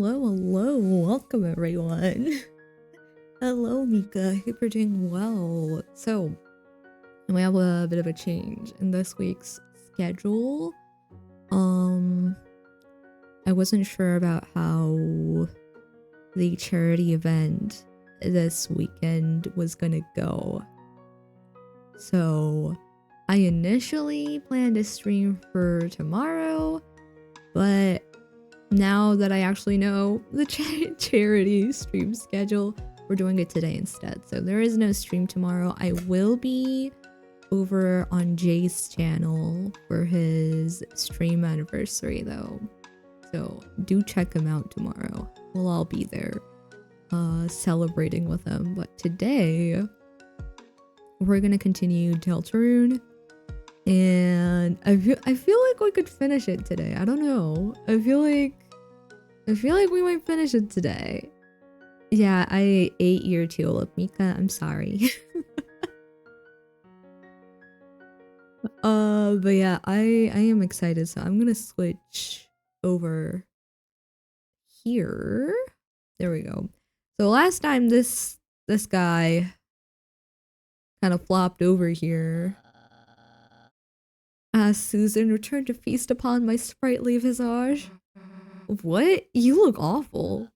hello. Welcome, everyone. Hello, Mika. Hope you're doing well. So, we have a bit of a change in this week's schedule. I wasn't sure about how the charity event this weekend was gonna go. So, I initially planned to stream for tomorrow, but now that I actually know the charity stream schedule, we're doing it today instead. So there is no stream tomorrow. I will be over on Jay's channel for his stream anniversary though. So do check him out tomorrow. We'll all be there celebrating with him. But today, we're gonna continue deltarune. And I feel like we could finish it today. I don't know. I feel like we might finish it today. Yeah, I ate your tulip, Mika. I'm sorry. But yeah, I am excited, so I'm gonna switch over here. There we go. So last time this guy kind of flopped over here. As Susan returned to feast upon my sprightly visage. What? You look awful.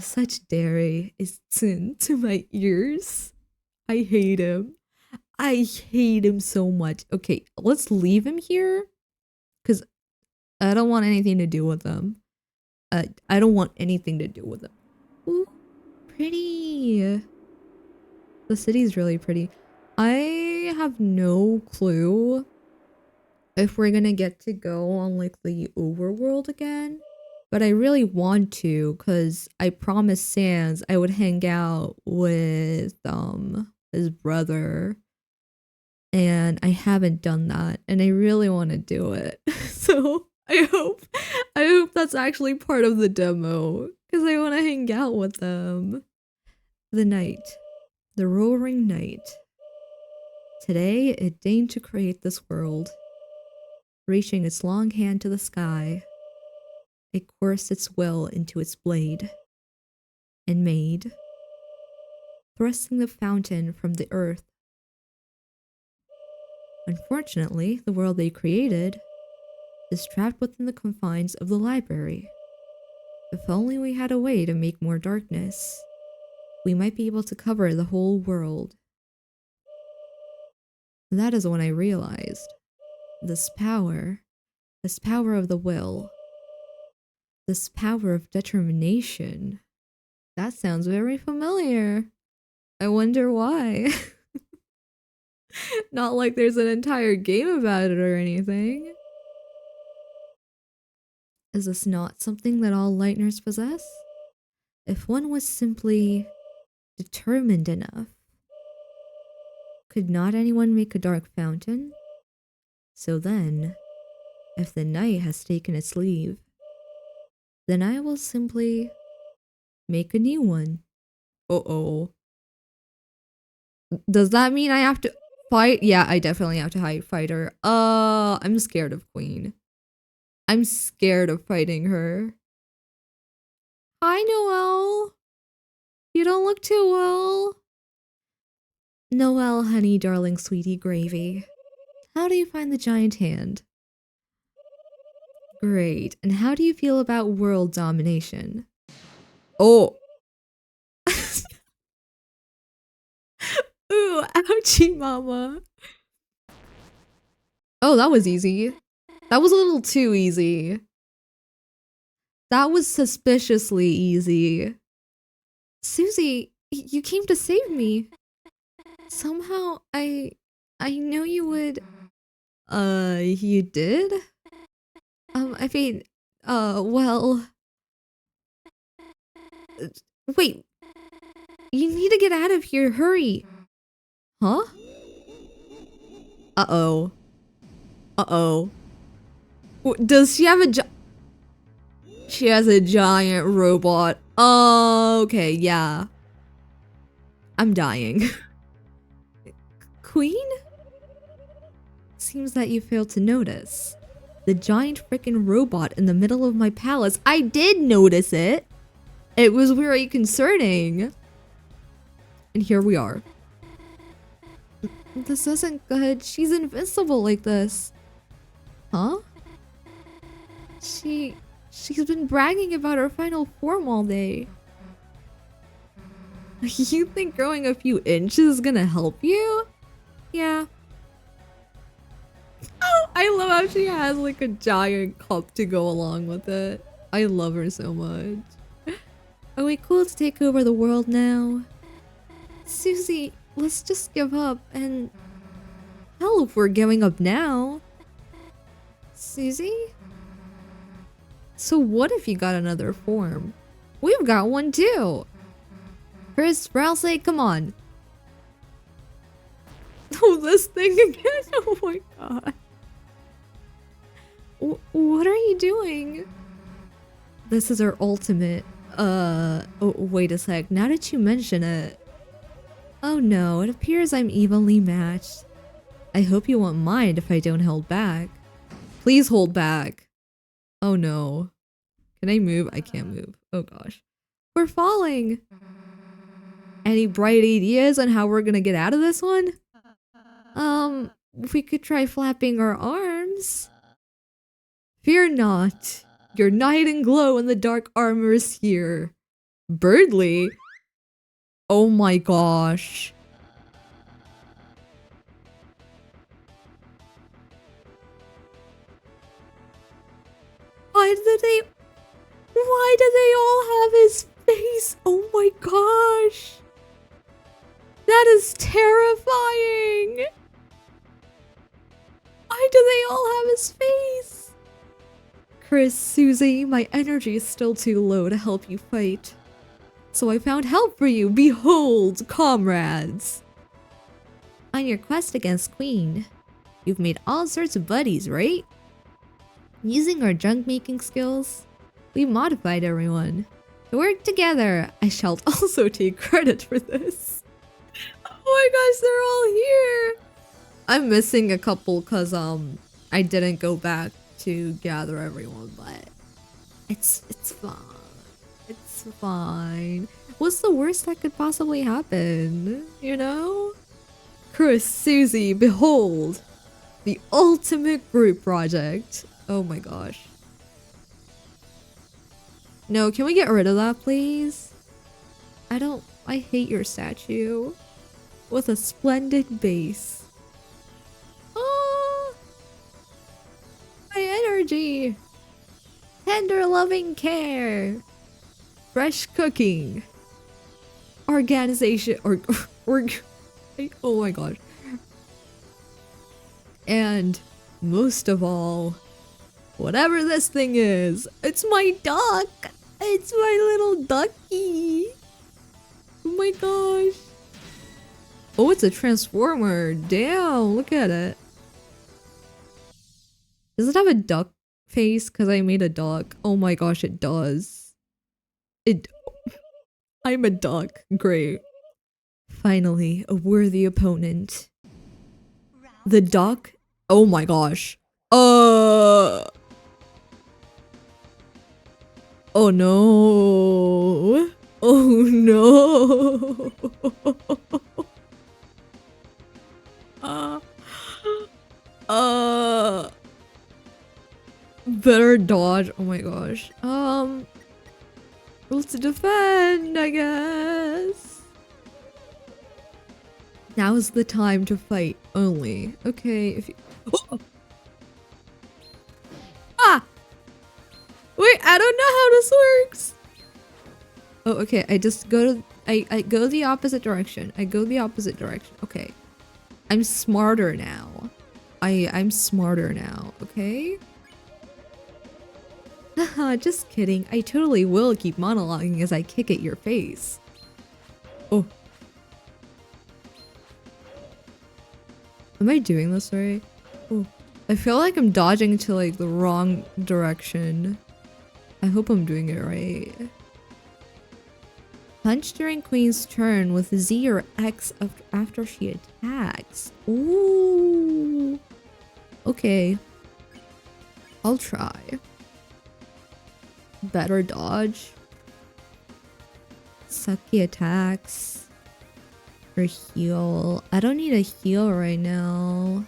Such dairy is sin to my ears. I hate him. I hate him so much. Okay, let's leave him here. Because I don't want anything to do with him. I don't want anything to do with him. Ooh, pretty. The city's really pretty. I have no clue if we're gonna get to go on like the overworld again, but I really want to because I promised Sans I would hang out with his brother, and I haven't done that, and I really want to do it. So I hope that's actually part of the demo because I want to hang out with them. The night, the roaring night. Today it deigned to create this world. Reaching its long hand to the sky, it coursed its will into its blade, and made, thrusting the fountain from the earth. Unfortunately, the world they created is trapped within the confines of the library. If only we had a way to make more darkness, we might be able to cover the whole world. That is when I realized. This power of the will, this power of determination, that sounds very familiar. I wonder why. Not like there's an entire game about it or anything. Is this not something that all Lightners possess? If one was simply determined enough, could not anyone make a dark fountain? So then, if the night has taken its leave, then I will simply make a new one. Uh-oh. Does that mean I have to fight? Yeah, I definitely have to fight her. I'm scared of Queen. I'm scared of fighting her. Hi, Noelle. You don't look too well. Noelle, honey, darling, sweetie, gravy. How do you find the giant hand? Great. And how do you feel about world domination? Oh. Ooh, ouchie mama. Oh, that was easy. That was a little too easy. That was suspiciously easy. Susie, you came to save me. Somehow, I knew you would. You did? I mean, well... Wait. You need to get out of here, hurry. Huh? Uh-oh. Uh-oh. Does she have a She has a giant robot. Okay, yeah. I'm dying. Queen? Seems that you failed to notice. The giant freaking robot in the middle of my palace. I did notice it. It was very concerning. And here we are. This isn't good. She's invincible like this. Huh? She's been bragging about her final form all day. You think growing a few inches is gonna help you? Yeah. Oh, I love how she has like a giant cup to go along with it. I love her so much. Are we cool to take over the world now? Susie, let's just give up and... Hell, if we're giving up now. Susie? So what if you got another form? We've got one too! Chris, for Al's sake, come on. Oh, this thing again? Oh my god. What are you doing? This is our ultimate. Oh, wait a sec. Now that you mention it. Oh no, it appears I'm evenly matched. I hope you won't mind if I don't hold back. Please hold back. Oh no. Can I move? I can't move. Oh gosh. We're falling. Any bright ideas on how we're gonna get out of this one? We could try flapping our arms. Fear not. Your knight in glow in the dark armor is here. Birdly? Oh my gosh. Why do they all have his face? Oh my gosh. That is terrifying. Why do they all have his face? Chris, Susie, my energy is still too low to help you fight. So I found help for you. Behold, comrades. On your quest against Queen, you've made all sorts of buddies, right? Using our junk making skills, we modified everyone. To work together, I shall also take credit for this. Oh my gosh, they're all here. I'm missing a couple cause I didn't go back to gather everyone, but it's fine. It's fine. What's the worst that could possibly happen? You know? Chris, Susie, behold! The ultimate group project. Oh my gosh. No, can we get rid of that, please? I hate your statue. With a splendid base. Oh! My energy! Tender loving care! Fresh cooking! Organization, oh my gosh. And most of all, whatever this thing is, it's my duck! It's my little ducky! Oh my gosh. Oh, it's a transformer. Damn, look at it. Does it have a duck face? Because I made a duck. Oh my gosh, it does. I'm a duck. Great. Finally, a worthy opponent. The duck? Oh my gosh. Oh no. Oh no. Better dodge. Oh my gosh. Let's defend, I guess. Now is the time to fight only. Okay, if you... Oh! Ah! Wait, I don't know how this works. Oh, okay. I just go to... I go the opposite direction. I go the opposite direction. Okay. I'm smarter now. I'm smarter now, okay? Haha, just kidding. I totally will keep monologuing as I kick at your face. Oh. Am I doing this right? Oh. I feel like I'm dodging to like the wrong direction. I hope I'm doing it right. Punch during Queen's turn with Z or X after she attacks. Ooh. Okay. I'll try. Better dodge. Sucky attacks. Or heal. I don't need a heal right now.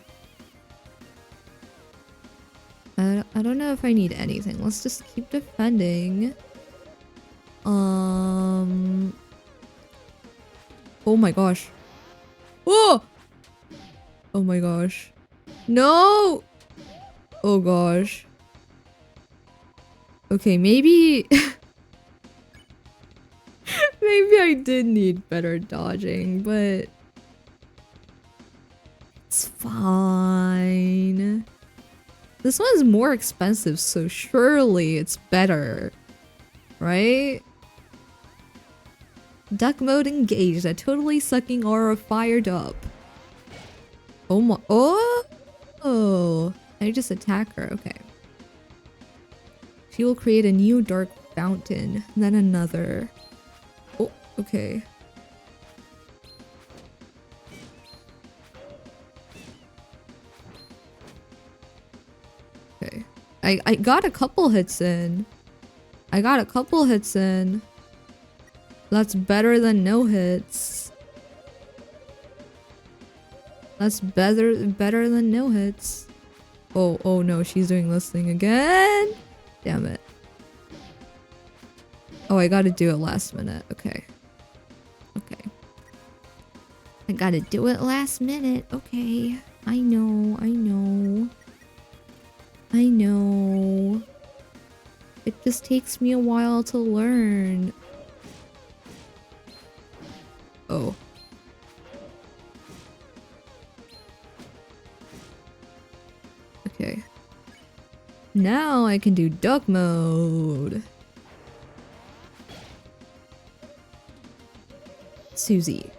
I don't know if I need anything. Let's just keep defending. Oh my gosh. Oh! Oh my gosh. No! Oh gosh. Okay, maybe... maybe I did need better dodging, but... it's fine. This one's more expensive, so surely it's better. Right? Duck mode engaged. A totally sucking aura fired up. Oh my- oh! Oh! I just attack her, okay. She will create a new dark fountain, then another. Oh, okay. Okay. I got a couple hits in. I got a couple hits in. That's better than no hits. That's better than no hits. Oh no, she's doing this thing again. Damn it. Oh, I gotta do it last minute. Okay. Okay. I gotta do it last minute. Okay. I know. It just takes me a while to learn. Oh. Okay. Now I can do duck mode. Susie.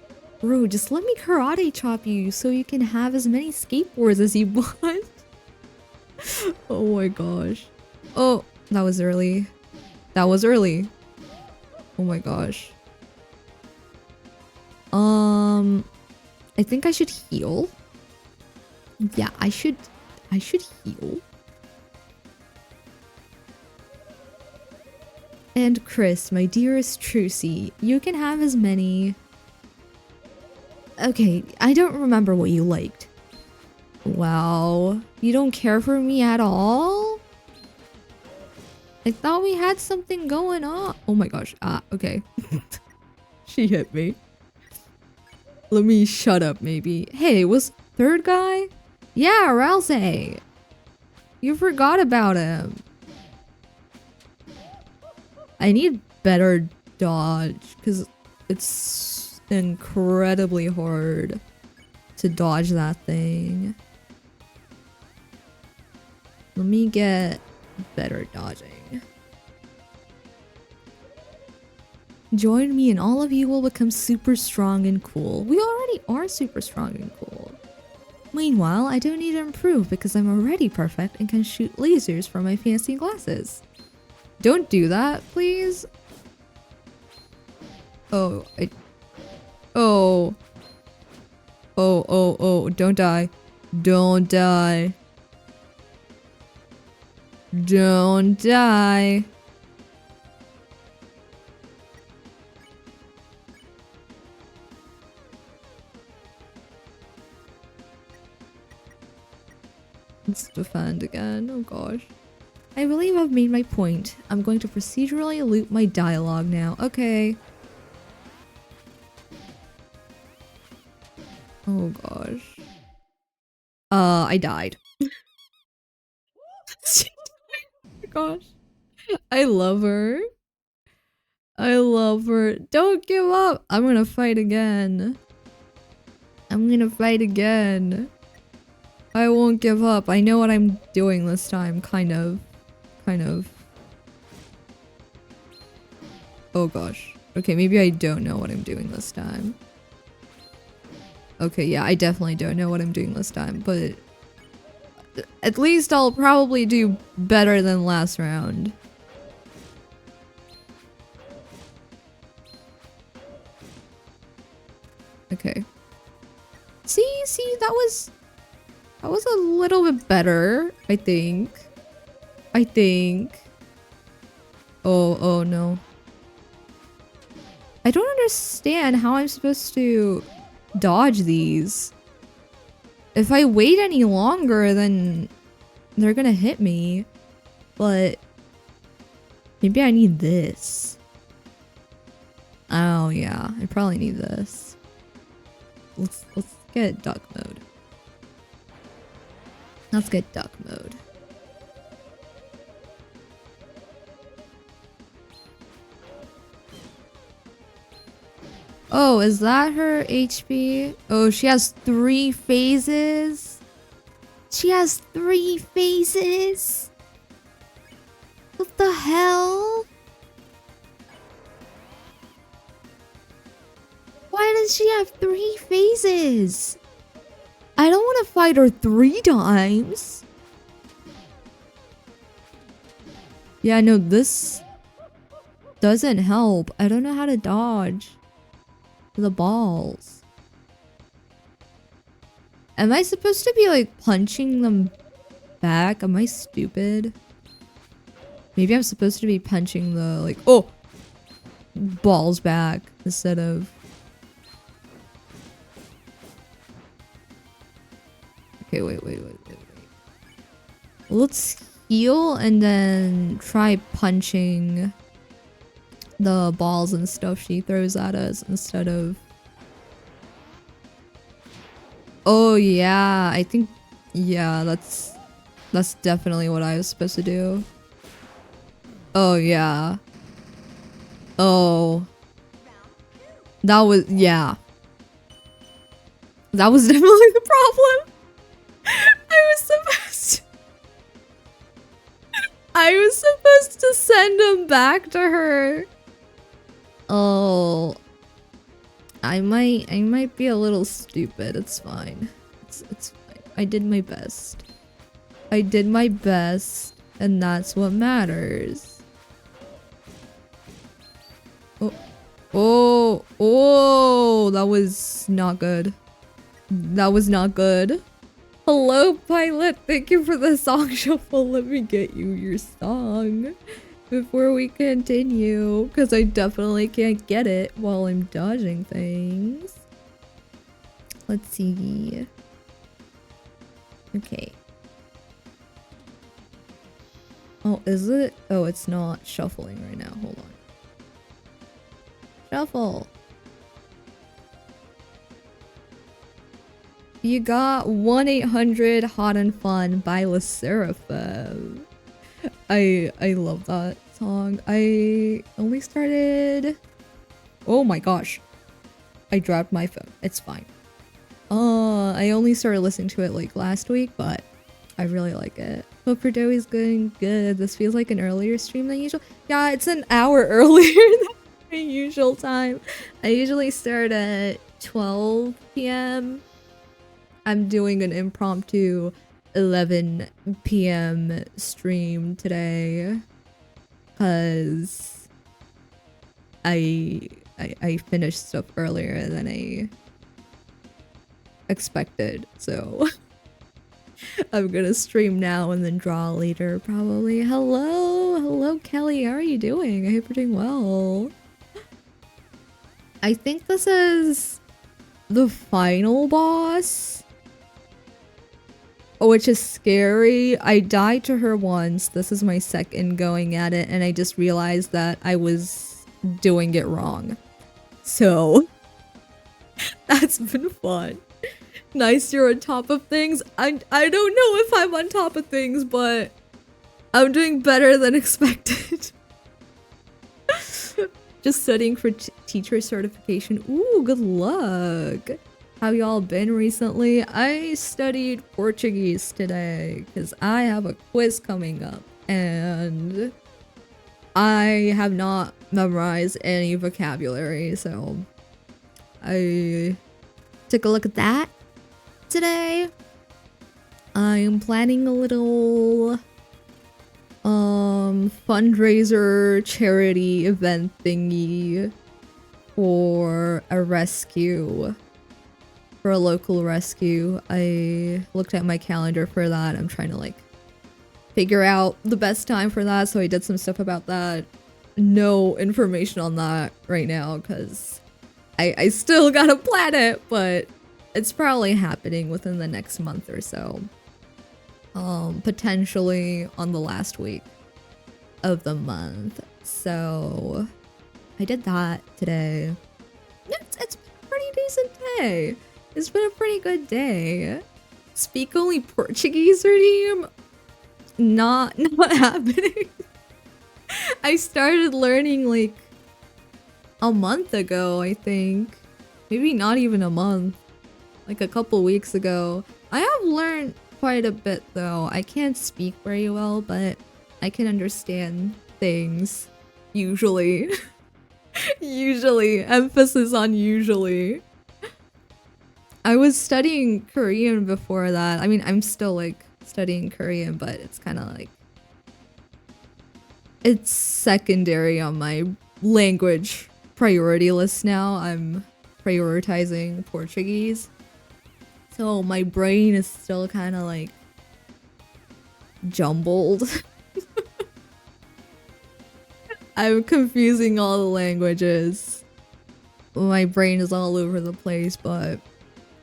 Bro, just let me karate chop you so you can have as many skateboards as you want. Oh my gosh. Oh, that was early. That was early. Oh my gosh. I think I should heal. Yeah, I should heal. And Chris, my dearest Trucy, you can have as many... Okay, I don't remember what you liked. Wow, you don't care for me at all? I thought we had something going on. Oh my gosh, okay. She hit me. Let me shut up, maybe. Hey, was third guy? Yeah, Rousey. You forgot about him. I need better dodge, because it's incredibly hard to dodge that thing. Let me get better dodging. Join me and all of you will become super strong and cool. We already are super strong and cool. Meanwhile, I don't need to improve because I'm already perfect and can shoot lasers from my fancy glasses. Don't do that, please. Oh, Oh, don't die. Don't die. Don't die. Let's defend again. Oh gosh. I believe I've made my point. I'm going to procedurally loop my dialogue now. Okay. Oh gosh. I died. Oh my gosh. I love her. I love her. Don't give up. I'm gonna fight again. I'm gonna fight again. I won't give up. I know what I'm doing this time. Kind of. Oh gosh. Okay, maybe I don't know what I'm doing this time. Okay, yeah, I definitely don't know what I'm doing this time, but at least I'll probably do better than last round. Okay. See, that was a little bit better, I think. I think. Oh no. I don't understand how I'm supposed to dodge these. If I wait any longer, then they're gonna hit me. But maybe I need this. Oh yeah, I probably need this. Let's get duck mode. Let's get duck mode. Oh, is that her HP? Oh, she has 3 phases. She has 3 phases. What the hell? Why does she have 3 phases? I don't want to fight her 3 times. Yeah, no, this doesn't help. I don't know how to dodge the balls. Am I supposed to be like punching them back? Am I stupid? Maybe I'm supposed to be punching the like, oh, balls back instead of. Okay, wait. Let's heal and then try punching the balls and stuff she throws at us instead of. Oh yeah, I think, yeah, that's definitely what I was supposed to do. Oh yeah. Oh. That was, yeah. That was definitely the problem. I was supposed to send him back to her. Oh. I might be a little stupid. It's fine. It's fine. I did my best. I did my best, and that's what matters. Oh, that was not good. That was not good. Hello, Pilot. Thank you for the song shuffle. Let me get you your song before we continue, because I definitely can't get it while I'm dodging things. Let's see. Okay. Oh, is it? Oh, it's not shuffling right now. Hold on. Shuffle. You got 1-800 Hot and Fun by La Seraphim. I love that song. I only started. Oh my gosh. I dropped my phone. It's fine. I only started listening to it like last week, but I really like it. Hope your day is going good. This feels like an earlier stream than usual. Yeah, it's an hour earlier than my usual time. I usually start at 12 p.m. I'm doing an impromptu 11 p.m. stream today because I finished stuff earlier than I expected, so I'm gonna stream now and then draw later probably. Hello Kelly, how are you doing? I hope you're doing well. I think this is the final boss, which is scary. I died to her once. This is my second going at it, and I just realized that I was doing it wrong. So that's been fun. Nice, you're on top of things. I don't know if I'm on top of things, but I'm doing better than expected. Just studying for teacher certification. Ooh, good luck. How y'all been recently? I studied Portuguese today because I have a quiz coming up and I have not memorized any vocabulary, so I took a look at that today. I'm planning a little fundraiser charity event thingy for a rescue. For a local rescue. I looked at my calendar for that. I'm trying to like figure out the best time for that, so I did some stuff about that. No information on that right now, because I still gotta plan it, but it's probably happening within the next month or so. Potentially on the last week of the month. So I did that today. It's been a pretty decent day. It's been a pretty good day. Speak only Portuguese redeem? Not happening. I started learning like a month ago, I think. Maybe not even a month. Like a couple weeks ago. I have learned quite a bit though. I can't speak very well, but I can understand things. Usually. Usually. Emphasis on usually. I was studying Korean before that. I mean, I'm still like studying Korean, but it's kind of like it's secondary on my language priority list now. I'm prioritizing Portuguese. So my brain is still kind of like jumbled. I'm confusing all the languages. My brain is all over the place, but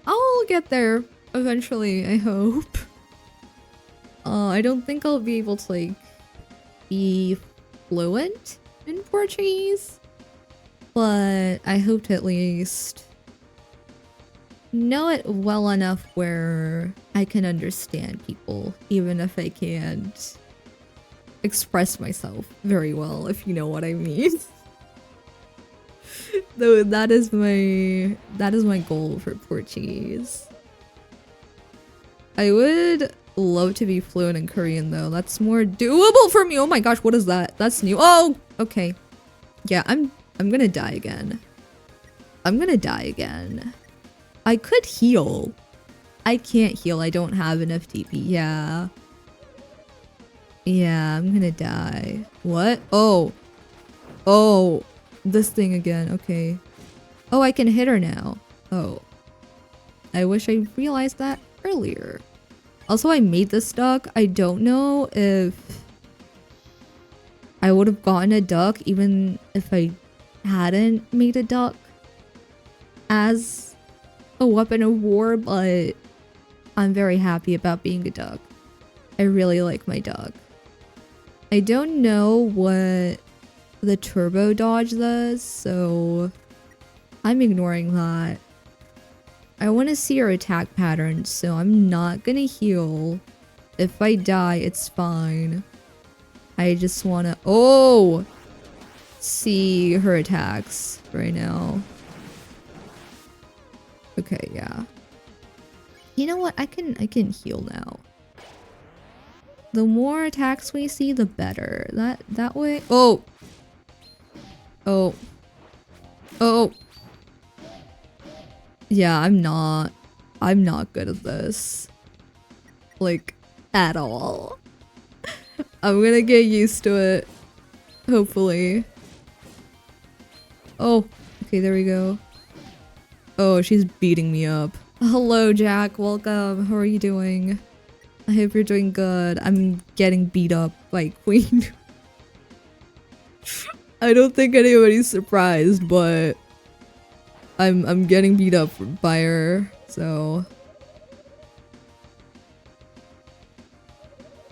I'll get there eventually, I hope. I don't think I'll be able to like be fluent in Portuguese, but I hope to at least know it well enough where I can understand people, even if I can't express myself very well, if you know what I mean. Though that is my goal for Portuguese. I would love to be fluent in Korean though. That's more doable for me. Oh my gosh, what is that? That's new. Oh, okay. Yeah, I'm gonna die again. I'm gonna die again. I could heal. I can't heal. I don't have enough DP. Yeah. Yeah, I'm gonna die. What? Oh. Oh. This thing again. Okay. Oh, I can hit her now. Oh. I wish I realized that earlier. Also, I made this duck. I don't know if I would have gotten a duck even if I hadn't made a duck as a weapon of war, but I'm very happy about being a duck. I really like my duck. I don't know what the turbo dodge does, so I'm ignoring that. I want to see her attack pattern, so I'm not gonna heal. If I die, it's fine. I just want to see her attacks right now. Okay, yeah. You know what? I can heal now. The more attacks we see, the better. That way. Oh. Yeah, I'm not good at this. Like, at all. I'm gonna get used to it. Hopefully. Oh, okay, there we go. Oh, she's beating me up. Hello, Jack. Welcome. How are you doing? I hope you're doing good. I'm getting beat up by Queen. I don't think anybody's surprised, but I'm getting beat up by her, so.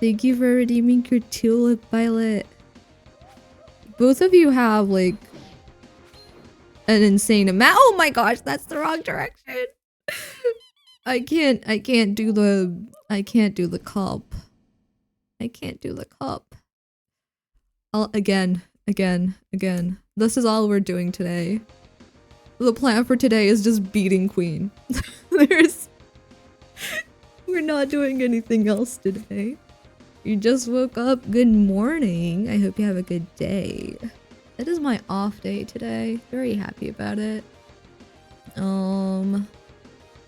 Thank you for redeeming your tulip, Violet. Both of you have like an insane amount. Oh my gosh, that's the wrong direction. I can't do the cup. I can't do the cup. Again. This is all we're doing today. The plan for today is just beating Queen. We're not doing anything else today. You just woke up. Good morning. I hope you have a good day. It is my off day today. Very happy about it.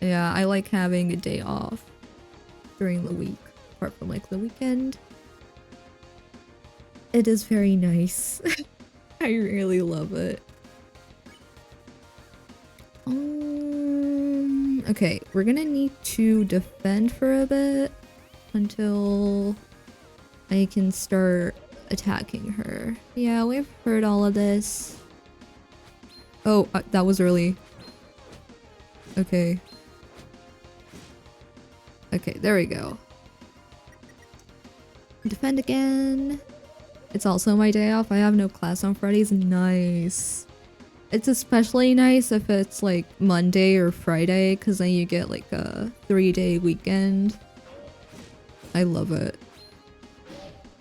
Yeah, I like having a day off during the week, apart from like the weekend. It is very nice. I really love it. Okay, we're gonna need to defend for a bit until I can start attacking her. Yeah, we've heard all of this. Oh, that was early. Okay. Okay, there we go. Defend again. It's also my day off. I have no class on Fridays. Nice. It's especially nice if it's like Monday or Friday, because then you get like a 3-day weekend. I love it.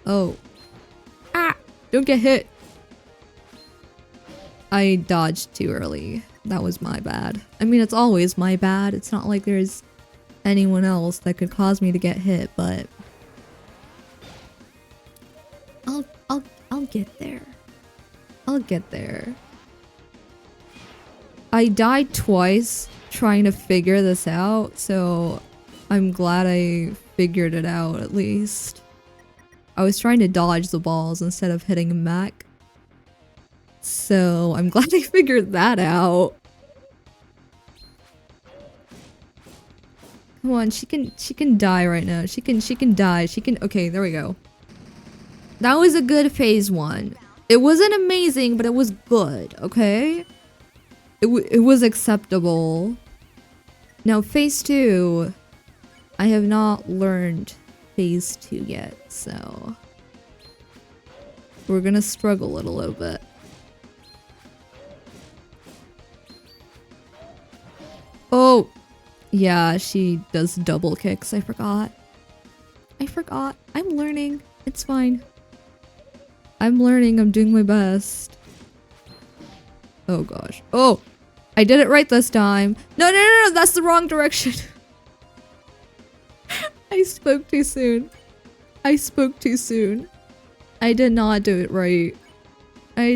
Oh. Ah! Don't get hit! I dodged too early. That was my bad. I mean, it's always my bad. It's not like there's anyone else that could cause me to get hit, but I'll get there. I'll get there. I died twice trying to figure this out, so I'm glad I figured it out at least. I was trying to dodge the balls instead of hitting them back. So I'm glad I figured that out. Come on, she can die right now. She can die. Okay, there we go. That was a good phase 1. It wasn't amazing, but it was good, okay? It was acceptable. Now phase 2, I have not learned phase 2 yet, so we're gonna struggle it a little bit. Oh, yeah, she does double kicks. I forgot. I'm learning. It's fine. I'm learning. I'm doing my best. Oh gosh. Oh, I did it right this time. No, that's the wrong direction. I spoke too soon. I did not do it right. There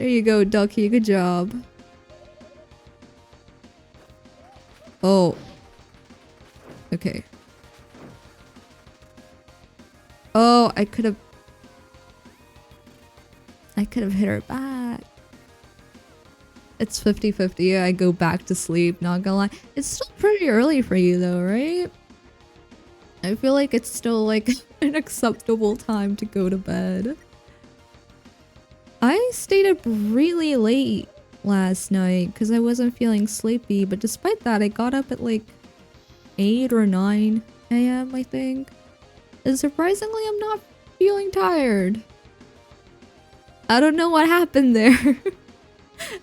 you go, Ducky. Good job. Oh. Okay. Oh, I could have hit her back. It's 50-50. I go back to sleep, not gonna lie. It's still pretty early for you though, right? I feel like it's still like an acceptable time to go to bed. I stayed up really late last night because I wasn't feeling sleepy, but despite that, I got up at like 8 or 9 a.m. I think. And surprisingly, I'm not feeling tired. I don't know what happened there.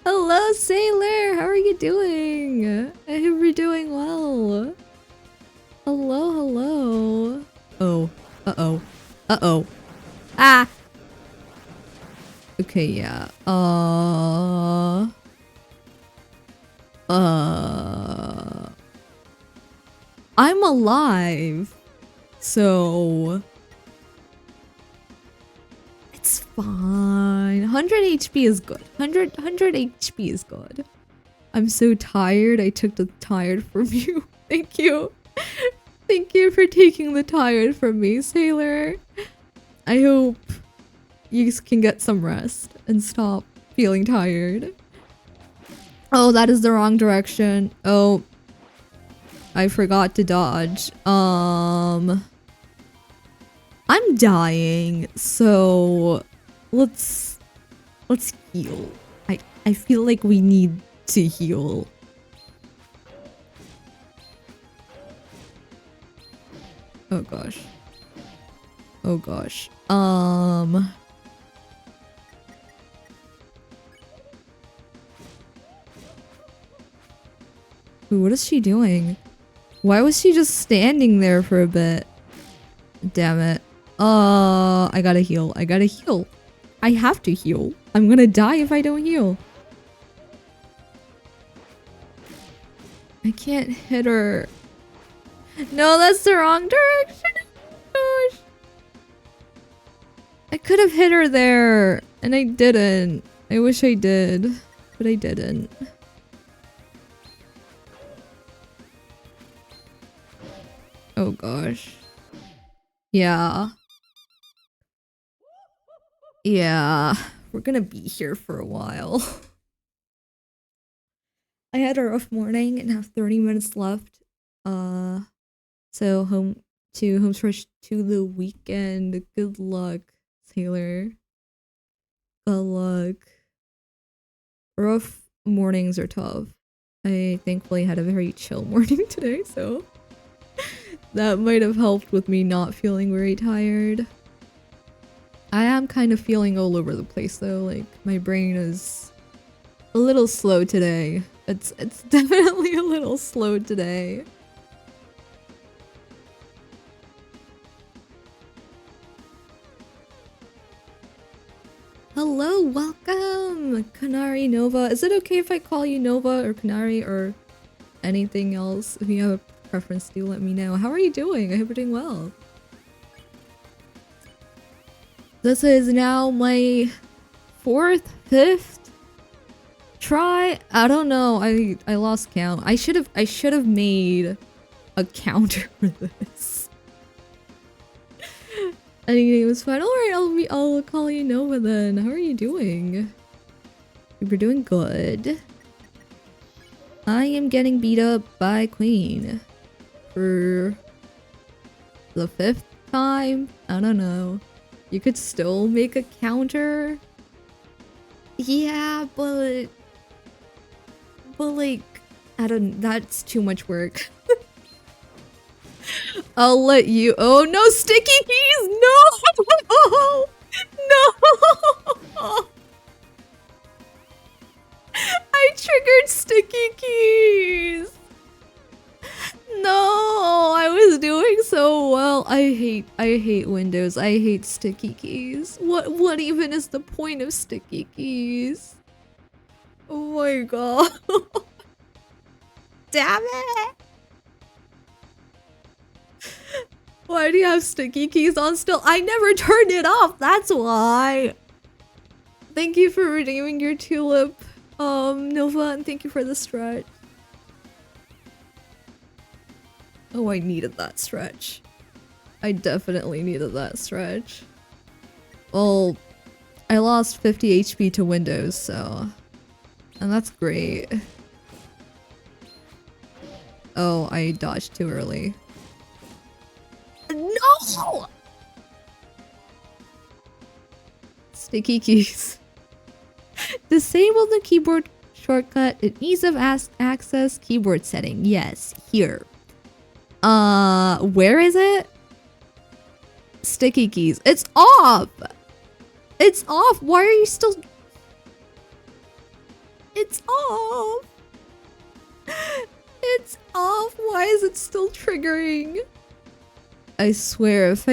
Hello, Sailor! How are you doing? I hope you're doing well. Hello. Oh. Uh-oh. Ah! Okay, yeah. I'm alive. So it's fine. 100 HP is good. 100 HP is good. I'm so tired. I took the tired from you. Thank you. Thank you for taking the tired from me, Sailor. I hope you can get some rest and stop feeling tired. Oh, that is the wrong direction. Oh, I forgot to dodge. I'm dying, so let's heal. I feel like we need to heal. Oh gosh. Ooh, what is she doing? Why was she just standing there for a bit? Damn it. I gotta heal. I have to heal. I'm gonna die if I don't heal. I can't hit her. No, that's the wrong direction. Gosh. I could have hit her there, and I didn't. I wish I did, but I didn't. Oh gosh. Yeah. We're gonna be here for a while. I had a rough morning and have 30 minutes left. So to home stretch to the weekend. Good luck, Taylor. Good luck. Rough mornings are tough. I thankfully had a very chill morning today, so that might have helped with me not feeling very tired. I am kind of feeling all over the place though, like my brain is a little slow today. It's definitely a little slow today. Hello, welcome, Kanari Nova. Is it okay if I call you Nova or Kanari or anything else? If you have a preference, do let me know. How are you doing? I hope you're doing well. This is now my 4th, 5th try. I don't know. I lost count. I should have made a counter for this. Anything was fine. Alright, I'll call you Nova then. How are you doing? You're doing good. I am getting beat up by Queen. For the 5th time? I don't know. You could still make a counter? Yeah, but like, I don't, that's too much work. I'll let you. Oh no, sticky keys! No! No! I triggered sticky keys! No, I was doing so well. I hate Windows. I hate sticky keys. What even is the point of sticky keys? Oh my god. Damn it! Why do you have sticky keys on still? I never turned it off, that's why. Thank you for redeeming your tulip, Nova, and thank you for the stretch. Oh, I needed that stretch. I definitely needed that stretch. Well, I lost 50 HP to Windows, so... And that's great. Oh, I dodged too early. No! Sticky keys. Disable the keyboard shortcut in ease of access keyboard setting. Yes, here. Where is it? Sticky keys. It's off! It's off! Why are you still... It's off! It's off! Why is it still triggering? I swear, if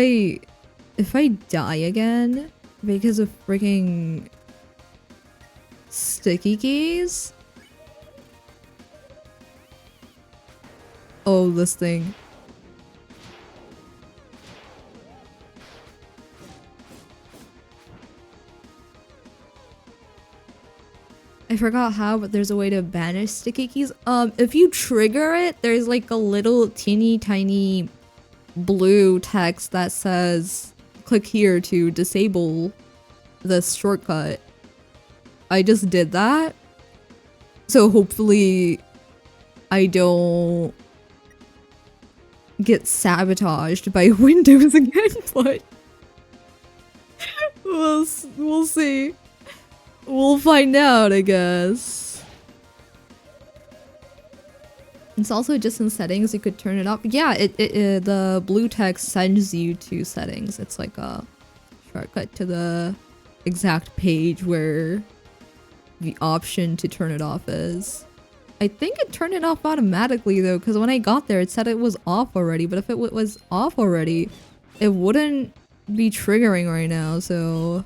I die again because of freaking sticky keys. Oh, this thing. I forgot how, but there's a way to banish sticky keys. If you trigger it, there's like a little teeny tiny blue text that says click here to disable this shortcut. I just did that, so hopefully I don't get sabotaged by Windows again, but we'll see. We'll find out, I guess. It's also just in settings, you could turn it off. Yeah, the blue text sends you to settings. It's like a shortcut to the exact page where the option to turn it off is. I think it turned it off automatically though, because when I got there it said it was off already, but if it was off already, it wouldn't be triggering right now, so...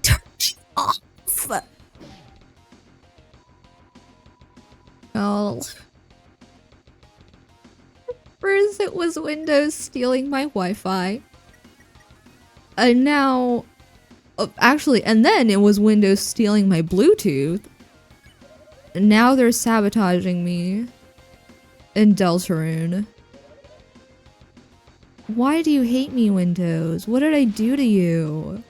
Turn it off! Oh. First it was Windows stealing my Wi-Fi. And now... actually, and then it was Windows stealing my Bluetooth. And now they're sabotaging me. In deltarune. Why do you hate me, Windows? What did I do to you?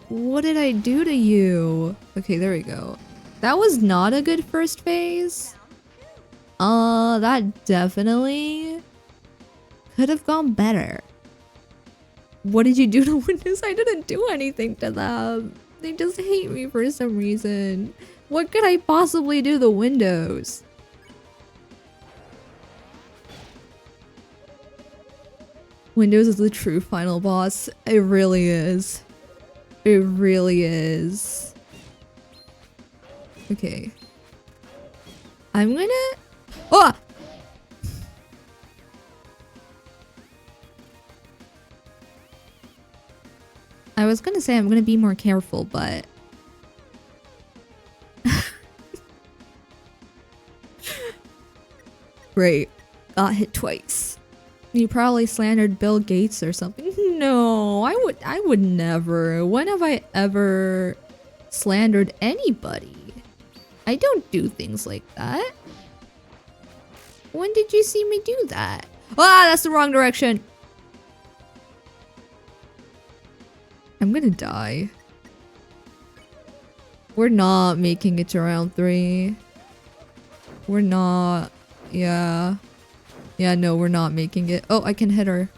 What did I do to you? Okay, there we go. That was not a good first phase. That definitely could have gone better. What did you do to Windows? I didn't do anything to them. They just hate me for some reason. What could I possibly do to Windows? Windows is the true final boss. It really is. It really is. Okay. I'm gonna... Oh! I was gonna say I'm gonna be more careful, but... Great. Got hit twice. You probably slandered Bill Gates or something. No, I would never. When have I ever slandered anybody? I don't do things like that. When did you see me do that? Ah, that's the wrong direction. I'm gonna die. We're not making it to round 3. We're not. Yeah. Yeah, no, we're not making it. Oh, I can hit her.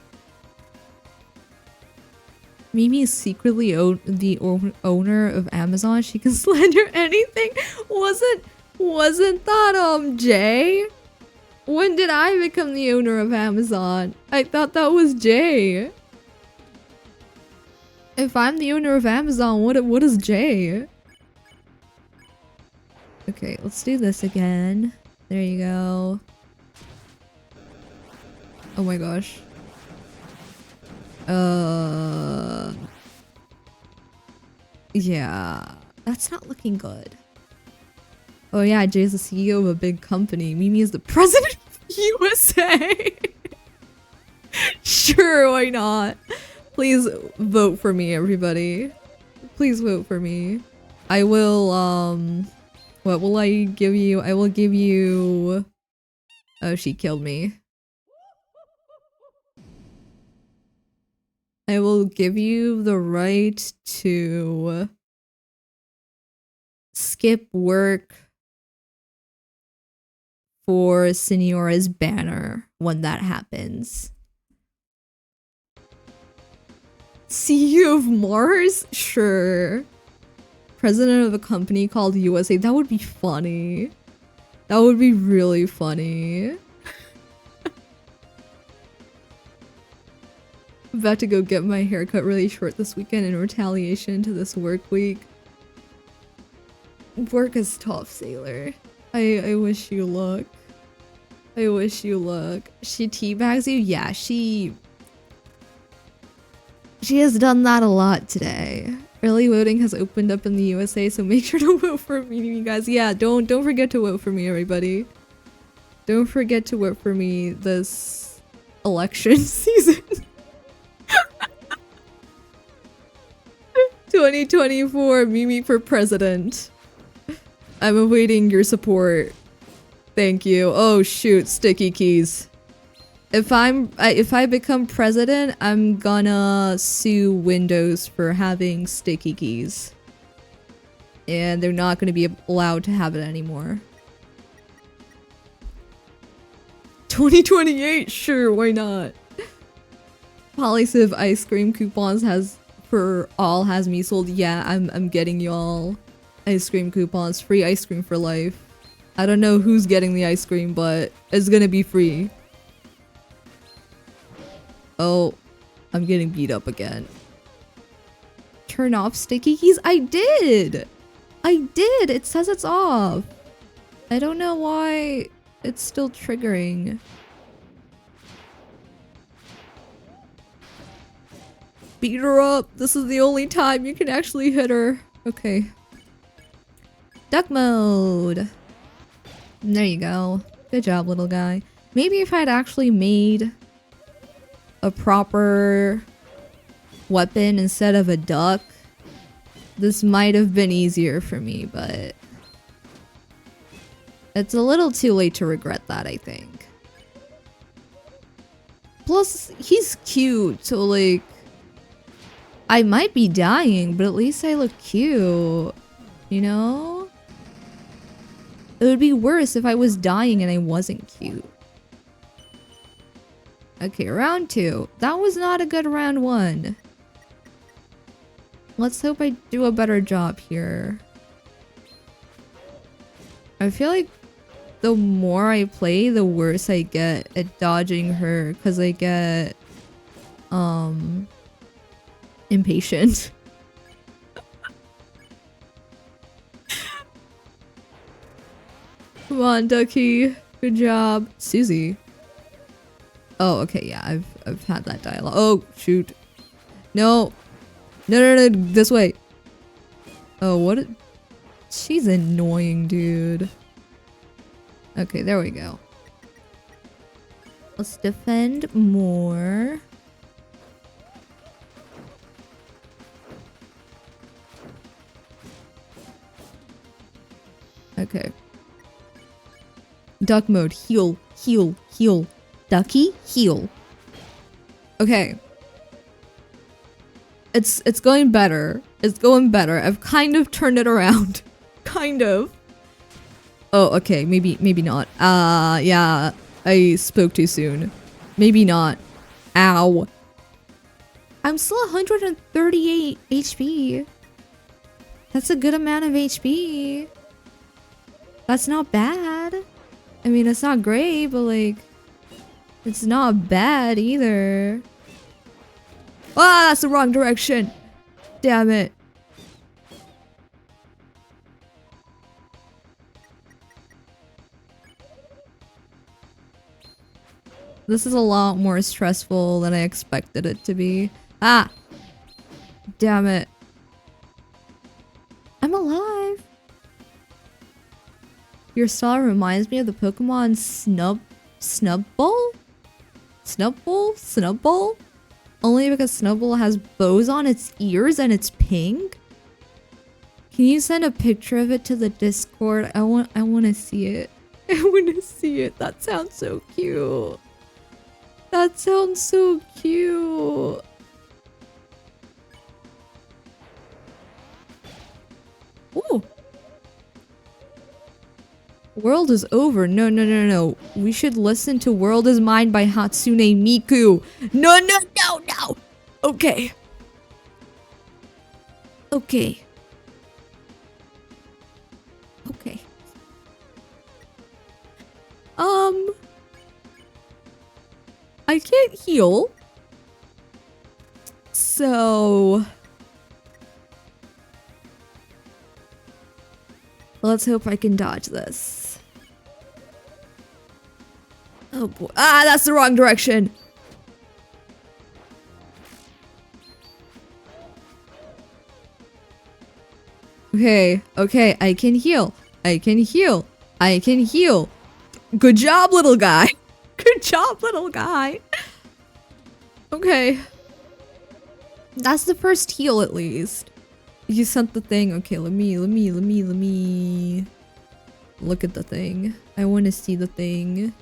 Mimi is secretly the owner of Amazon. She can slander anything. Wasn't that Jay? When did I become the owner of Amazon? I thought that was Jay. If I'm the owner of Amazon, what is Jay? Okay, let's do this again. There you go. Oh my gosh. Yeah. That's not looking good. Oh yeah, Jay's the CEO of a big company. Mimi is the president of the USA. Sure, why not? Please vote for me, everybody. Please vote for me. I will, what will I give you? I will give you... Oh, she killed me. I will give you the right to skip work for Signora's banner when that happens. CEO of Mars? Sure. President of a company called USA? That would be funny. That would be really funny. About to go get my hair cut really short this weekend in retaliation to this work week. Work is tough, Sailor. I wish you luck. I wish you luck. She teabags you? Yeah, she has done that a lot today. Early voting has opened up in the USA, so make sure to vote for me, you guys. Yeah, don't forget to vote for me, everybody. Don't forget to vote for me this election season. 2024 Mimi for president. I'm awaiting your support. Thank you. Oh shoot, sticky keys. If I become president, I'm gonna sue Windows for having sticky keys. And they're not gonna be allowed to have it anymore. 2028? Sure, why not? Polysiv ice cream coupons has me sold. Yeah, I'm getting y'all ice cream coupons. Free ice cream for life. I don't know who's getting the ice cream, but it's gonna be free. Oh, I'm getting beat up again. Turn off sticky keys? I did! I did! It says it's off. I don't know why it's still triggering. Beat her up! This is the only time you can actually hit her. Okay. Duck mode! There you go. Good job, little guy. Maybe if I'd actually made a proper weapon instead of a duck, this might have been easier for me, but it's a little too late to regret that, I think. Plus, he's cute, so like, I might be dying, but at least I look cute, you know? It would be worse if I was dying and I wasn't cute. Okay, round 2. That was not a good round 1. Let's hope I do a better job here. I feel like the more I play, the worse I get at dodging her because I get impatient. Come on, Ducky. Good job. Susie. Oh, okay, yeah, I've had that dialogue. Oh, shoot. No. No, this way. Oh, what? She's annoying, dude. Okay, there we go. Let's defend more. Okay. Duck mode. Heal. Heal. Heal. Ducky, heal. Okay. It's going better. It's going better. I've kind of turned it around. Kind of. Oh, okay. Maybe not. Yeah. I spoke too soon. Maybe not. Ow. I'm still 138 HP. That's a good amount of HP. That's not bad. I mean, it's not great, but like, it's not bad either. Ah, that's the wrong direction. Damn it. This is a lot more stressful than I expected it to be. Ah! Damn it. I'm alive. Your style reminds me of the Pokemon Snubbull? Snubbull? Only because Snubbull has bows on its ears and it's pink? Can you send a picture of it to the Discord? I want to see it. I want to see it. That sounds so cute. That sounds so cute. Ooh. World is over. No. We should listen to World is Mine by Hatsune Miku. No. Okay. I can't heal. So let's hope I can dodge this. Oh boy. Ah, that's the wrong direction. Okay, I can heal. Good job, little guy. Good job, little guy. Okay. That's the first heal, at least. You sent the thing. Okay, let me look at the thing. I want to see the thing.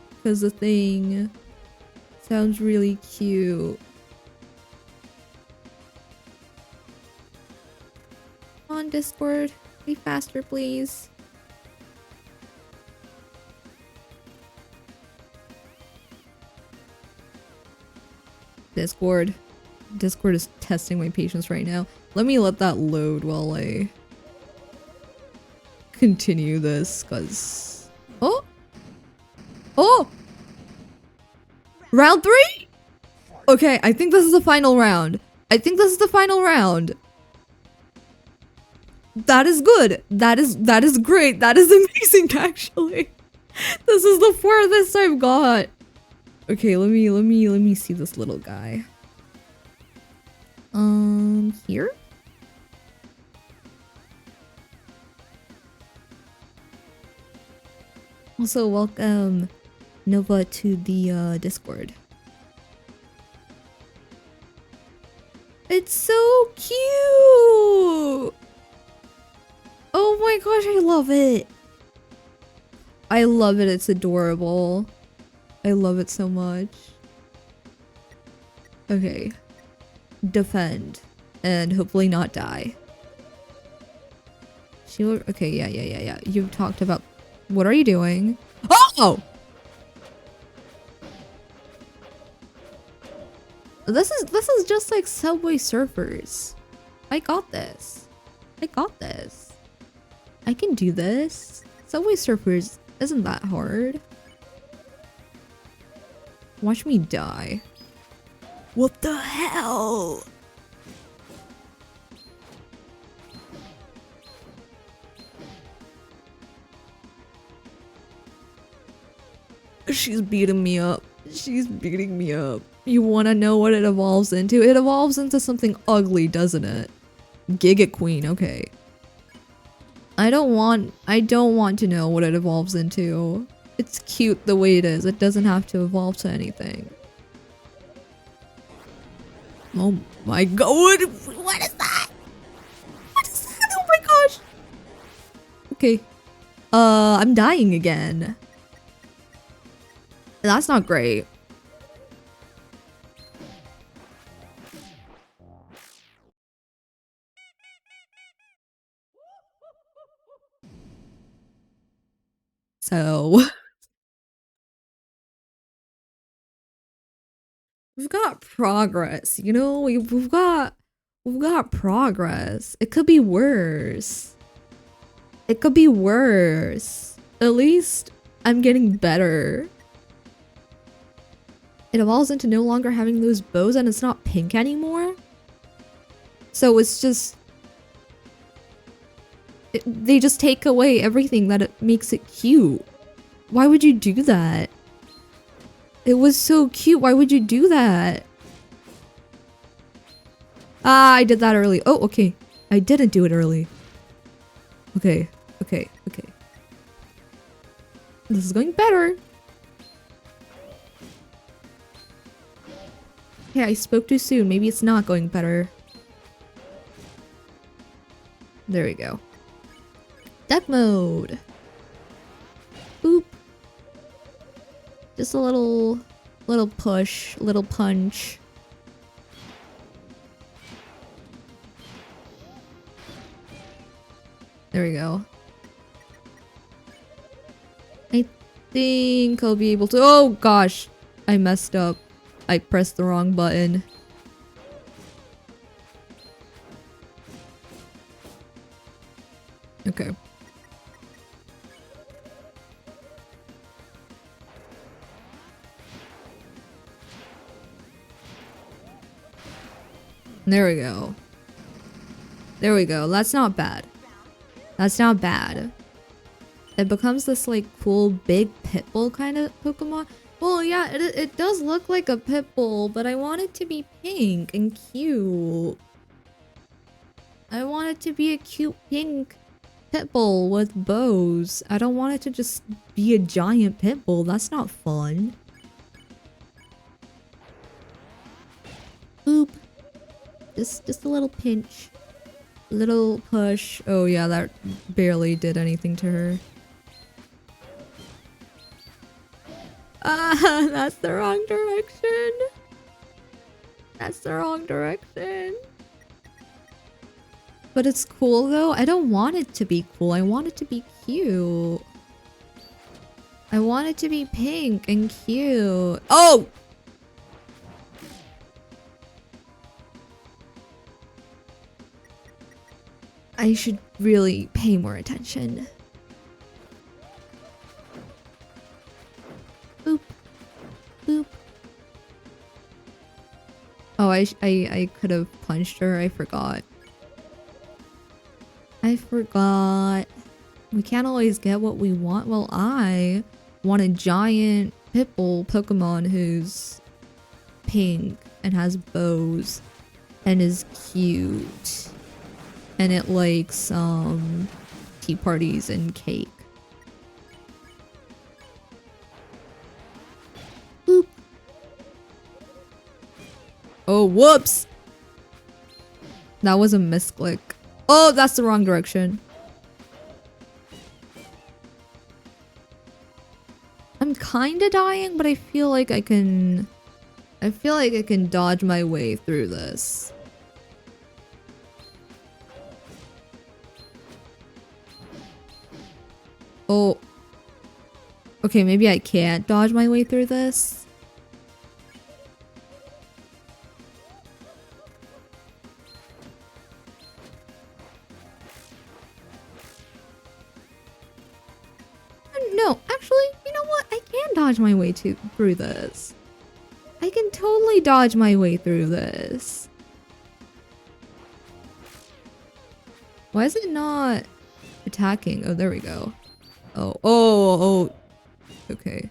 Because the thing sounds really cute. Come on, Discord. Be faster, please. Discord is testing my patience right now. Let me let that load while I continue this, cause oh round 3. Okay, I think this is the final round. That is good. That is great. That is amazing, actually. This is the farthest I've got. Okay, let me see this little guy. Here? Also, welcome Nova to the Discord. It's so cute! Oh my gosh, I love it! I love it, it's adorable. I love it so much. Okay. Defend. And hopefully not die. She look okay, yeah. You talked about what are you doing? Oh! This is just like Subway Surfers. I got this. I got this. I can do this. Subway Surfers isn't that hard. Watch me die. What the hell? She's beating me up. She's beating me up. You want to know what it evolves into? It evolves into something ugly, doesn't it? Giga Queen, okay. I don't want to know what it evolves into. It's cute the way it is. It doesn't have to evolve to anything. Oh my god. What is that? What is that? Oh my gosh. Okay. I'm dying again. That's not great. So we've got progress, you know? We've got progress. It could be worse. It could be worse. At least I'm getting better. It evolves into no longer having those bows and it's not pink anymore. So it's just they just take away everything that it makes it cute. Why would you do that? It was so cute. Why would you do that? Ah, I did that early. Oh, okay. I didn't do it early. Okay. This is going better. Okay, I spoke too soon. Maybe it's not going better. There we go. Deck mode. Boop. Just a little push, little punch. There we go. I think I'll be able to— oh gosh, I messed up. I pressed the wrong button. Okay. There we go. There we go. That's not bad. That's not bad. It becomes this like cool big pitbull kind of Pokemon. Well, yeah, it does look like a pitbull, but I want it to be pink and cute. I want it to be a cute pink pitbull with bows. I don't want it to just be a giant pitbull. That's not fun. Boop. Just a little pinch. Little push. Oh yeah, that barely did anything to her. Ah, that's the wrong direction. That's the wrong direction. But it's cool though. I don't want it to be cool. I want it to be cute. I want it to be pink and cute. Oh! I should really pay more attention. Boop. Boop. Oh, I could have punched her. I forgot. I forgot. We can't always get what we want. Well, I want a giant pitbull Pokemon who's pink and has bows and is cute. And it likes tea parties and cake. Boop. Oh, whoops! That was a misclick. Oh, that's the wrong direction. I'm kinda dying, but I feel like I can dodge my way through this. Oh. Okay, maybe I can't dodge my way through this. No, actually, you know what? I can dodge my way through this. I can totally dodge my way through this. Why is it not attacking? Oh, there we go. Oh. Okay.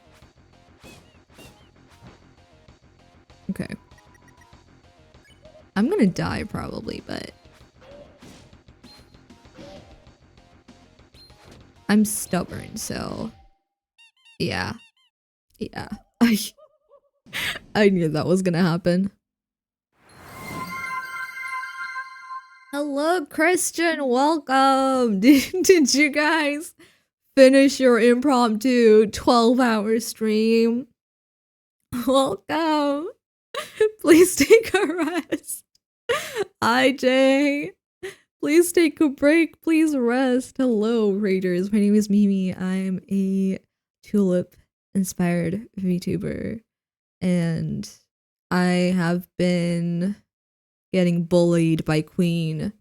Okay. I'm gonna die probably, but... I'm stubborn, so... Yeah. Yeah. I knew that was gonna happen. Hello, Christian. Welcome. Did you guys finish your impromptu 12-hour stream? Welcome. Please take a rest. IJ. Please take a break. Please rest. Hello, Raiders. My name is Mimi. I'm a tulip-inspired VTuber. And I have been getting bullied by Queen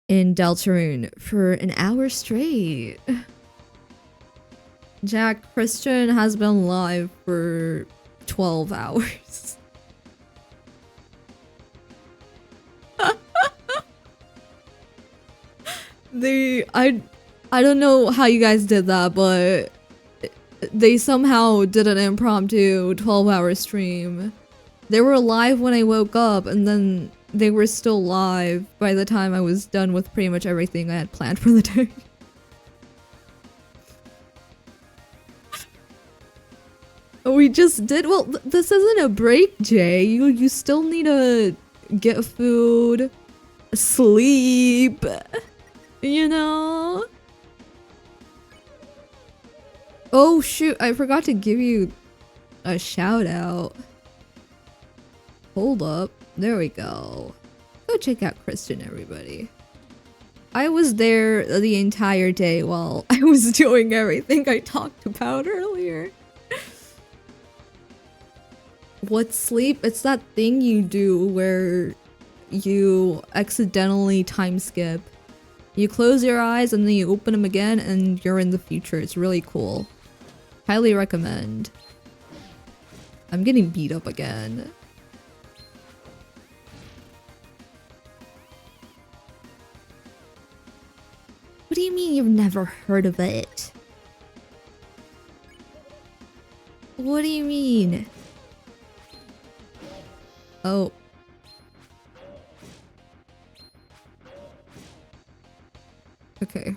in Deltarune for an hour straight. Jack, Christian has been live for 12 hours. I don't know how you guys did that, but they somehow did an impromptu 12-hour stream. They were live when I woke up, and then they were still live by the time I was done with pretty much everything I had planned for the day. We just did. Well, this isn't a break, Jay. You still need to get food, sleep, you know? Oh shoot, I forgot to give you a shout out. Hold up. There we go. Go check out Christian, everybody. I was there the entire day while I was doing everything I talked about earlier. What sleep? It's that thing you do where you accidentally time skip. You close your eyes and then you open them again and you're in the future. It's really cool. Highly recommend. I'm getting beat up again. What do you mean you've never heard of it? What do you mean? Oh. Okay.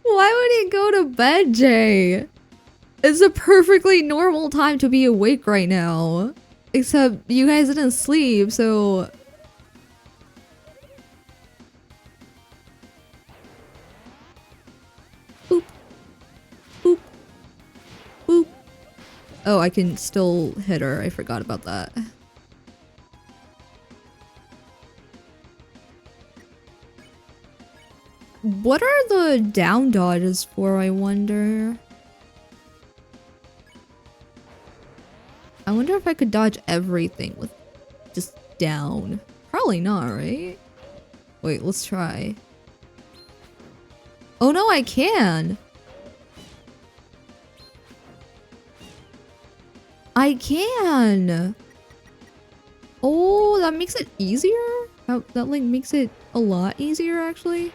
Why would he go to bed, Jay? It's a perfectly normal time to be awake right now. Except you guys didn't sleep, so... Boop. Boop. Boop. Oh, I can still hit her. I forgot about that. What are the down dodges for, I wonder? I wonder if I could dodge everything with just down. Probably not, right? Wait, let's try. Oh no, I can! I can! Oh, that makes it easier? That like makes it a lot easier, actually.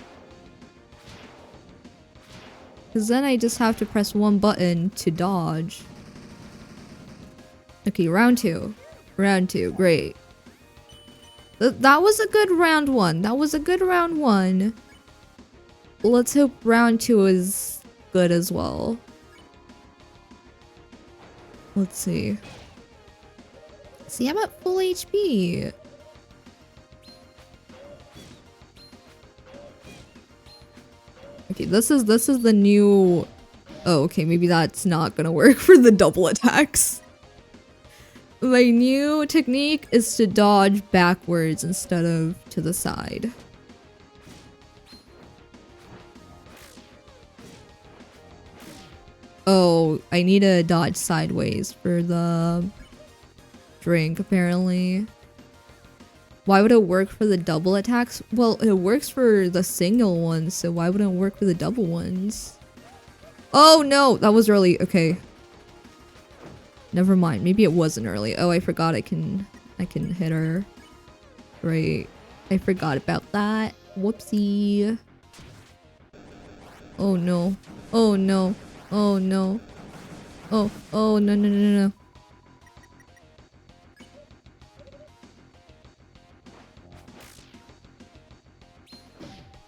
Because then I just have to press one button to dodge. Okay, round two. Round two, great. That was a good round one. That was a good round one. Let's hope round two is good as well. Let's see. See, I'm at full HP. Okay, this is the new... Oh, okay, maybe that's not gonna work for the double attacks. My new technique is to dodge backwards instead of to the side. Oh, I need to dodge sideways for the drink, apparently. Why would it work for the double attacks? Well, it works for the single ones, so why wouldn't it work for the double ones? Oh no, that was early. Okay. Never mind. Maybe it wasn't early. Oh, I forgot I can hit her. Right. I forgot about that. Whoopsie. Oh no. Oh no. Oh no. Oh, oh no no no no.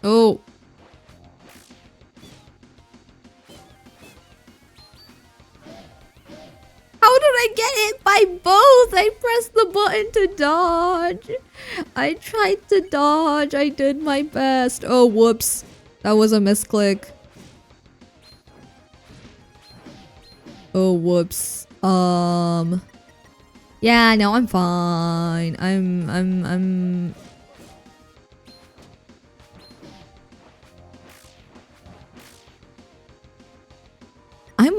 Oh. How did I get hit by both? I pressed the button to dodge. I tried to dodge. I did my best. Oh, whoops. That was a misclick. Oh, whoops. Yeah, no, I'm fine. I'm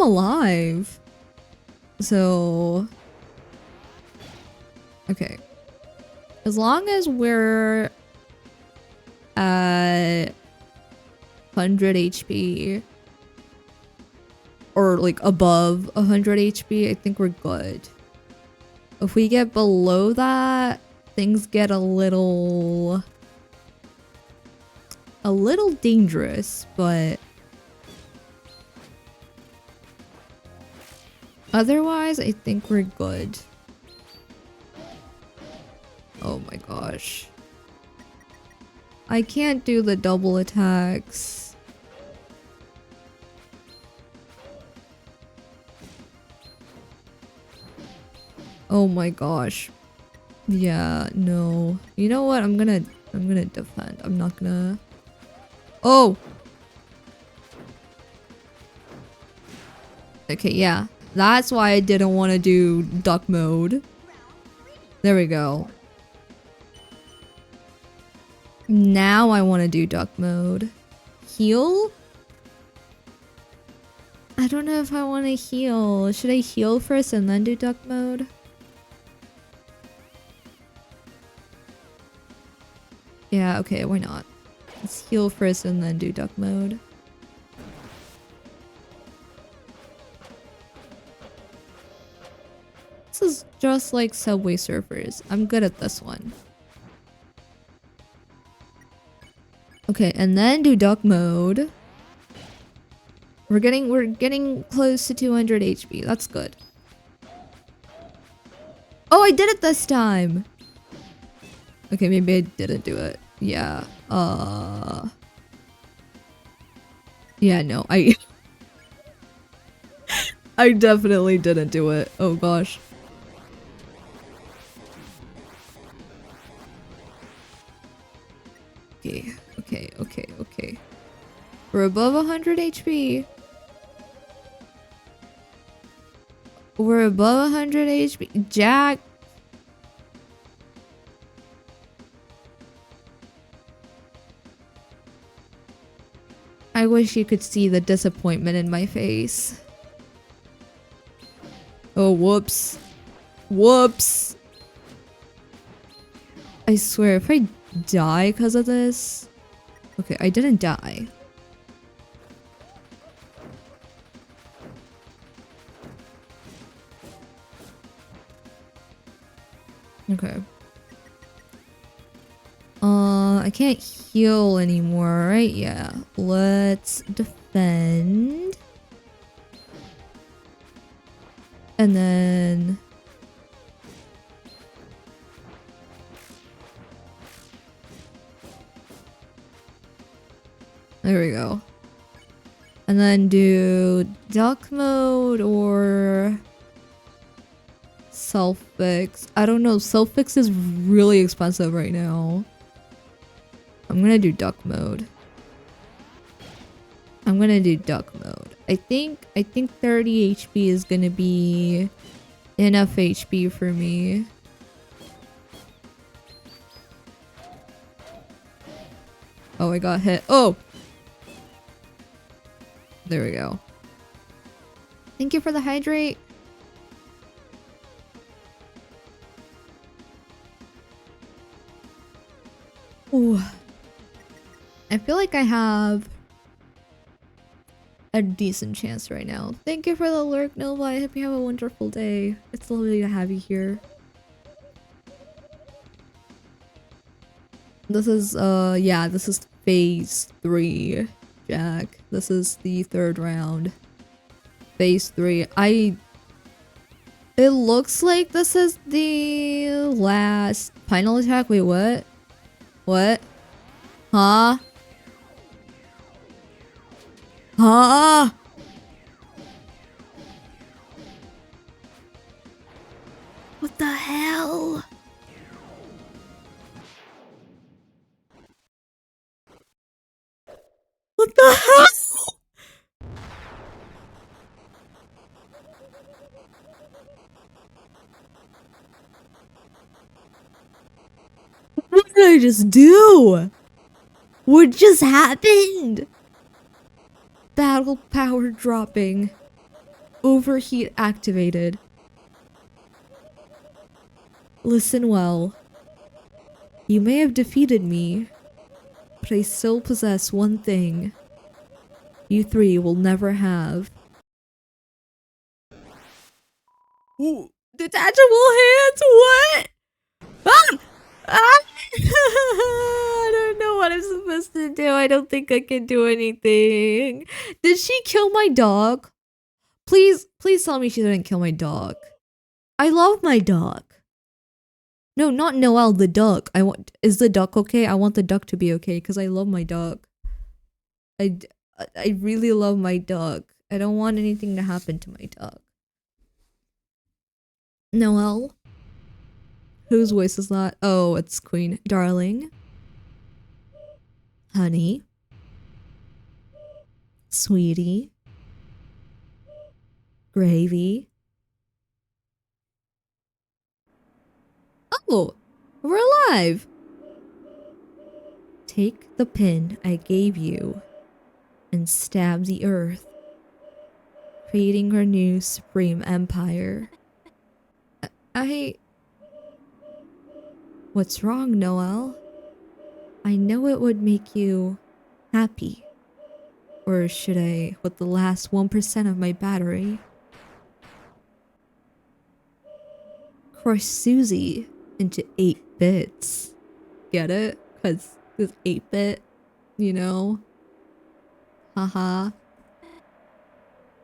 alive. So, okay. As long as we're at 100 HP or like above 100 HP, I think we're good. If we get below that, things get a little dangerous, but otherwise, I think we're good. Oh my gosh. I can't do the double attacks. Oh my gosh. Yeah, no. You know what? I'm gonna defend. I'm not gonna... Oh! Okay, yeah. That's why I didn't want to do duck mode. There we go. Now I want to do duck mode. Heal? I don't know if I want to heal. Should I heal first and then do duck mode? Yeah, okay, why not? Let's heal first and then do duck mode. This is just like Subway Surfers. I'm good at this one. Okay, and then do duck mode. We're getting close to 200 HP. That's good. Oh, I did it this time. Okay, maybe I didn't do it. Yeah. Yeah, no. I definitely didn't do it. Oh gosh. Okay. We're above 100 HP. We're above 100 HP. Jack. I wish you could see the disappointment in my face. Oh, whoops. Whoops. I swear, if I die because of this... Okay, I didn't die. Okay. I can't heal anymore, right? Yeah. Let's defend. And then... There we go. And then do duck mode or self-fix. I don't know. Self-fix is really expensive right now. I'm gonna do duck mode. I think 30 HP is gonna be enough HP for me. Oh, I got hit. Oh! There we go. Thank you for the hydrate. Ooh. I feel like I have a decent chance right now. Thank you for the lurk, Nova. I hope you have a wonderful day. It's lovely to have you here. This is, yeah, this is phase 3, Jack. This is the 3rd round. Phase 3. It looks like this is the last final attack. Wait, what? What? Huh? Huh? What the hell? What the hell? What did I just do? What just happened? Battle power dropping. Overheat activated. Listen well. You may have defeated me, but I still possess one thing you 3 will never have. Ooh, detachable hands? What? Ah! Ah! I don't know what I'm supposed to do. I don't think I can do anything. Did she kill my dog? Please tell me she didn't kill my dog. I love my dog. No, not Noelle, the duck. Is the duck okay? I want the duck to be okay because I love my dog. I really love my dog. I don't want anything to happen to my dog. Noelle? Whose voice is that? Oh, it's Queen. Darling. Honey. Sweetie. Gravy. Oh, we're alive. Take the pin I gave you and stab the earth, creating our new supreme empire. What's wrong, Noelle? I know it would make you happy. Or should I put the last 1% of my battery? Crush Susie into 8 bits. Get it? Because it's 8-bit, you know? Haha.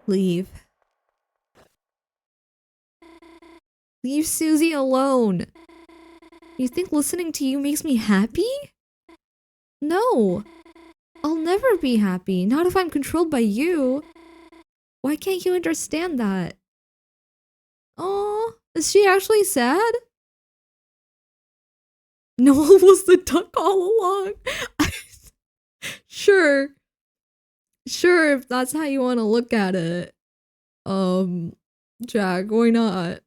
Leave. Leave Susie alone. You think listening to you makes me happy? No. I'll never be happy. Not if I'm controlled by you. Why can't you understand that? Oh, is she actually sad? Noel was the duck all along. Sure. Sure, if that's how you want to look at it. Jack, why not?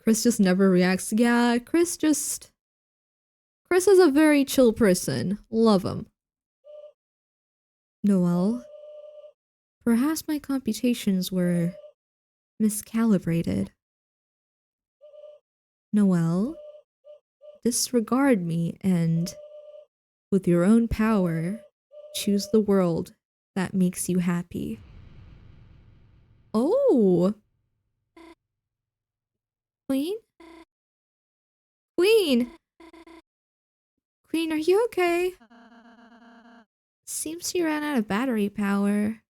Chris just never reacts. Yeah, Chris is a very chill person. Love him. Noelle, perhaps my computations were miscalibrated. Noelle, disregard me and, with your own power, choose the world that makes you happy. Oh! Queen? Queen! Queen, are you okay? Seems you ran out of battery power.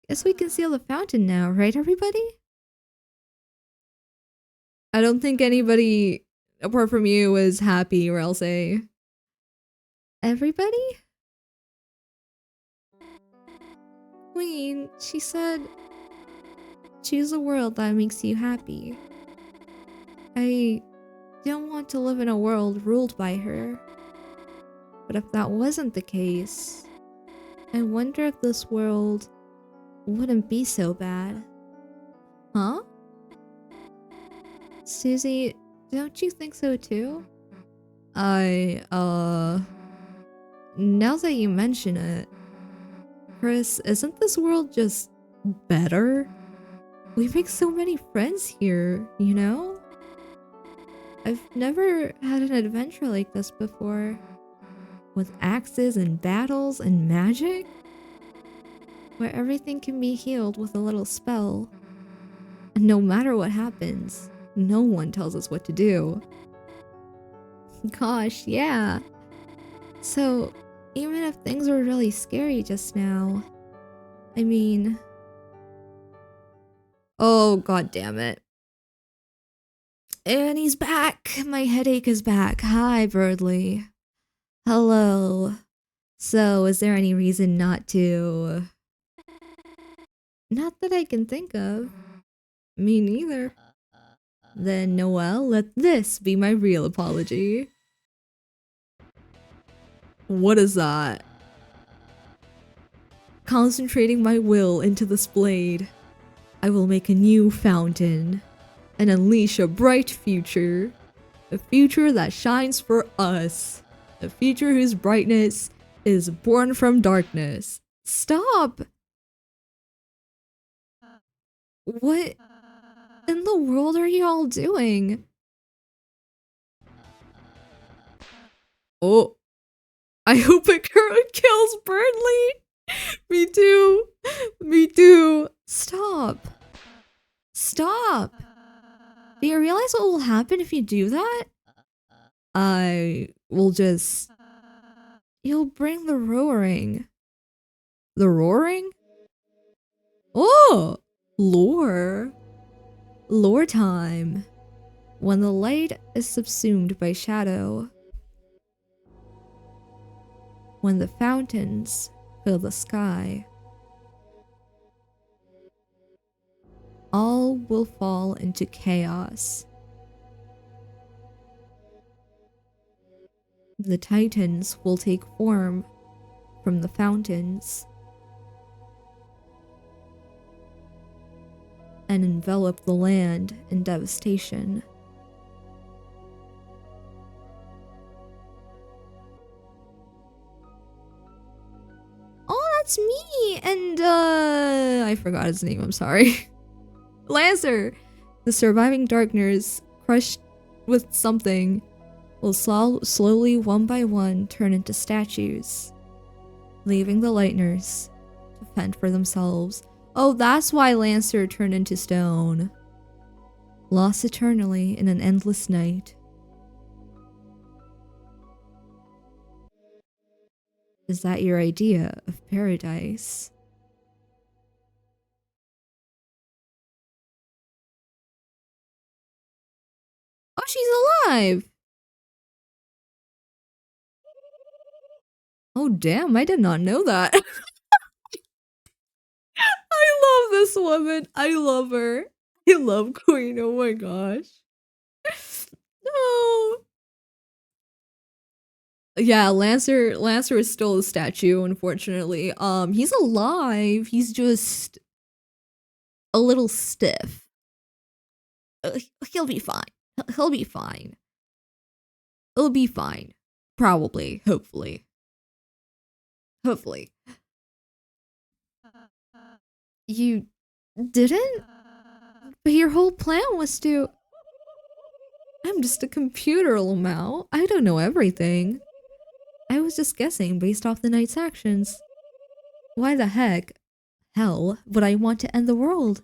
Guess we can seal the fountain now, right everybody? I don't think anybody apart from you is happy, or else everybody? Queen, she said, choose a world that makes you happy. I don't want to live in a world ruled by her. But if that wasn't the case, I wonder if this world wouldn't be so bad. Huh? Susie, don't you think so too? Now that you mention it, Chris, isn't this world just better? We make so many friends here, you know? I've never had an adventure like this before. With axes and battles and magic? Where everything can be healed with a little spell. And no matter what happens, no one tells us what to do. Gosh, yeah. So, even if things were really scary just now, I mean... Oh, god damn it. And he's back! My headache is back. Hi, Birdly. Hello. So, is there any reason not to... Not that I can think of. Me neither. Then, Noelle, let this be my real apology. What is that? Concentrating my will into this blade, I will make a new fountain and unleash a bright future. A future that shines for us. A future whose brightness is born from darkness. Stop! What in the world are you all doing? Oh, I hope it kills Burnley. Me too. Me too. Stop. Stop. Do you realize what will happen if you do that? I will just... You'll bring the roaring. The roaring? Oh! Lore. Lore time. When the light is subsumed by shadow. When the fountains fill the sky. All will fall into chaos. The titans will take form from the fountains and envelop the land in devastation. Oh, that's me! And, I forgot his name, I'm sorry. Lancer! The surviving darkners, crushed with something, will slowly, one by one, turn into statues, leaving the Lightners to fend for themselves. Oh, that's why Lancer turned into stone. Lost eternally in an endless night. Is that your idea of paradise? Oh, she's alive! Oh, damn, I did not know that. I love this woman. I love her. I love Queen. Oh my gosh. No. Yeah, Lancer is still a statue, unfortunately. He's alive. He's just a little stiff. He'll be fine. He'll be fine. It'll be fine. Probably. Hopefully. Hopefully. You didn't? But your whole plan was to... I'm just a computer, Lamau. I don't know everything. I was just guessing based off the knight's actions. Why the hell would I want to end the world?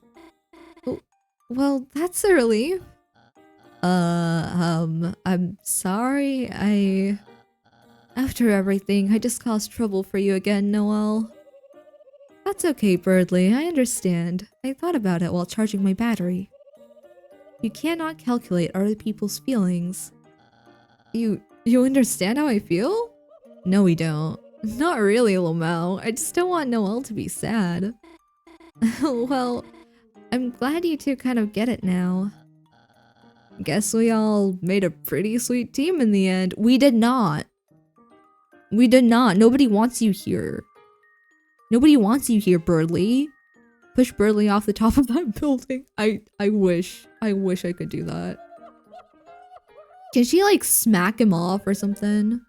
Well, that's a relief. I'm sorry, After everything, I just caused trouble for you again, Noelle. That's okay, Birdly, I understand. I thought about it while charging my battery. You cannot calculate other people's feelings. You understand how I feel? No, we don't. Not really, Lamau. I just don't want Noelle to be sad. Well, I'm glad you two kind of get it now. Guess we all made a pretty sweet team in the end. We did not. We did not. Nobody wants you here. Nobody wants you here, Birdly. Push Birdly off the top of that building. I wish I could do that. Can she like smack him off or something?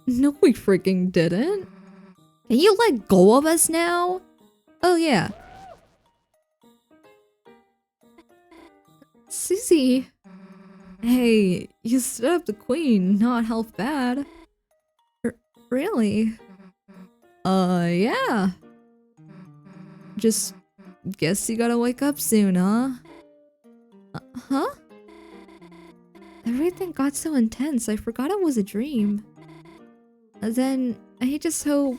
No, we freaking didn't. Can you let go of us now? Oh yeah. Susie. Hey, you stood up the queen, not half bad. Really? Yeah. Just guess you gotta wake up soon, huh? Huh? Everything got so intense, I forgot it was a dream. Then, I just hope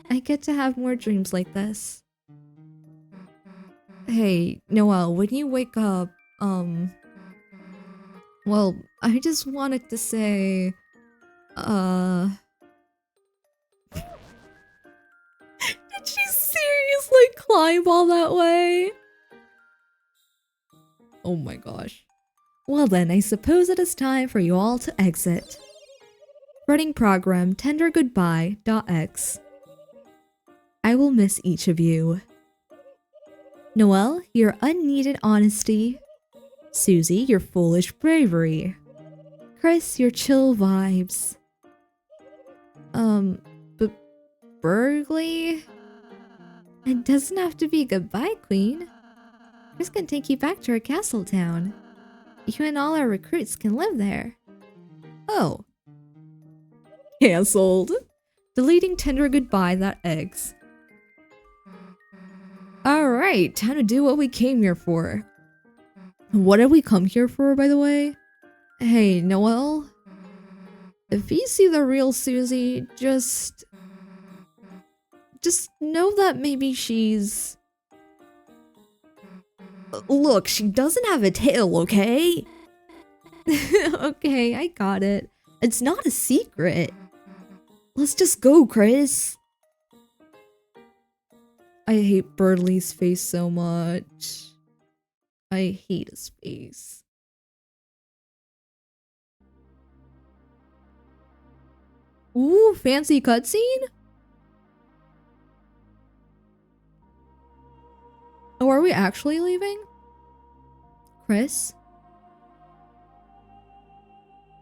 I get to have more dreams like this. Hey, Noelle, when you wake up, well, I just wanted to say, did she seriously climb all that way? Oh my gosh. Well then, I suppose it is time for you all to exit. Running program tender goodbye.x. I will miss each of you. Noelle, your unneeded honesty. Susie, your foolish bravery. Chris, your chill vibes. But Burgley? It doesn't have to be goodbye, Queen. Chris can take you back to our castle town. You and all our recruits can live there. Oh. Cancelled. Deleting tender goodbye.x. Alright, time to do what we came here for. What did we come here for, by the way? Hey, Noelle? If you see the real Susie, just know that maybe she's... Look, she doesn't have a tail, okay? Okay, I got it. It's not a secret. Let's just go, Chris. I hate Burley's face so much. I hate his face. Ooh, fancy cutscene? Oh, are we actually leaving? Chris?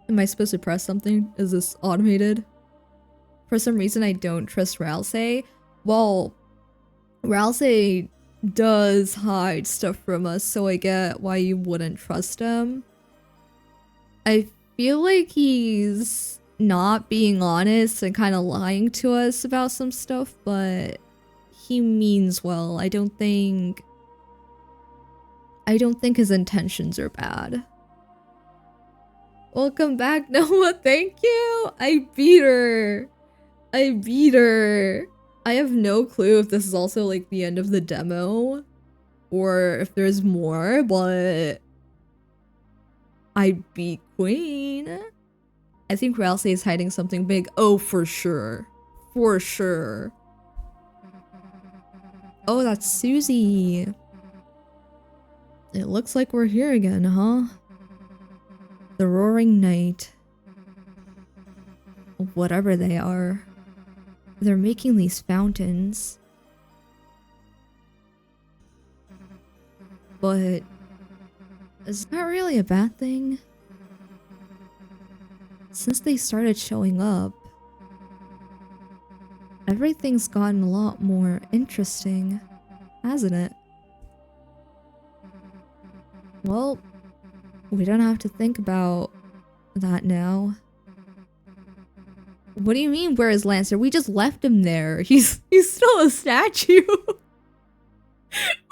Am I supposed to press something? Is this automated? For some reason, I don't trust Ralsei. Well, Ralsei does hide stuff from us, so I get why you wouldn't trust him. I feel like he's not being honest and kind of lying to us about some stuff, but he means well. I don't think his intentions are bad. Welcome back, Noah. Thank you. I beat her. I have no clue if this is also like the end of the demo or if there's more, but I beat Queen. I think Ralsei is hiding something big. Oh, for sure. For sure. Oh, that's Susie. It looks like we're here again, huh? The Roaring Night. Whatever they are. They're making these fountains. But is that really a bad thing? Since they started showing up, everything's gotten a lot more interesting, hasn't it? Well, we don't have to think about that now. What do you mean, where is Lancer? We just left him there. He's still a statue.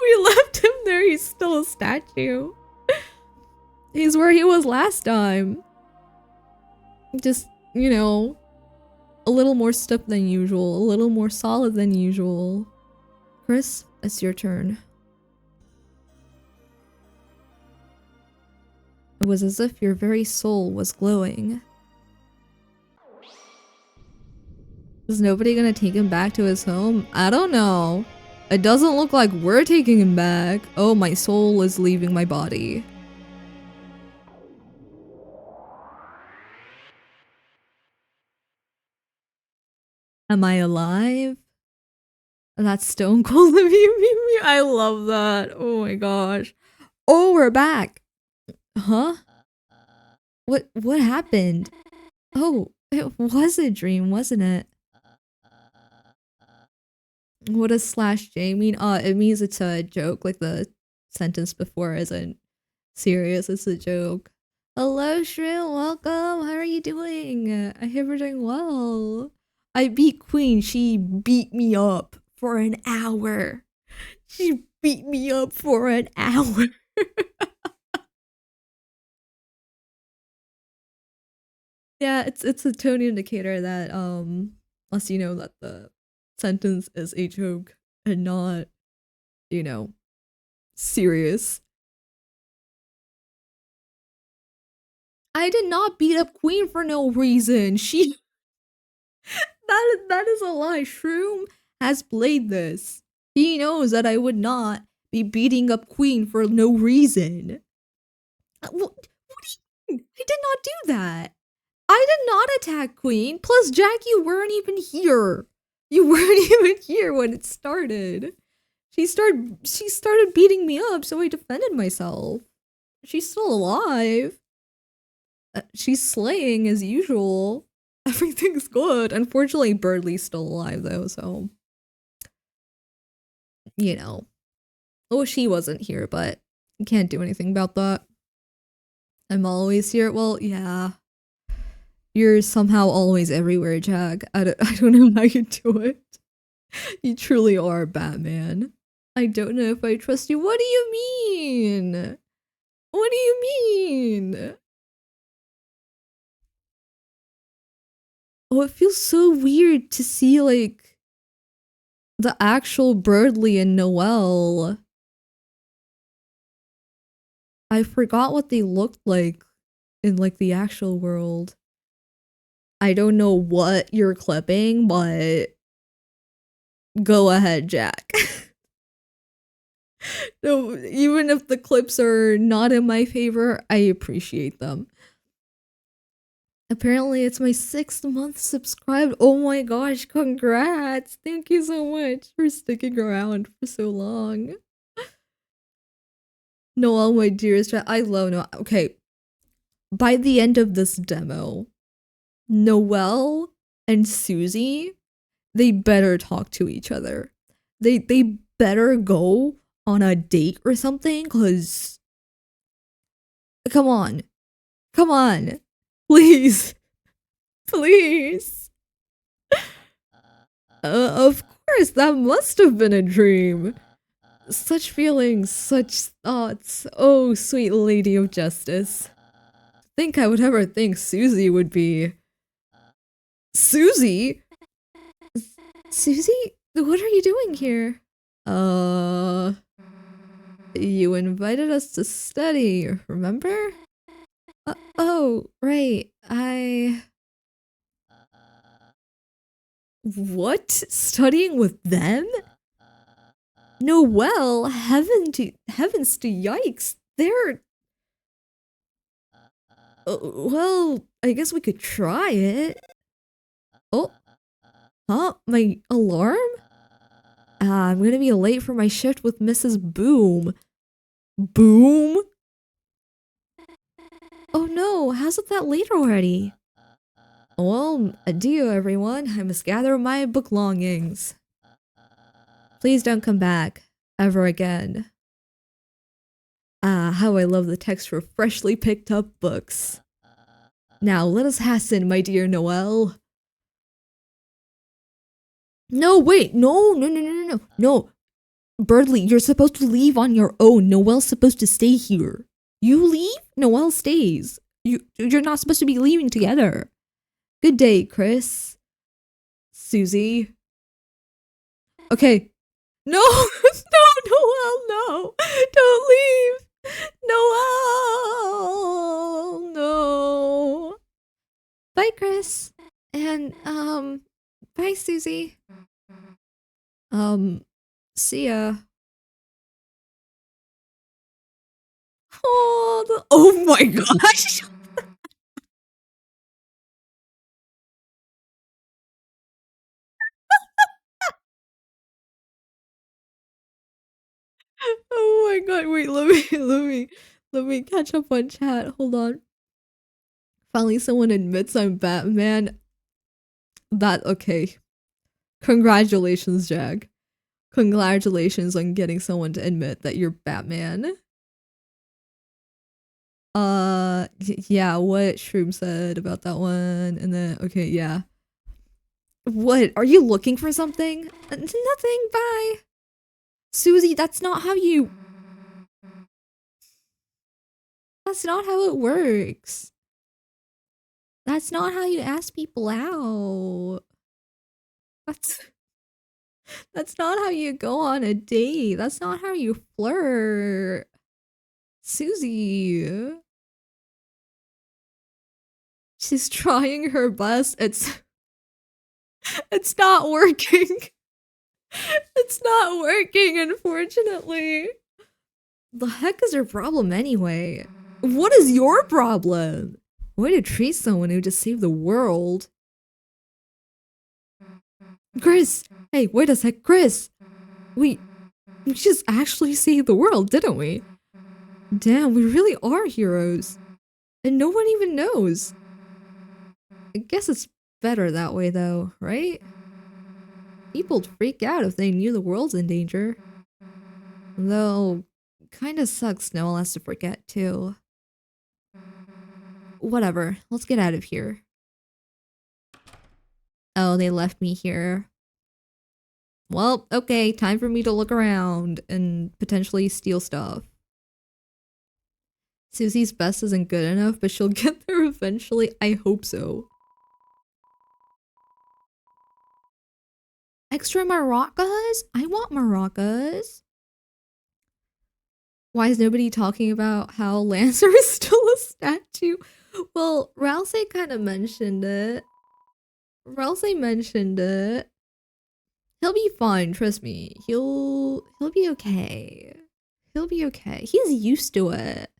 We left him there. He's still a statue. He's where he was last time. Just, you know, a little more stuck than usual. A little more solid than usual. Chris, it's your turn. It was as if your very soul was glowing. Is nobody gonna take him back to his home? I don't know. It doesn't look like we're taking him back. Oh, my soul is leaving my body. Am I alive? That's stone cold of you. I love that. Oh my gosh. Oh, we're back. Huh? What happened? Oh, it was a dream, wasn't it? What does slash J mean? It means it's a joke, like the sentence before isn't serious, it's a joke. Hello, Shrew, welcome. How are you doing? I hope you're doing well. I beat Queen. She beat me up for an hour. She beat me up for an hour. Yeah, it's a tone indicator that lets you know that the sentence is a joke and not, you know, serious. I did not beat up Queen for no reason. She that is a lie. Shroom has played this. He knows that I would not be beating up Queen for no reason. What do you mean? I did not do that. I did not attack Queen. Plus, Jack, you weren't even here. You weren't even here when it started. She started beating me up, so I defended myself. She's still alive. She's slaying as usual. Everything's good. Unfortunately, Birdley's still alive though, so you know. Oh, she wasn't here, but you can't do anything about that. I'm always here. Well, yeah. You're somehow always everywhere, Jack. I don't know how you do it. You truly are Batman. I don't know if I trust you. What do you mean? What do you mean? Oh, it feels so weird to see, like, the actual Birdley and Noelle. I forgot what they looked like in, like, the actual world. I don't know what you're clipping, but go ahead, Jack. No, even if the clips are not in my favor, I appreciate them. Apparently, it's my 6th month subscribed. Oh my gosh, congrats! Thank you so much for sticking around for so long. Noelle, my dearest friend, I love Noelle. Okay, by the end of this demo, Noelle and Susie, they better talk to each other. They better go on a date or something, cause come on. Come on. Please. Please. Of course, that must have been a dream. Such feelings, such thoughts. Oh, sweet lady of justice. Think I would ever think Susie would be. Susie? Susie? What are you doing here? You invited us to study, remember? Oh, right. What? Studying with them? Noelle, heavens to yikes. They're. Well, I guess we could try it. Oh, huh? My alarm? I'm gonna be late for my shift with Mrs. Boom. Boom? Oh no, how's it that late already? Well, adieu everyone. I must gather my belongings. Please don't come back. Ever again. Ah, how I love the text for freshly picked up books. Now, let us hasten, my dear Noelle. No, wait. No. Birdley, you're supposed to leave on your own. Noelle's supposed to stay here. You leave? Noelle stays. You're not supposed to be leaving together. Good day, Chris. Susie. Okay. No, Noelle, no. Don't leave. Noelle, no. Bye, Chris. And, bye, Susie. See ya. Oh my gosh. Oh my god, wait, let me catch up on chat. Hold on. Finally someone admits I'm Batman. Okay. Congratulations, Jack. Congratulations on getting someone to admit that you're Batman. Yeah, what Shroom said about that one, and then, okay, yeah. What? Are you looking for something? Nothing, bye. Susie, that's not how you... That's not how it works. That's not how you ask people out. That's not how you go on a date. That's not how you flirt. Susie. She's trying her best. It's not working. It's not working, unfortunately. The heck is your problem anyway? What is your problem? Way to treat someone who just saved the world. Chris! Hey, wait a sec, Chris! We just actually saved the world, didn't we? Damn, we really are heroes. And no one even knows. I guess it's better that way though, right? People'd freak out if they knew the world's in danger. Though, kinda sucks no one has to forget too. Whatever, let's get out of here. Oh, they left me here. Well, okay, time for me to look around and potentially steal stuff. Susie's best isn't good enough, but she'll get there eventually. I hope so. Extra maracas? I want maracas. Why is nobody talking about how Lancer is still a statue? Well, Rousey kind of mentioned it. Rousey mentioned it. He'll be fine, trust me. He'll be okay. He'll be okay. He's used to it.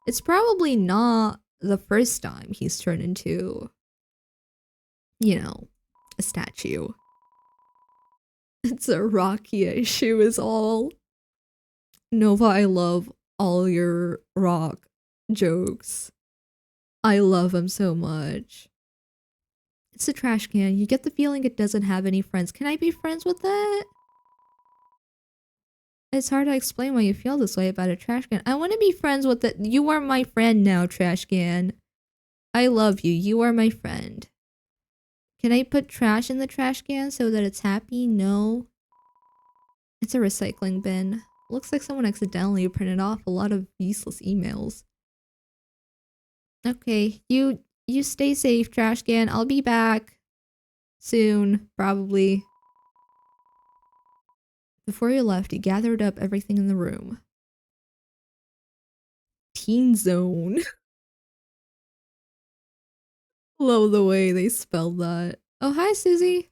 It's probably not the first time he's turned into, you know, a statue. It's a Rocky issue is all. Nova, I love all your rock jokes. I love them so much. It's a trash can. You get the feeling it doesn't have any friends. Can I be friends with it? It's hard to explain why you feel this way about a trash can. I want to be friends with it. You are my friend now, trash can. I love you. You are my friend. Can I put trash in the trash can so that it's happy? No. It's a recycling bin. Looks like someone accidentally printed off a lot of useless emails. Okay, you stay safe, trash can. I'll be back soon, probably. Before he left, he gathered up everything in the room. Teen Zone. Love the way they spelled that. Oh, hi, Susie.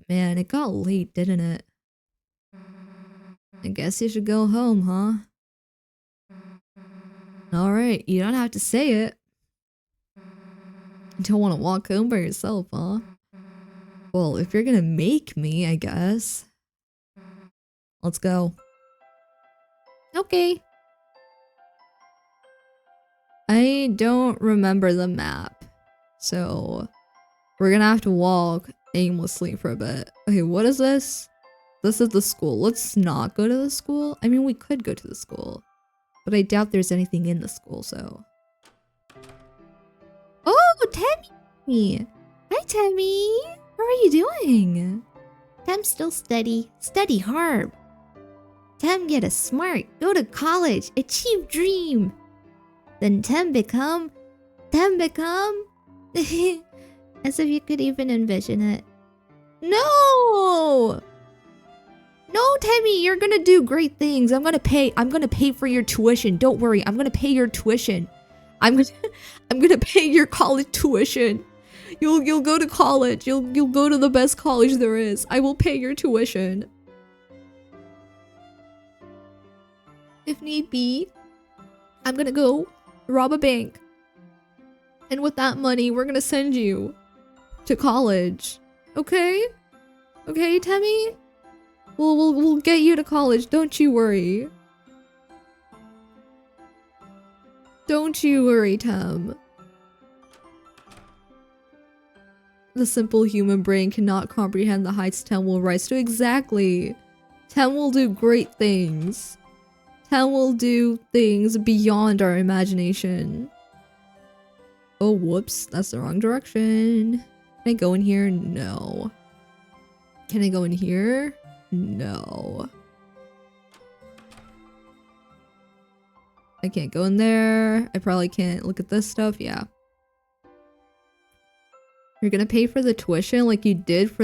Man, it got late, didn't it? I guess you should go home, huh? Alright, you don't have to say it. You don't want to walk home by yourself, huh? Well, if you're gonna make me, I guess. Let's go. Okay. I don't remember the map, so we're gonna have to walk aimlessly for a bit. Okay, what is this? This is the school. Let's not go to the school. I mean, we could go to the school, but I doubt there's anything in the school, so. Oh, Tammy! Hi, Tammy! How are you doing? Tam still study hard. Tam get a smart, go to college, achieve dream. Then Tam become... As if you could even envision it. No! No, Tammy, you're gonna do great things. I'm gonna pay for your tuition. Don't worry, I'm gonna pay your tuition. I'm gonna pay your college tuition. You'll go to college. You'll go to the best college there is. I will pay your tuition. If need be, I'm gonna go rob a bank. And with that money, we're gonna send you to college. Okay? Okay, Tammy? We'll get you to college. Don't you worry. Don't you worry, Tam. The simple human brain cannot comprehend the heights Tam will rise to. Exactly. Tem will do great things. Tem will do things beyond our imagination. Oh, whoops. That's the wrong direction. Can I go in here? No. Can I go in here? No. I can't go in there. I probably can't look at this stuff. Yeah. You're gonna pay for the tuition like you didn't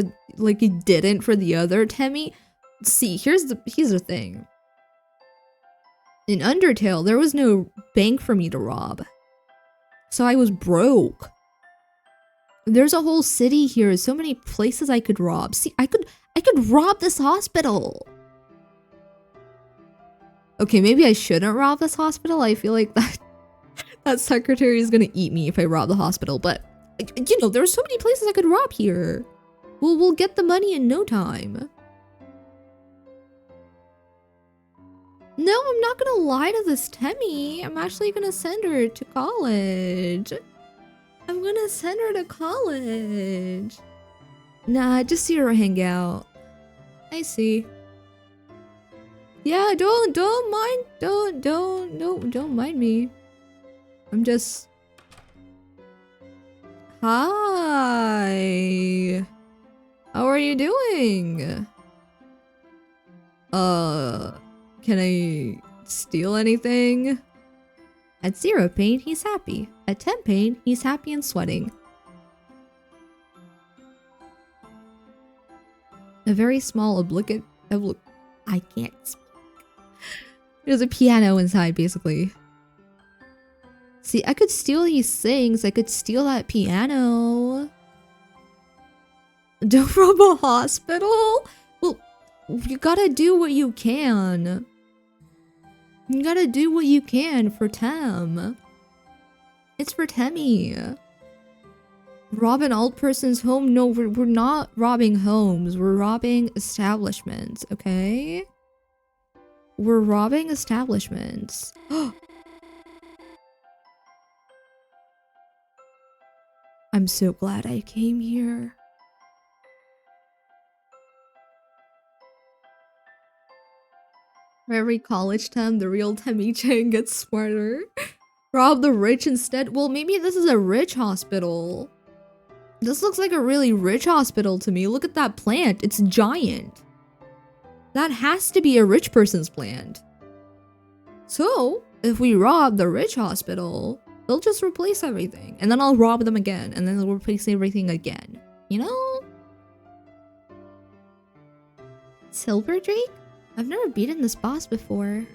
for the other Temmie? See, here's the thing. In Undertale, there was no bank for me to rob. So I was broke. There's a whole city here, so many places I could rob. See, I could rob this hospital. Okay, maybe I shouldn't rob this hospital. I feel like that secretary is gonna eat me if I rob the hospital, but you know, there's so many places I could rob here. We'll get the money in no time. No, I'm not gonna lie to this Temmie. I'm actually gonna send her to college. I'm gonna send her to college. Nah, just see her hang out. I see. Yeah, don't mind me. I'm just... Hi. How are you doing? Can I steal anything? At 0 pain, he's happy. At 10 pain, he's happy and sweating. A very small I can't speak. There's a piano inside, basically. See, I could steal these things. I could steal that piano. Don't rob a hospital? Well, you gotta do what you can. You gotta do what you can for Tem. It's for Temmie. Rob an old person's home? No, we're not robbing homes. We're robbing establishments, okay? We're robbing establishments. I'm so glad I came here. For every college Tem, the real Temmie-chan gets smarter. Rob the rich instead? Well, maybe this is a rich hospital. This looks like a really rich hospital to me. Look at that plant. It's giant. That has to be a rich person's plant. So, if we rob the rich hospital, they'll just replace everything. And then I'll rob them again. And then they'll replace everything again. You know? Silver Drake? I've never beaten this boss before.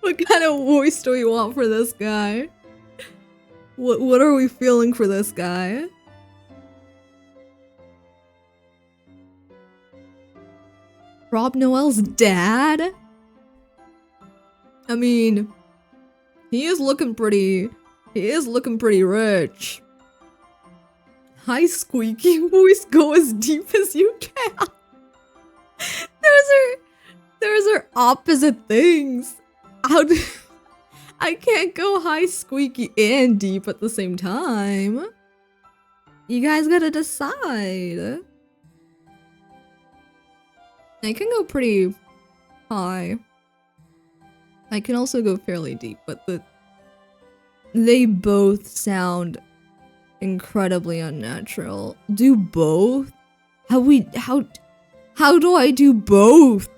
What kind of voice do we want for this guy? What are we feeling for this guy? Rob Noel's dad? I mean, he is looking pretty rich. Hi, squeaky voice, go as deep as you can. Those are opposite things. I can't go high, squeaky, and deep at the same time. You guys gotta decide. I can go pretty high. I can also go fairly deep, but they both sound incredibly unnatural. Do both? How do I do both?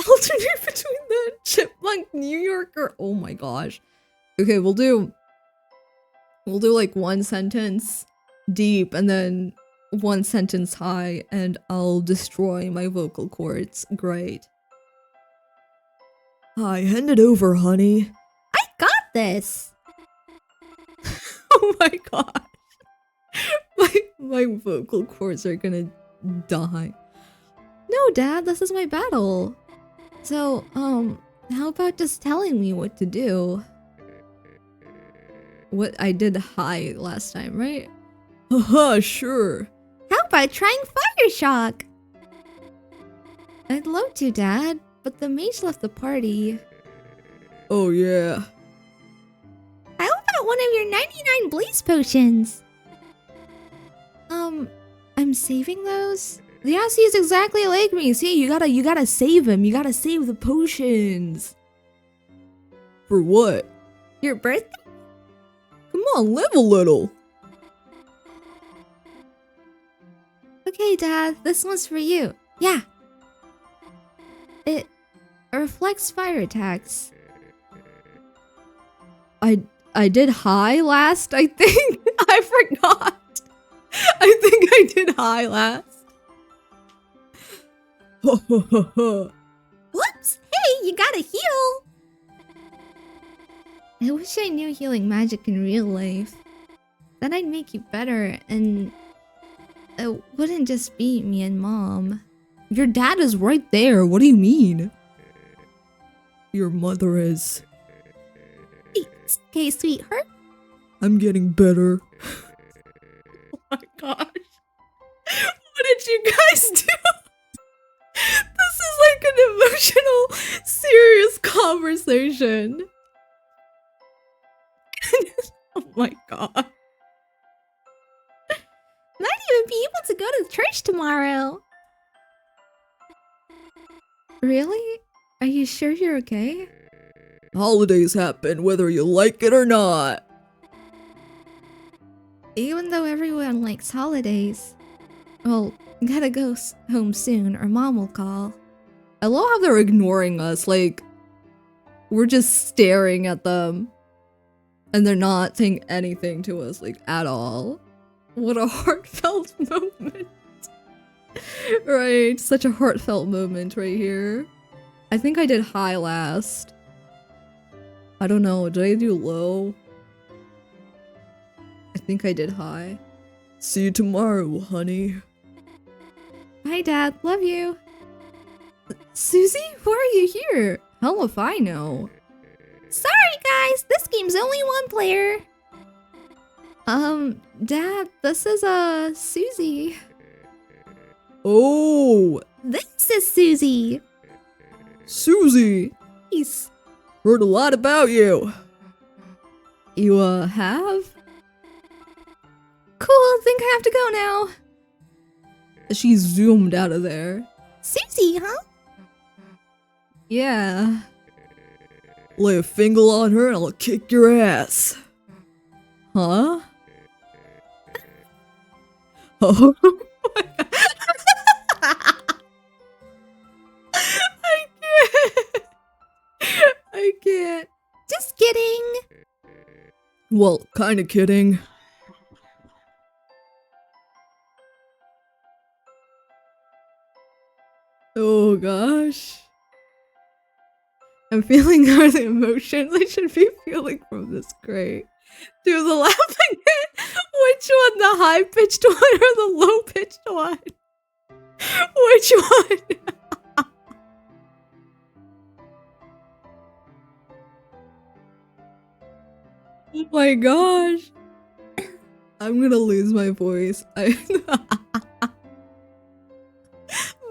Alternate between the chipmunk New Yorker. Oh my gosh. Okay, we'll do like one sentence deep and then one sentence high, and I'll destroy my vocal cords. Great. Hi, hand it over, honey. I got this. Oh my gosh. My vocal cords are gonna die. No, Dad, this is my battle. So, how about just telling me what to do? What I did high last time, right? Haha, sure. How about trying Fire Shock? I'd love to, Dad, but the mage left the party. Oh, yeah. How about one of your 99 blaze potions? saving those? Yes, he's exactly like me. See, you gotta save him. You gotta save the potions. For what? Your birthday? Come on, live a little. Okay, Dad, this one's for you. Yeah. It reflects fire attacks. I did high last, I think. I forgot. I think I did high last. Whoops! Hey, you gotta heal! I wish I knew healing magic in real life. Then I'd make you better, and it wouldn't just be me and Mom. Your dad is right there. What do you mean? Your mother is. It's okay, sweetheart. I'm getting better. Oh my gosh. What did you guys do? This is like an emotional, serious conversation. Oh my god. Might even be able to go to church tomorrow. Really? Are you sure you're okay? Holidays happen whether you like it or not. Even though everyone likes holidays. Well, gotta go home soon or Mom will call. I love how they're ignoring us, like, we're just staring at them. And they're not saying anything to us, like, at all. What a heartfelt moment. Right, such a heartfelt moment right here. I think I did high last. I don't know, did I do low? I think I did high. See you tomorrow, honey. Bye, Dad. Love you. Susie, why are you here? Hell if I know. Sorry, guys. This game's only one player. Dad, this is, Susie. Oh. This is Susie. Susie. Peace. Heard a lot about you. You, have? Cool, think I have to go now. She zoomed out of there. Susie, huh? Yeah. Lay a finger on her and I'll kick your ass. Huh? Oh. I can't. I can't. Just kidding. Well, kinda kidding. Oh gosh. I'm feeling all the emotions I should be feeling from this crate. Do the laughing which one? The high-pitched one or the low-pitched one? Which one? Oh my gosh. I'm gonna lose my voice.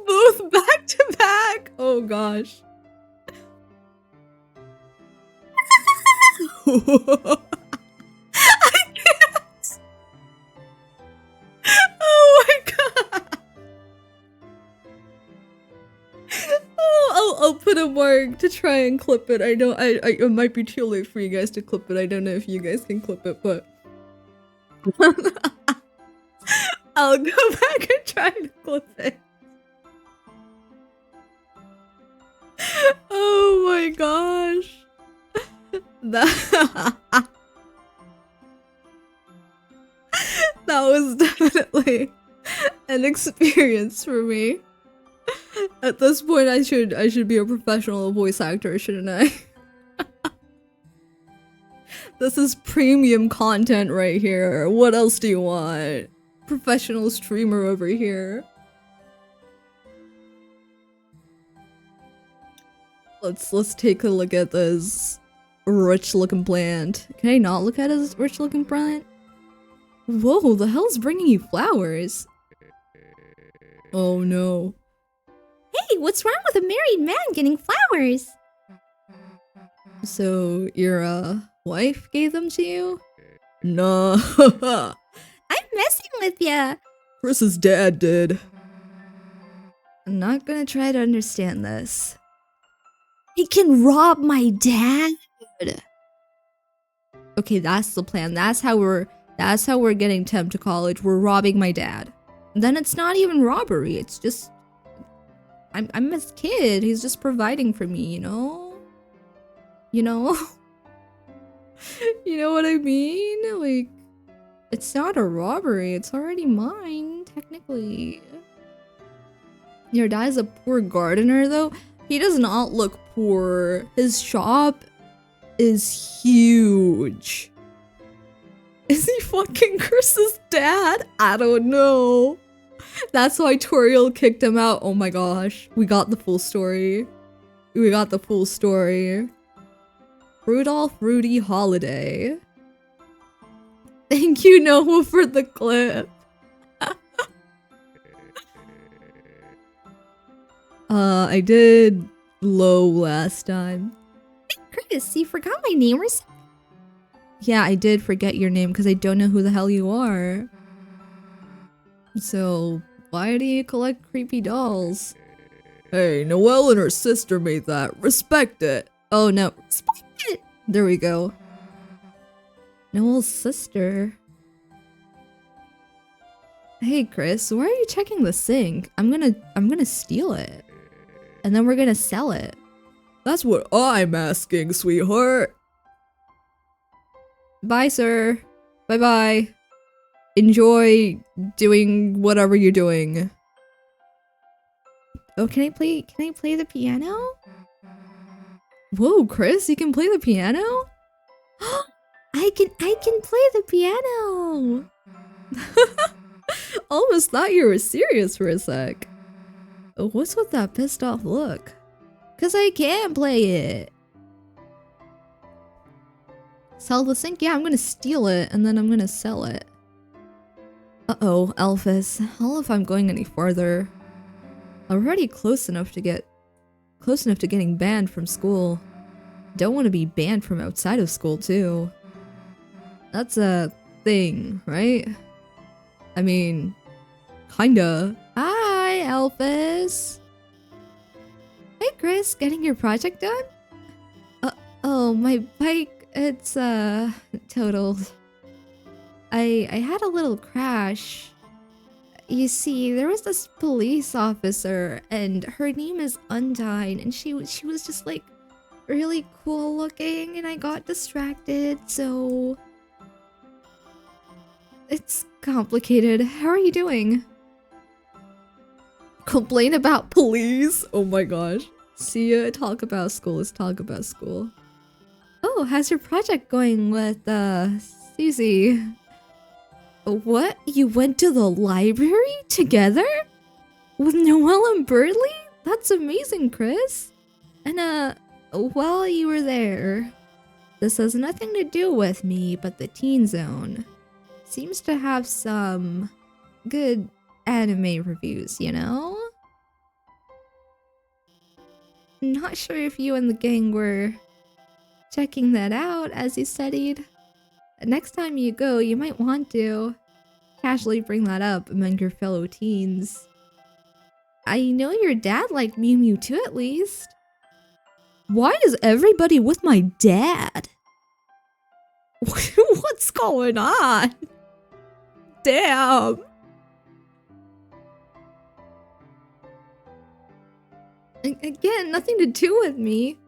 Both back to back. Oh gosh. I can't. Oh my god. Oh, I'll put a mark to try and clip it. I know it might be too late for you guys to clip it. I don't know if you guys can clip it, but I'll go back and try to clip it. Oh my gosh. That was definitely an experience for me. At this point, I should be a professional voice actor, shouldn't I? This is premium content right here. What else do you want? Professional streamer over here. Let's take a look at this rich looking plant. Can I not look at this rich looking plant? Whoa, the hell's bringing you flowers? Oh no. Hey, what's wrong with a married man getting flowers? So, your, wife gave them to you? No. I'm messing with ya. Chris's dad did. I'm not gonna try to understand this. He can rob my dad? Okay, that's the plan. That's how we're getting Tem to college. We're robbing my dad. Then it's not even robbery. It's just I'm his kid. He's just providing for me, you know? You know? You know what I mean? Like, it's not a robbery. It's already mine, technically. Your dad's a poor gardener, though. He does not look poor. His shop is huge. Is he fucking Chris's dad? I don't know. That's why Toriel kicked him out. Oh my gosh. We got the full story. We got the full story. Rudolph Rudy Holiday. Thank you, Noah, for the clip. I did low last time. Chris, you forgot my name or something? Yeah, I did forget your name because I don't know who the hell you are. So, why do you collect creepy dolls? Hey, Noelle and her sister made that. Respect it. Oh no, respect it! There we go. Noelle's sister. Hey Chris, why are you checking the sink? I'm gonna steal it. And then we're gonna sell it. That's what I'm asking, sweetheart. Bye, sir. Bye-bye. Enjoy doing whatever you're doing. Oh, can I play the piano? Whoa, Chris, you can play the piano? I can play the piano. Almost thought you were serious for a sec. What's with that pissed off look? Cause I can't play it. Sell the sink? Yeah, I'm gonna steal it and then I'm gonna sell it. Uh-oh, Elphys. I don't know if I'm going any farther. I'm already close enough to getting banned from school. Don't want to be banned from outside of school too. That's a thing, right? I mean, kinda. Hi, Elphys. Hey, Chris, getting your project done? Oh, my bike, it's, totaled. I had a little crash. You see, there was this police officer, and her name is Undyne, and she was just, like, really cool looking, and I got distracted, so... It's complicated. How are you doing? Complain about police? Oh my gosh. See ya, talk about school. Let's talk about school. Oh, how's your project going with, Susie? What? You went to the library together? With Noelle and Birdley? That's amazing, Chris. And, while you were there, this has nothing to do with me, but the Teen Zone seems to have some good anime reviews, you know? Not sure if you and the gang were checking that out as you studied. Next time you go, you might want to casually bring that up among your fellow teens. I know your dad liked Mew Mew too, at least. Why is everybody with my dad? What's going on? Damn. Again, nothing to do with me.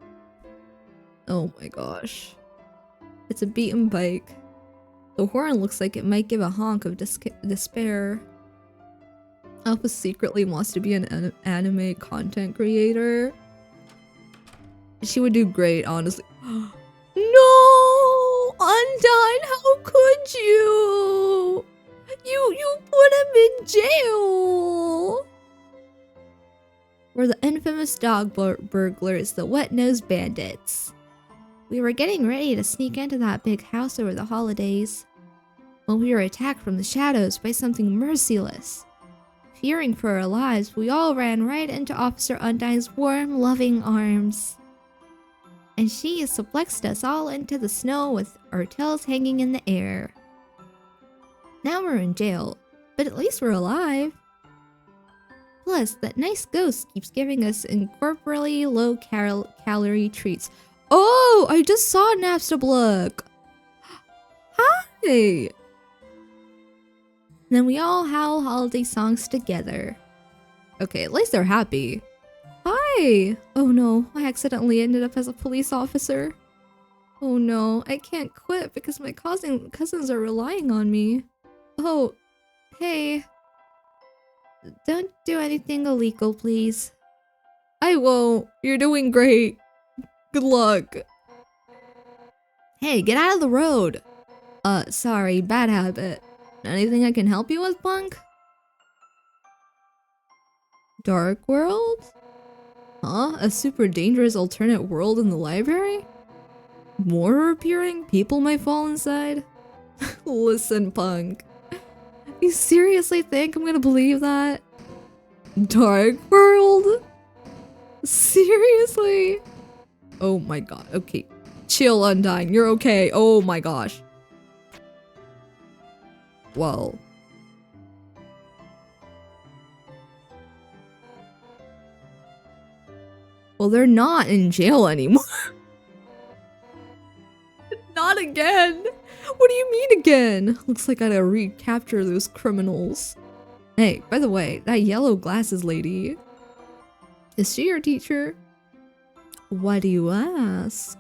Oh my gosh. It's a beaten bike. The horn looks like it might give a honk of despair. Alpha secretly wants to be an anime content creator. She would do great, honestly. No! Undyne, how could you? You put him in jail! We're the infamous dog burglars, the wet-nosed bandits. We were getting ready to sneak into that big house over the holidays when we were attacked from the shadows by something merciless. Fearing for our lives, we all ran right into Officer Undyne's warm, loving arms. And she suplexed us all into the snow with our tails hanging in the air. Now we're in jail, But at least we're alive. Plus, that nice ghost keeps giving us incorporally low calorie treats. Oh, I just saw Napstablook. Hi. Then we all howl holiday songs together. Okay, at least they're happy. Hi. Oh no, I accidentally ended up as a police officer. Oh no, I can't quit because my cousins are relying on me. Oh, hey. Don't do anything illegal, please. I won't. You're doing great. Good luck. Hey, get out of the road. Sorry, bad habit. Anything I can help you with, punk? Dark world? Huh? A super dangerous alternate world in the library? More appearing? People might fall inside? Listen, punk. You seriously think I'm gonna believe that? Dark world? Seriously? Oh my god, okay. Chill, Undyne, you're okay. Oh my gosh. Well. Well, they're not in jail anymore. Not again. What do you mean again? Looks like I gotta recapture those criminals. Hey, by the way, that yellow glasses lady. Is she your teacher? Why do you ask?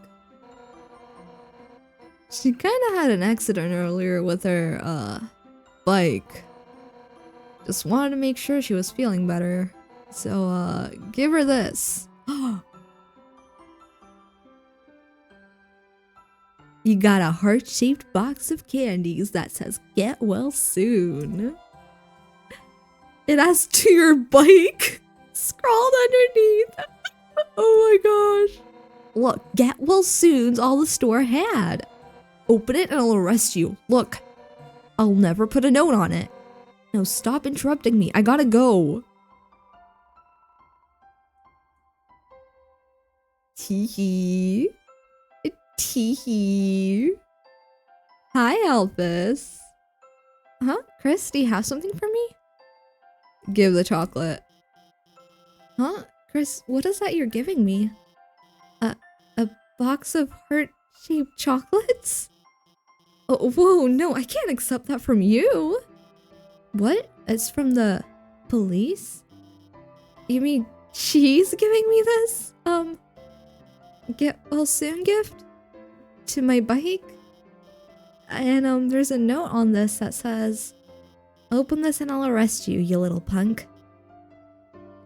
She kinda had an accident earlier with her, bike. Just wanted to make sure she was feeling better. So, give her this. You got a heart-shaped box of candies that says "Get well soon." It has "to your bike" scrawled underneath. Oh my gosh. Look, "Get well soon's" all the store had. Open it and I'll arrest you. Look, I'll never put a note on it. No, stop interrupting me. I gotta go. Teehee. Teehee. Hi, Elvis. Huh? Chris, do you have something for me? Give the chocolate. Huh? Chris, what is that you're giving me? A box of heart-shaped chocolates? Oh, whoa, no, I can't accept that from you. What? It's from the police? You mean she's giving me this? Get well soon gift? To my bike? And, there's a note on this that says, "Open this and I'll arrest you, you little punk."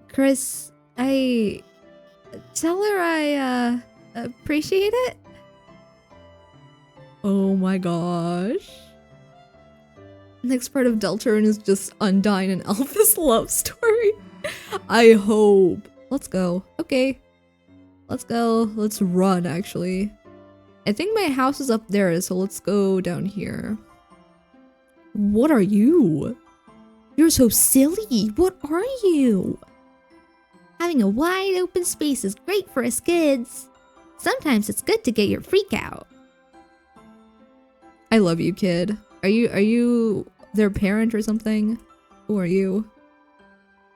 Chris, tell her I, appreciate it? Oh my gosh. Next part of Deltarune is just Undyne and Elvis love story. I hope. Let's go. Okay. Let's go. Let's run, actually. I think my house is up there, so let's go down here. What are you? You're so silly. What are you? Having a wide open space is great for us kids. Sometimes it's good to get your freak out. I love you, kid. Are you their parent or something? Who are you?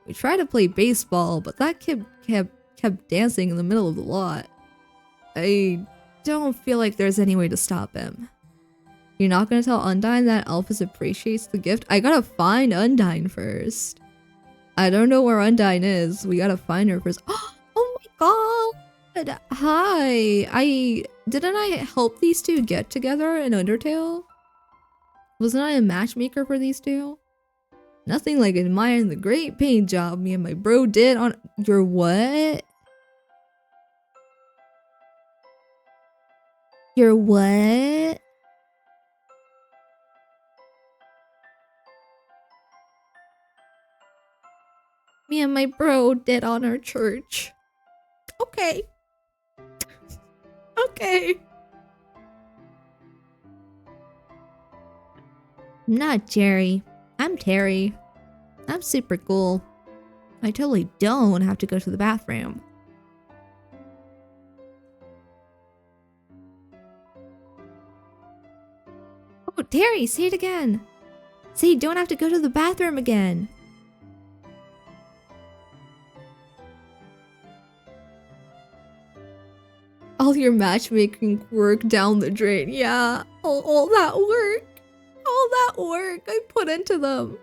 We tried to play baseball, but that kid kept dancing in the middle of the lot. I don't feel like there's any way to stop him. You're not gonna tell Undyne that Elvis appreciates the gift? I gotta find Undyne first. I don't know where Undyne is. We gotta find her first. Oh my god! Hi! Didn't I help these two get together in Undertale? Wasn't I a matchmaker for these two? Nothing like admiring the great paint job me and my bro did on your what? Your what? Me and my bro did on our church. Okay. Okay. I'm not Jerry. I'm Terry. I'm super cool. I totally don't have to go to the bathroom. Oh, Terry, say it again. So you don't have to go to the bathroom again. All your matchmaking work down the drain. Yeah, all that work. All that work I put into them.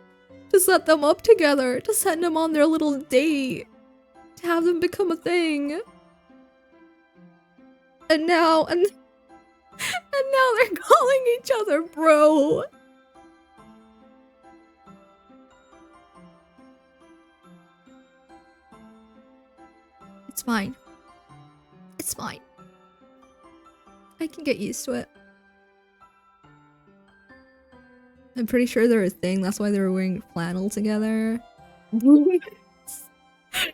To set them up together. To send them on their little date. To have them become a thing. And now they're calling each other bro. It's fine. It's fine. I can get used to it. I'm pretty sure they're a thing. That's why they were wearing flannel together.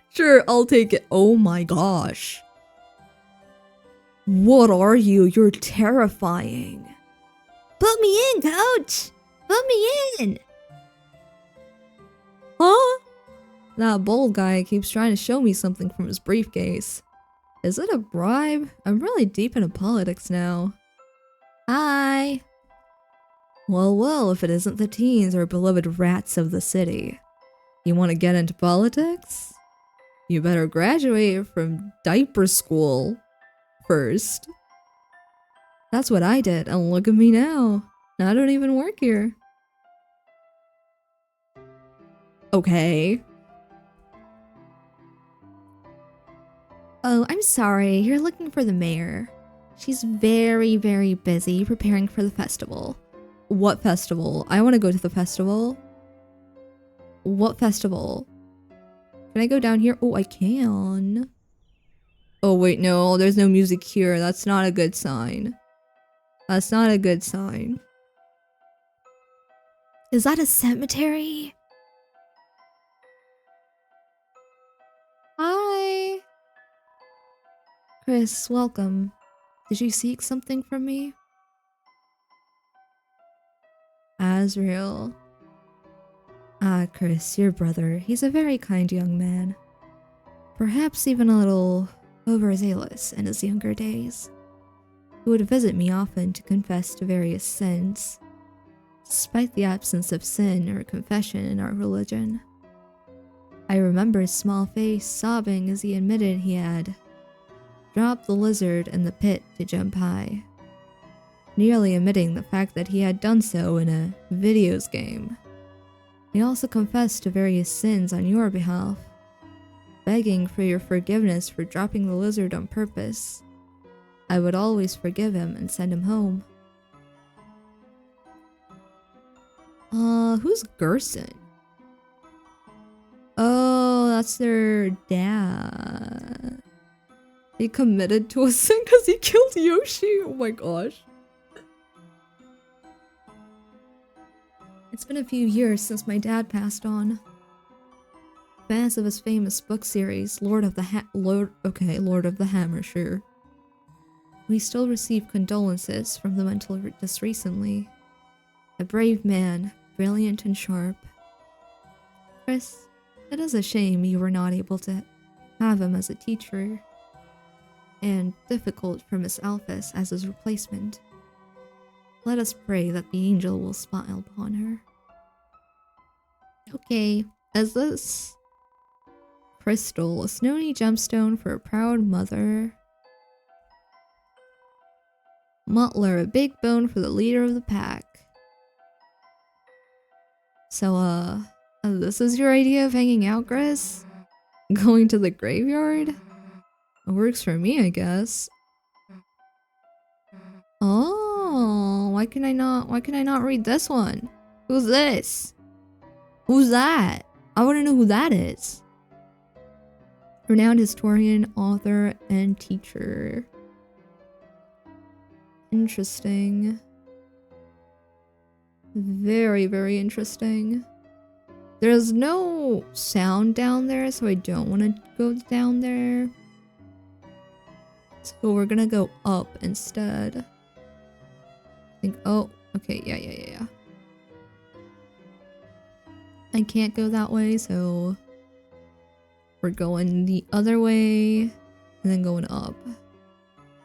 Sure, I'll take it. Oh my gosh. What are you? You're terrifying. Put me in, coach. Put me in. Huh? That bold guy keeps trying to show me something from his briefcase. Is it a bribe? I'm really deep into politics now. Hi. Well, if it isn't the teens or beloved rats of the city. You want to get into politics? You better graduate from diaper school first. That's what I did, and look at me now. I don't even work here. Okay. Oh, I'm sorry. You're looking for the mayor. She's very, very busy preparing for the festival. What festival? I want to go to the festival. What festival? Can I go down here? Oh, I can. Oh, wait, no. There's no music here. That's not a good sign. That's not a good sign. Is that a cemetery? Hi. Chris, welcome. Did you seek something from me? Azrael. Ah, Chris, your brother. He's a very kind young man. Perhaps even a little overzealous in his younger days. He would visit me often to confess to various sins, despite the absence of sin or confession in our religion. I remember his small face sobbing as he admitted he had dropped the lizard in the pit to jump high, nearly admitting the fact that he had done so in a videos game. He also confessed to various sins on your behalf, begging for your forgiveness for dropping the lizard on purpose. I would always forgive him and send him home. Who's Gerson? Oh, that's their dad. He committed to a sin because he killed Yoshi. Oh my gosh. It's been a few years since my dad passed on. Fans of his famous book series, Lord of the Hammer, sure. We still receive condolences from them until just recently. A brave man, brilliant and sharp. Chris, it is a shame you were not able to have him as a teacher, and difficult for Miss Alphys as his replacement. Let us pray that the angel will smile upon her. Okay, is this crystal a snowy gemstone for a proud mother? Mutler, a big bone for the leader of the pack. So, this is your idea of hanging out, Chris? Going to the graveyard? It works for me, I guess. Oh, why can I not read this one? Who's this? Who's that? I want to know who that is. Renowned historian, author, and teacher. Interesting. Very, very interesting. There's no sound down there, so I don't want to go down there. So we're gonna go up instead. I think, oh, okay, yeah. I can't go that way, so we're going the other way and then going up.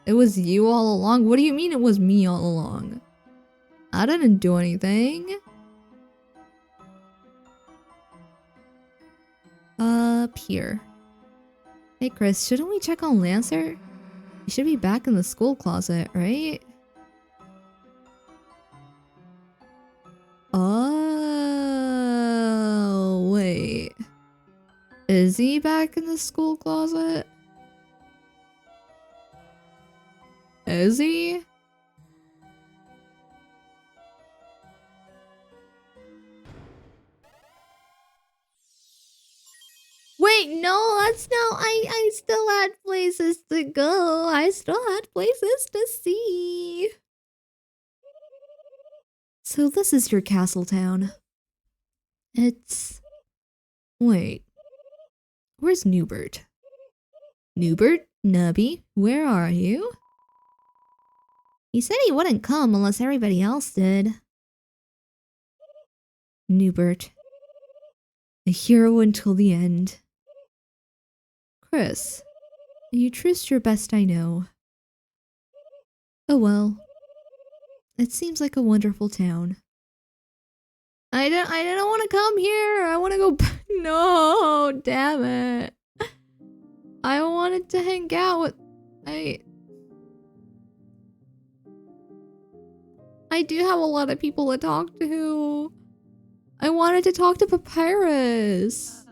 It was you all along? What do you mean it was me all along? I didn't do anything. Up here. Hey Chris, shouldn't we check on Lancer? He should be back in the school closet, right? Oh, wait. Is he back in the school closet? Is he? Wait, no, that's no. I still had places to go. I still had places to see. So this is your castle town. It's... Wait. Where's Newbert? Newbert? Nubby? Where are you? He said he wouldn't come unless everybody else did. Newbert. A hero until the end. Chris. You truest your best I know. Oh well. It seems like a wonderful town. I didn't want to come here. I want to go No, damn it. I wanted to hang out with... I do have a lot of people to talk to. I wanted to talk to Papyrus.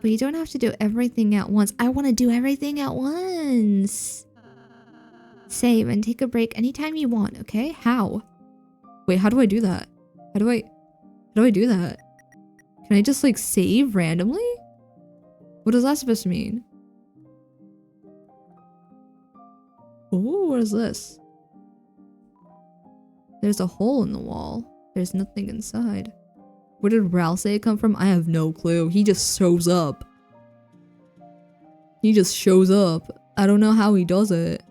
But you don't have to do everything at once. I want to do everything at once. Save and take a break anytime you want, okay? How? Wait, how do I do that? How do I do that? Can I just like save randomly? What is that supposed to mean? Oh, what is this? There's a hole in the wall. There's nothing inside. Where did Ralsei come from? I have no clue. He just shows up. He just shows up. I don't know how he does it.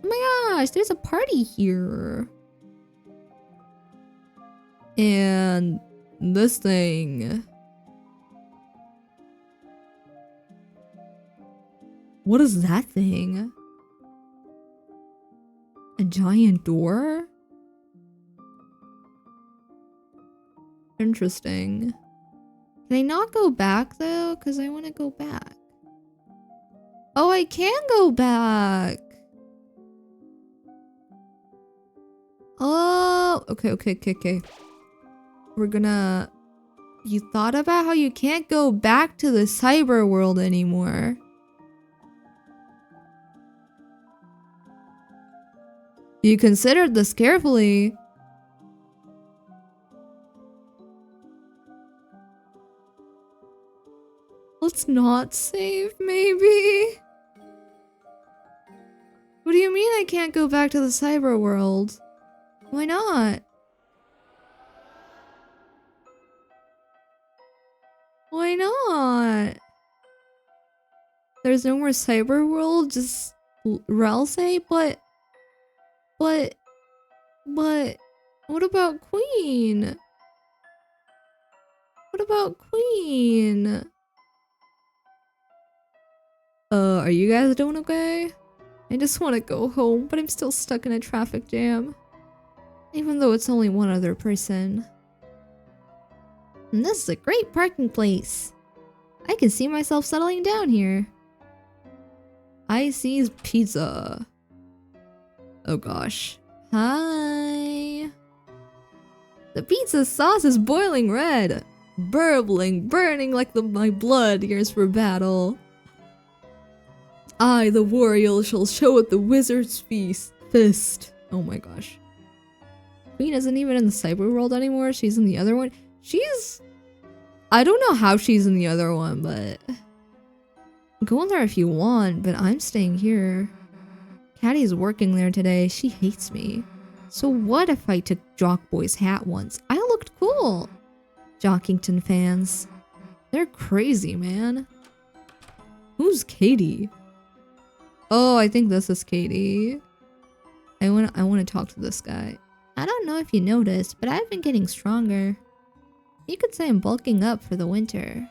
Oh my gosh, there's a party here. And this thing. What is that thing? A giant door? Interesting. Can I not go back though? Because I want to go back. Oh, I can go back. Oh, okay. We're gonna... You thought about how you can't go back to the cyber world anymore. You considered this carefully. Let's not save, maybe? What do you mean I can't go back to the cyber world? Why not? Why not? There's no more cyber world, just Ralsei, but what about Queen? What about Queen? Are you guys doing okay? I just want to go home, but I'm still stuck in a traffic jam. Even though it's only one other person. And this is a great parking place. I can see myself settling down here. Icy's Pizza. Oh gosh. Hi. The pizza sauce is boiling red. Burbling, burning like my blood yearns for battle. I, the warrior, shall show at the wizard's fist. Oh my gosh. Queen isn't even in the cyber world anymore. She's in the other one. I don't know how she's in the other one, but... Go in there if you want, but I'm staying here. Caddy's working there today. She hates me. So what if I took Jockboy's hat once? I looked cool. Jockington fans. They're crazy, man. Who's Katie? Oh, I think this is Katie. I want to talk to this guy. I don't know if you noticed, but I've been getting stronger. You could say I'm bulking up for the winter.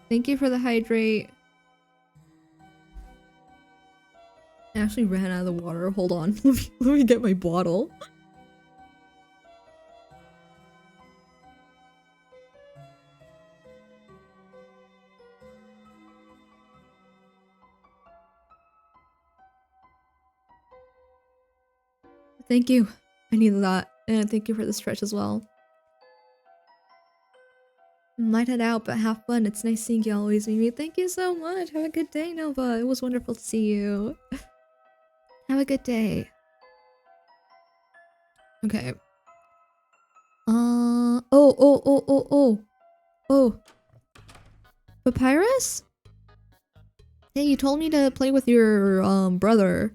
Thank you for the hydrate. I actually ran out of the water. Hold on. Let me get my bottle. Thank you. I needed that. And thank you for the stretch as well. Might head out, but have fun. It's nice seeing you always, Mimi. Thank you so much. Have a good day, Nova. It was wonderful to see you. Have a good day. Okay. Oh. Papyrus? Hey, you told me to play with your, brother.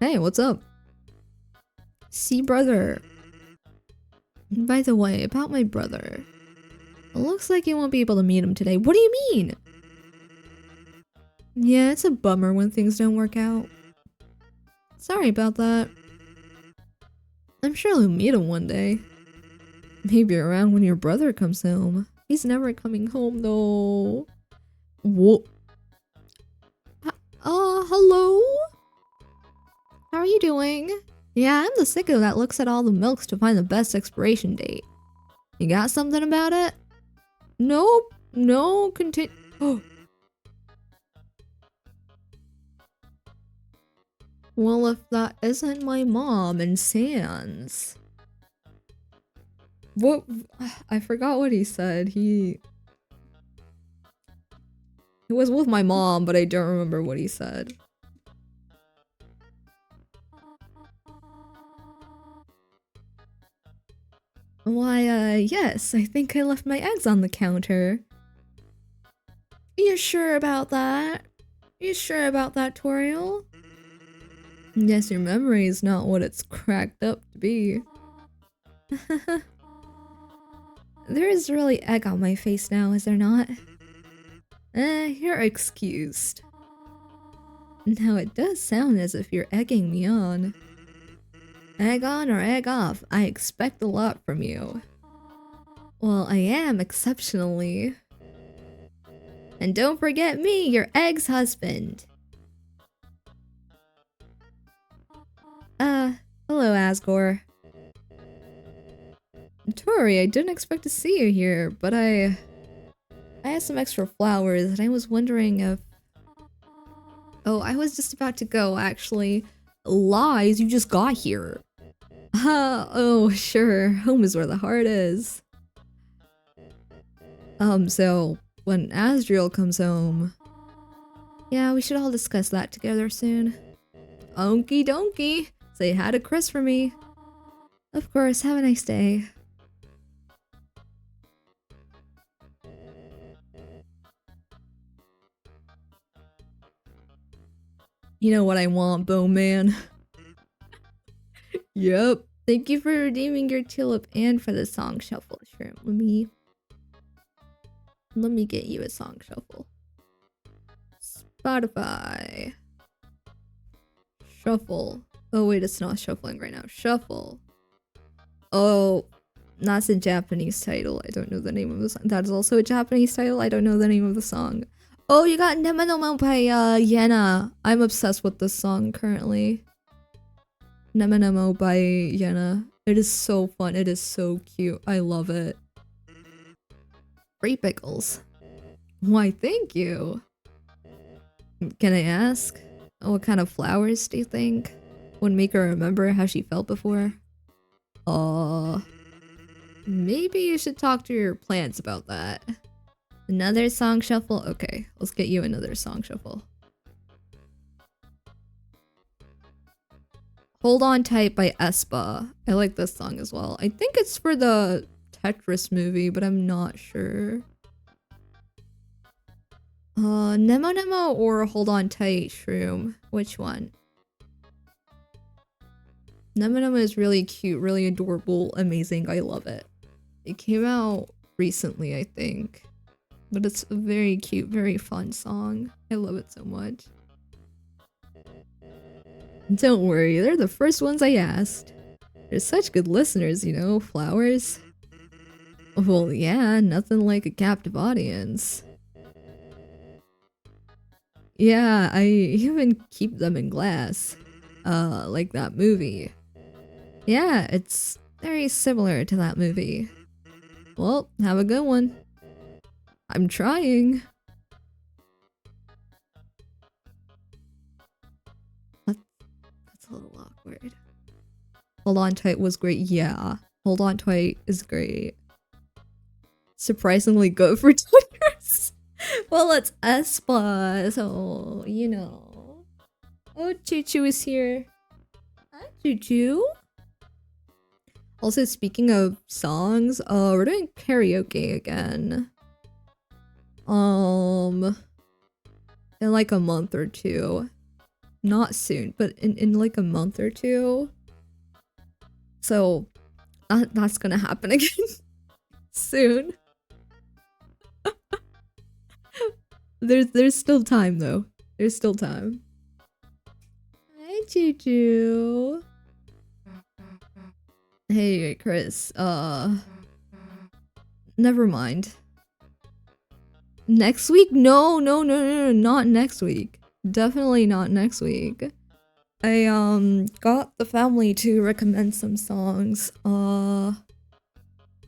Hey, what's up? See, brother. By the way, about my brother. It looks like you won't be able to meet him today. What do you mean? Yeah, it's a bummer when things don't work out. Sorry about that. I'm sure you'll meet him one day. Maybe around when your brother comes home. He's never coming home though. Whoa. Hello? How are you doing? Yeah, I'm the sicko that looks at all the milks to find the best expiration date. You got something about it? Nope. No, continue. Oh. Well, if that isn't my mom and Sans. What? I forgot what he said. He was with my mom, but I don't remember what he said. Why, yes, I think I left my eggs on the counter. You sure about that? You sure about that, Toriel? Yes, your memory is not what it's cracked up to be. There is really egg on my face now, is there not? You're excused. Now it does sound as if you're egging me on. Egg on or egg off, I expect a lot from you. Well, I am exceptionally. And don't forget me, your egg's husband. Hello, Asgore. Tori, I didn't expect to see you here, but I have some extra flowers, and I was wondering if... Oh, I was just about to go, actually. Lies, you just got here. Oh, sure. Home is where the heart is. So, when Asriel comes home... Yeah, we should all discuss that together soon. Okie dokie. Say hi to Chris for me. Of course, have a nice day. You know what I want, Bowman. Yep. Thank you for redeeming your tulip and for the song shuffle. Sure, let me get you a song shuffle. Spotify. Shuffle. Oh wait, it's not shuffling right now. Shuffle. Oh, that's a Japanese title. I don't know the name of the song. That is also a Japanese title. I don't know the name of the song. Oh, you got Nemonomo by Yena. I'm obsessed with this song currently. Nemonomo by Yena. It is so fun. It is so cute. I love it. Free pickles. Why, thank you. Can I ask? What kind of flowers do you think would make her remember how she felt before? Maybe you should talk to your plants about that. Another song shuffle? Okay, let's get you another song shuffle. Hold On Tight by Espa. I like this song as well. I think it's for the Tetris movie, but I'm not sure. Nemo Nemo or Hold On Tight Shroom? Which one? Nemo Nemo is really cute, really adorable, amazing. I love it. It came out recently, I think. But it's a very cute, very fun song. I love it so much. Don't worry, they're the first ones I asked. They're such good listeners, you know, flowers. Well, yeah, nothing like a captive audience. Yeah, I even keep them in glass. Like that movie. Yeah, it's very similar to that movie. Well, have a good one. I'm trying. That's a little awkward. Hold On Tight was great. Yeah. Hold On Tight is great. Surprisingly good for 2 years. Well, it's Espa, so, you know. Oh, Choo Choo is here. Hi, Choo Choo. Also, speaking of songs, we're doing karaoke again. In like a month or two. Not soon, but in like a month or two. So, that's gonna happen again soon. There's still time though. There's still time. Hi, Choo Choo. Hey, Chris. Never mind. Next week? No, not next week. Definitely not next week. I got the family to recommend some songs.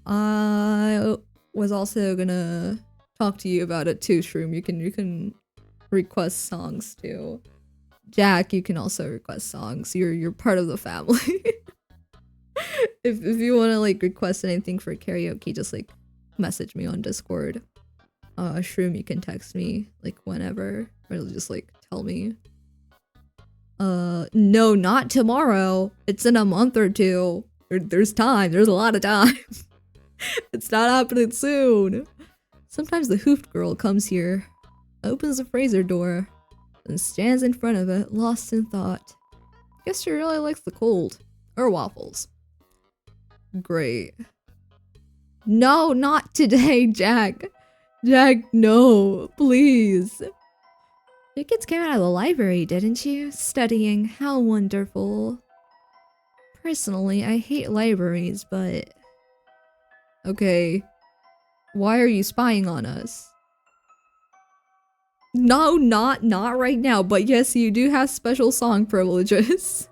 I was also gonna talk to you about it too, Shroom. You can request songs too. Jack, you can also request songs. You're part of the family. if you wanna like request anything for karaoke, just like message me on Discord. Shroom, you can text me like whenever, or just like tell me. No, not tomorrow. It's in a month or two. There's time. There's a lot of time. It's not happening soon. Sometimes the hoofed girl comes here, opens the freezer door, and stands in front of it, lost in thought. Guess she really likes the cold. Or waffles. Great. No, not today, Jack. Jack, no, please. You kids came out of the library, didn't you? Studying. How wonderful. Personally, I hate libraries, but... Okay. Why are you spying on us? No, not right now, but yes, you do have special song privileges.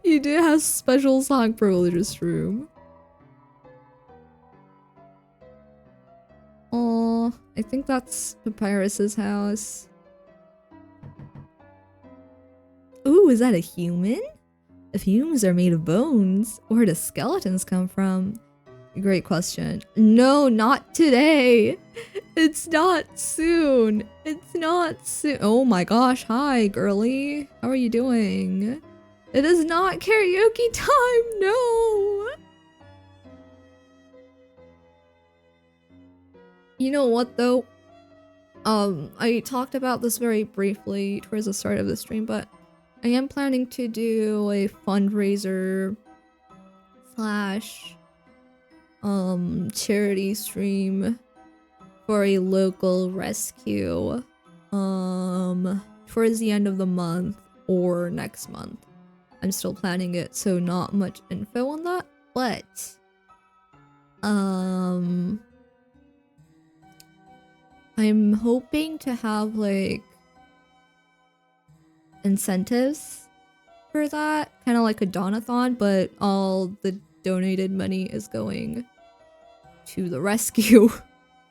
You do have special song privileges, Room. Oh, I think that's Papyrus's house. Ooh, is that a human? If humans are made of bones, where do skeletons come from? Great question. No, not today. It's not soon. It's not soon. Oh my gosh, hi, girly. How are you doing? It is not karaoke time, no! You know what though? I talked about this very briefly towards the start of the stream, but I am planning to do a fundraiser slash charity stream for a local rescue towards the end of the month or next month. I'm still planning it, so not much info on that, but I'm hoping to have like incentives for that, kind of like a donathon, but all the donated money is going to the rescue.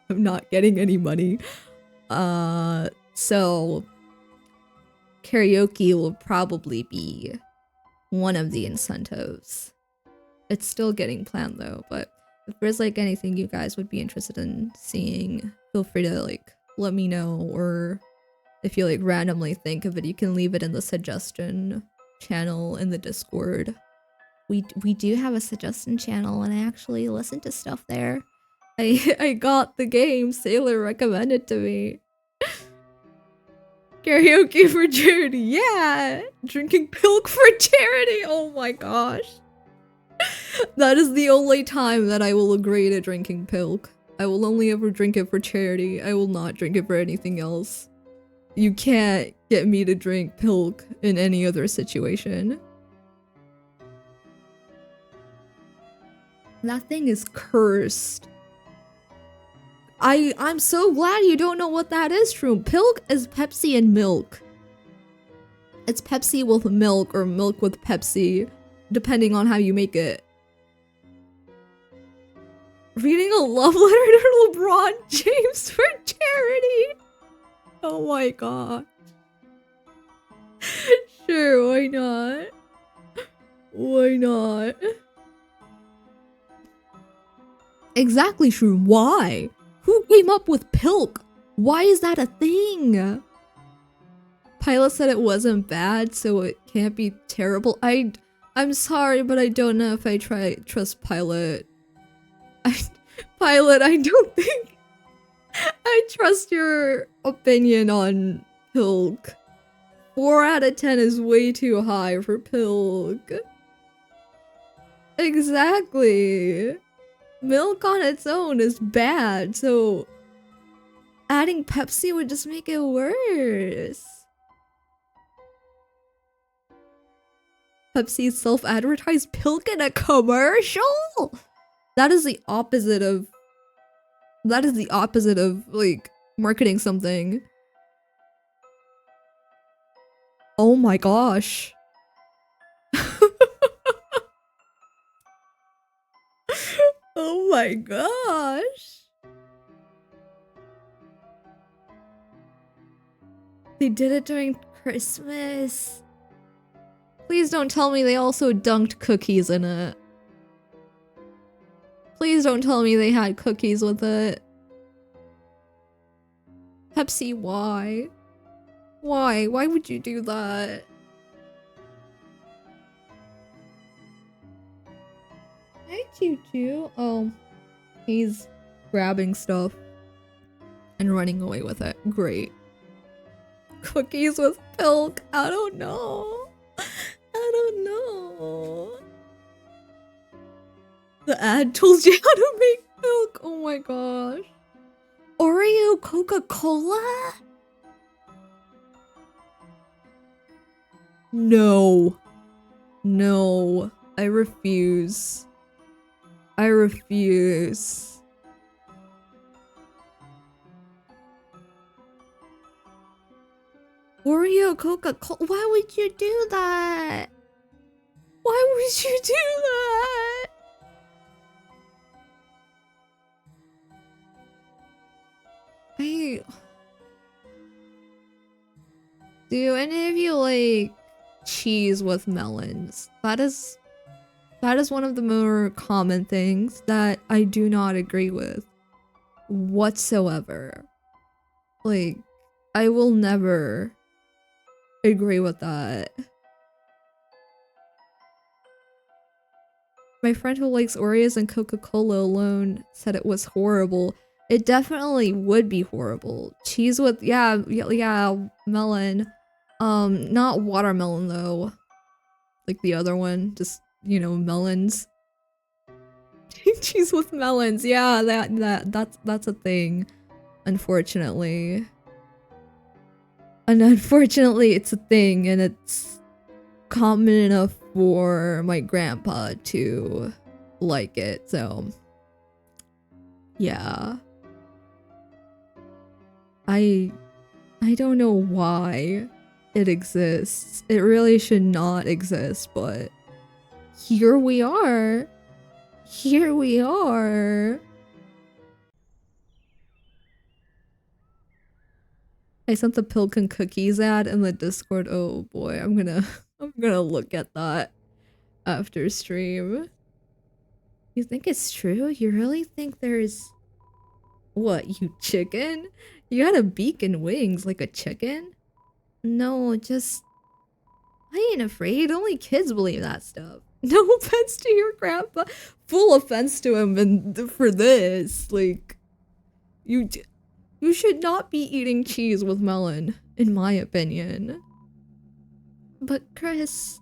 I'm not getting any money. So karaoke will probably be one of the incentives. It's still getting planned though, but if there's like anything you guys would be interested in seeing, feel free to like let me know, or if you like randomly think of it, you can leave it in the suggestion channel in the Discord. We do have a suggestion channel, and I actually listen to stuff there. I got the game Sailor recommended to me. Karaoke for charity, yeah! Drinking pilk for charity, oh my gosh. That is the only time that I will agree to drinking pilk. I will only ever drink it for charity. I will not drink it for anything else. You can't get me to drink pilk in any other situation. That thing is cursed. I'm so glad you don't know what that is, Shroom. Pilk is Pepsi and milk. It's Pepsi with milk or milk with Pepsi, depending on how you make it. Reading a love letter to LeBron James for charity. Oh my god. Sure, why not? Why not? Exactly, Shroom. Why? Who came up with Pilk? Why is that a thing? Pilot said it wasn't bad, so it can't be terrible. I'm sorry, but I don't know if I trust Pilot. Pilot, I don't think I trust your opinion on Pilk. 4 out of 10 is way too high for Pilk. Exactly. Milk on its own is bad, so adding Pepsi would just make it worse. Pepsi self-advertised Pilk in a commercial? That is the opposite of like marketing something. Oh my gosh. Oh my gosh. They did it during Christmas. Please don't tell me they also dunked cookies in it. Please don't tell me they had cookies with it. Pepsi, why? Why? Why would you do that? Hi, Choo-Choo. Oh, he's grabbing stuff and running away with it. Great. Cookies with Pilk? I don't know. I don't know. The ad told you how to make milk. Oh my gosh. Oreo Coca-Cola? No. No. I refuse. I refuse. Oreo Coca-Cola? Why would you do that? Why would you do that? Do any of you like cheese with melons? That is one of the more common things that I do not agree with whatsoever. Like, I will never agree with that. My friend who likes Oreos and Coca-Cola alone said it was horrible. It definitely would be horrible. Cheese with, yeah, melon. Not watermelon though. Like the other one, just, you know, melons. Cheese with melons, yeah, that's a thing. Unfortunately. And unfortunately it's a thing, and it's common enough for my grandpa to like it, so yeah. I don't know why it exists. It really should not exist, but here we are. Here we are. I sent the Pilkin cookies ad in the Discord. Oh boy, I'm gonna look at that after stream. You think it's true? You really think there's... What, you chicken? You got a beak and wings like a chicken? No, just... I ain't afraid. Only kids believe that stuff. No offense to your grandpa. Full offense to him and for this. Like, you should not be eating cheese with melon, in my opinion. But Chris,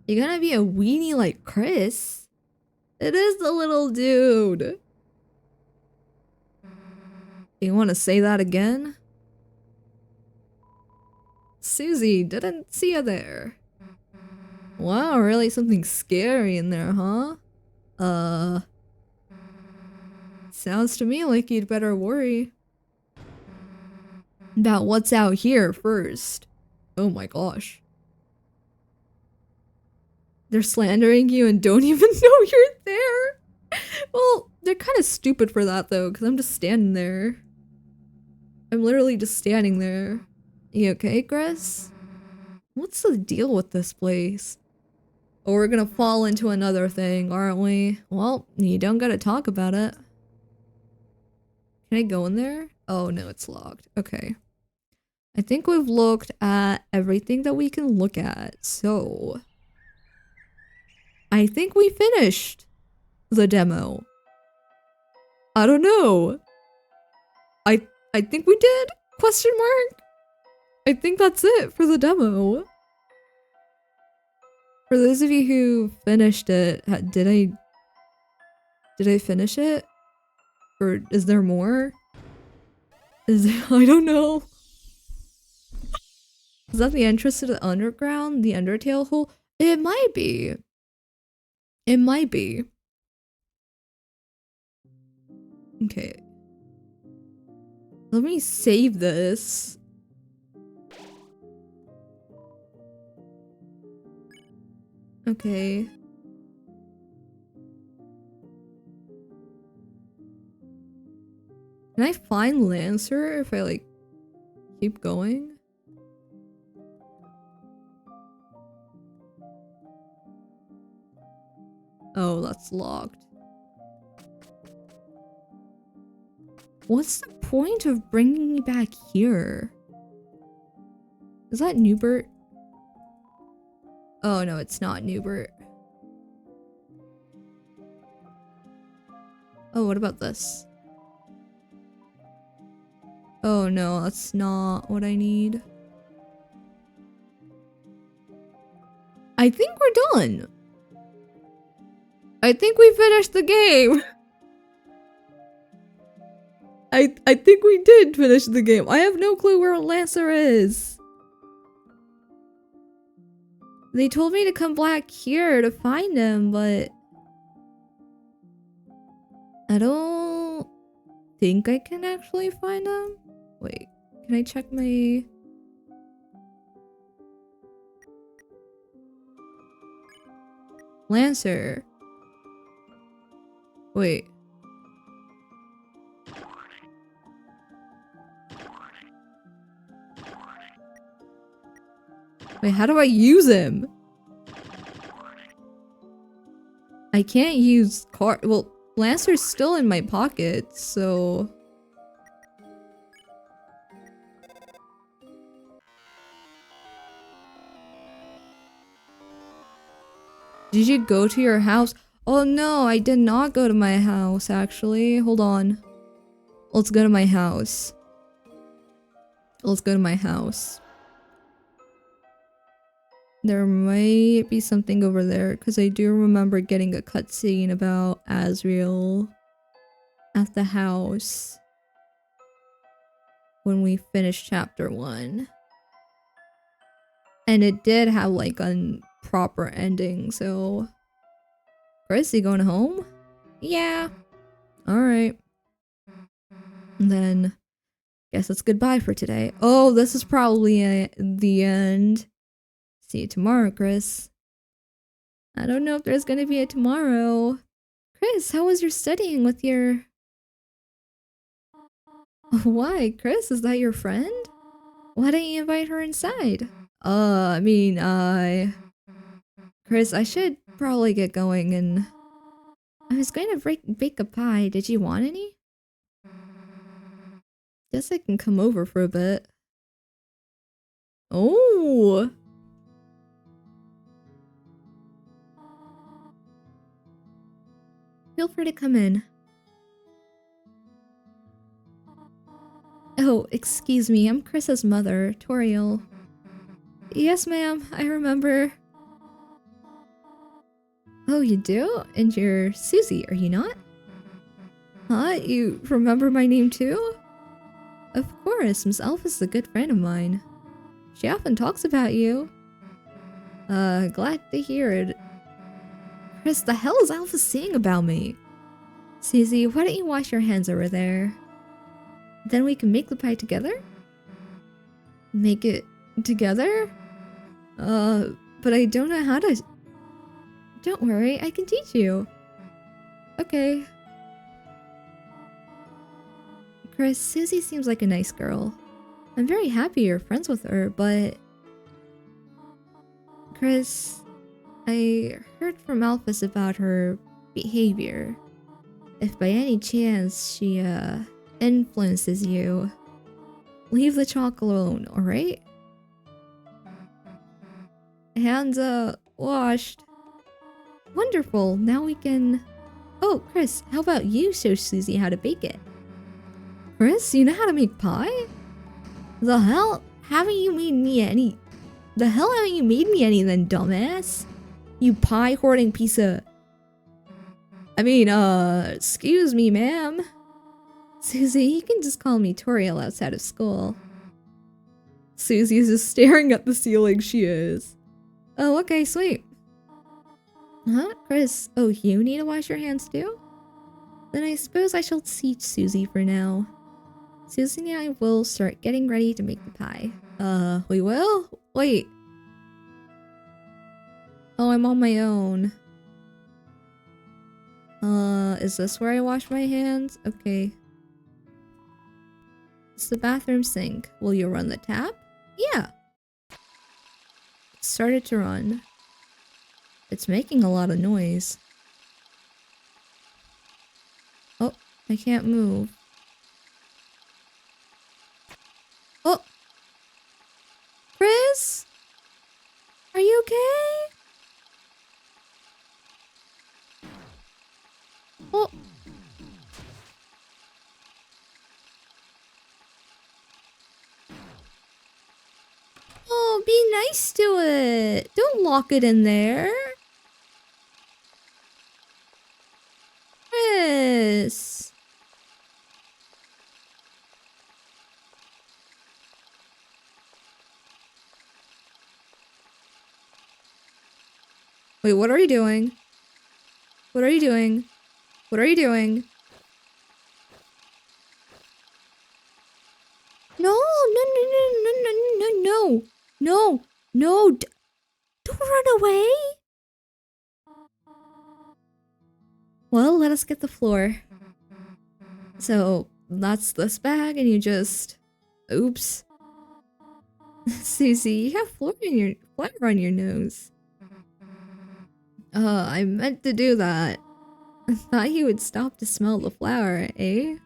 you gonna be a weenie like Chris? It is the little dude. You want to say that again? Susie, didn't see you there. Wow, really something scary in there, huh? Sounds to me like you'd better worry about what's out here first. Oh my gosh. They're slandering you and don't even know you're there? Well, they're kind of stupid for that though, because I'm just standing there. I'm literally just standing there. You okay, Chris? What's the deal with this place? Or we're gonna fall into another thing, aren't we? Well, you don't gotta talk about it. Can I go in there? Oh no, it's locked. Okay. I think we've looked at everything that we can look at, so... I think we finished the demo. I don't know. I think we did? Question mark? I think that's it for the demo. For those of you who finished it, did I finish it? Or is there more? I don't know. Is that the entrance to the underground? The Undertale hole? It might be. It might be. Okay. Let me save this. Okay. Can I find Lancer if I like keep going? Oh, that's locked. What's the point of bringing me back here? Is that Newbert? Oh no, it's not Newbert. Oh, what about this? Oh no, that's not what I need. I think we're done. I think we finished the game. I think we did finish the game. I have no clue where Lancer is. They told me to come back here to find him, but... I don't think I can actually find him. Wait, can I check my... Lancer. Wait. Wait, how do I use him? I can't use card. Well, Lancer's still in my pocket, so... Did you go to your house? Oh no, I did not go to my house, actually. Hold on. Let's go to my house. Let's go to my house. There might be something over there, because I do remember getting a cutscene about Asriel at the house when we finished chapter 1. And it did have like a proper ending, so... Chris, you going home? Yeah. Alright. Then, guess it's goodbye for today. Oh, this is probably the end. See you tomorrow, Chris. I don't know if there's gonna be a tomorrow. Chris, how was your studying with your... Why, Chris? Is that your friend? Why didn't you invite her inside? Chris, I should probably get going and... I was going to bake a pie. Did you want any? Guess I can come over for a bit. Oh! Feel free to come in. Oh, excuse me, I'm Chris's mother, Toriel. Yes, ma'am, I remember. Oh, you do? And you're Susie, are you not? Huh? You remember my name too? Of course, Miss Alpha's a good friend of mine. She often talks about you. Glad to hear it. Chris, the hell is Alpha saying about me? Susie, why don't you wash your hands over there? Then we can make the pie together? Make it together? But I don't know how to... Don't worry, I can teach you. Okay. Chris, Susie seems like a nice girl. I'm very happy you're friends with her, but... Chris... I heard from Alphys about her behavior. If by any chance she, influences you, leave the chalk alone, alright? Hands, washed. Wonderful, now we can... Oh, Chris, how about you show Susie how to bake it? Chris, you know how to make pie? The hell haven't you made me any... The hell haven't you made me any then, dumbass? You pie-hoarding piece of... I mean, excuse me, ma'am. Susie, you can just call me Toriel outside of school. Susie is just staring at the ceiling, she is. Oh, okay, sweet. Huh? Chris, oh, you need to wash your hands too? Then I suppose I shall teach Susie for now. Susie and I will start getting ready to make the pie. We will? Wait. Oh, I'm on my own. Is this where I wash my hands? Okay. It's the bathroom sink. Will you run the tap? Yeah. It started to run. It's making a lot of noise. Oh, I can't move. Oh! Chris? Are you okay? Oh! Oh, be nice to it! Don't lock it in there! Chris! Wait, what are you doing? What are you doing? What are you doing? No, no, no, no, no, no, no, no, no, no, don't run away. Well, let us get the floor. So, that's this bag and you just... Oops. Susie, you have flour on your nose. I meant to do that. I thought you would stop to smell the flour, eh?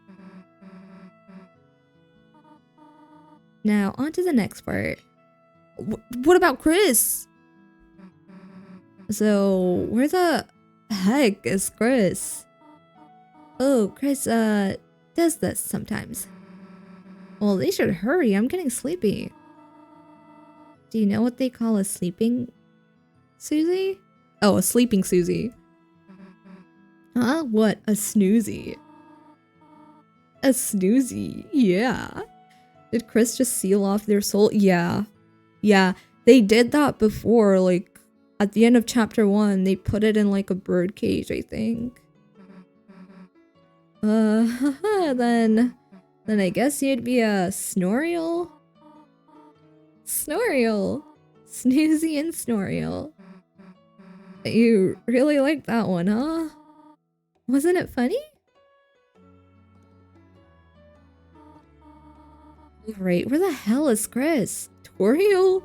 Now, on to the next part. What about Chris? So, where the heck is Chris? Oh, Chris, does this sometimes. Well, they should hurry. I'm getting sleepy. Do you know what they call a sleeping Susie? Oh, a sleeping Susie. Huh? What? A snoozy. A snoozy. Yeah. Did Chris just seal off their soul? Yeah. Yeah. They did that before, like, at the end of chapter 1, they put it in, like, a bird cage, I think. Then I guess you'd be a Snoriel? Snoriel. Snoozy and Snoriel. You really liked that one, huh? Wasn't it funny? Right, where the hell is Chris? Toriel?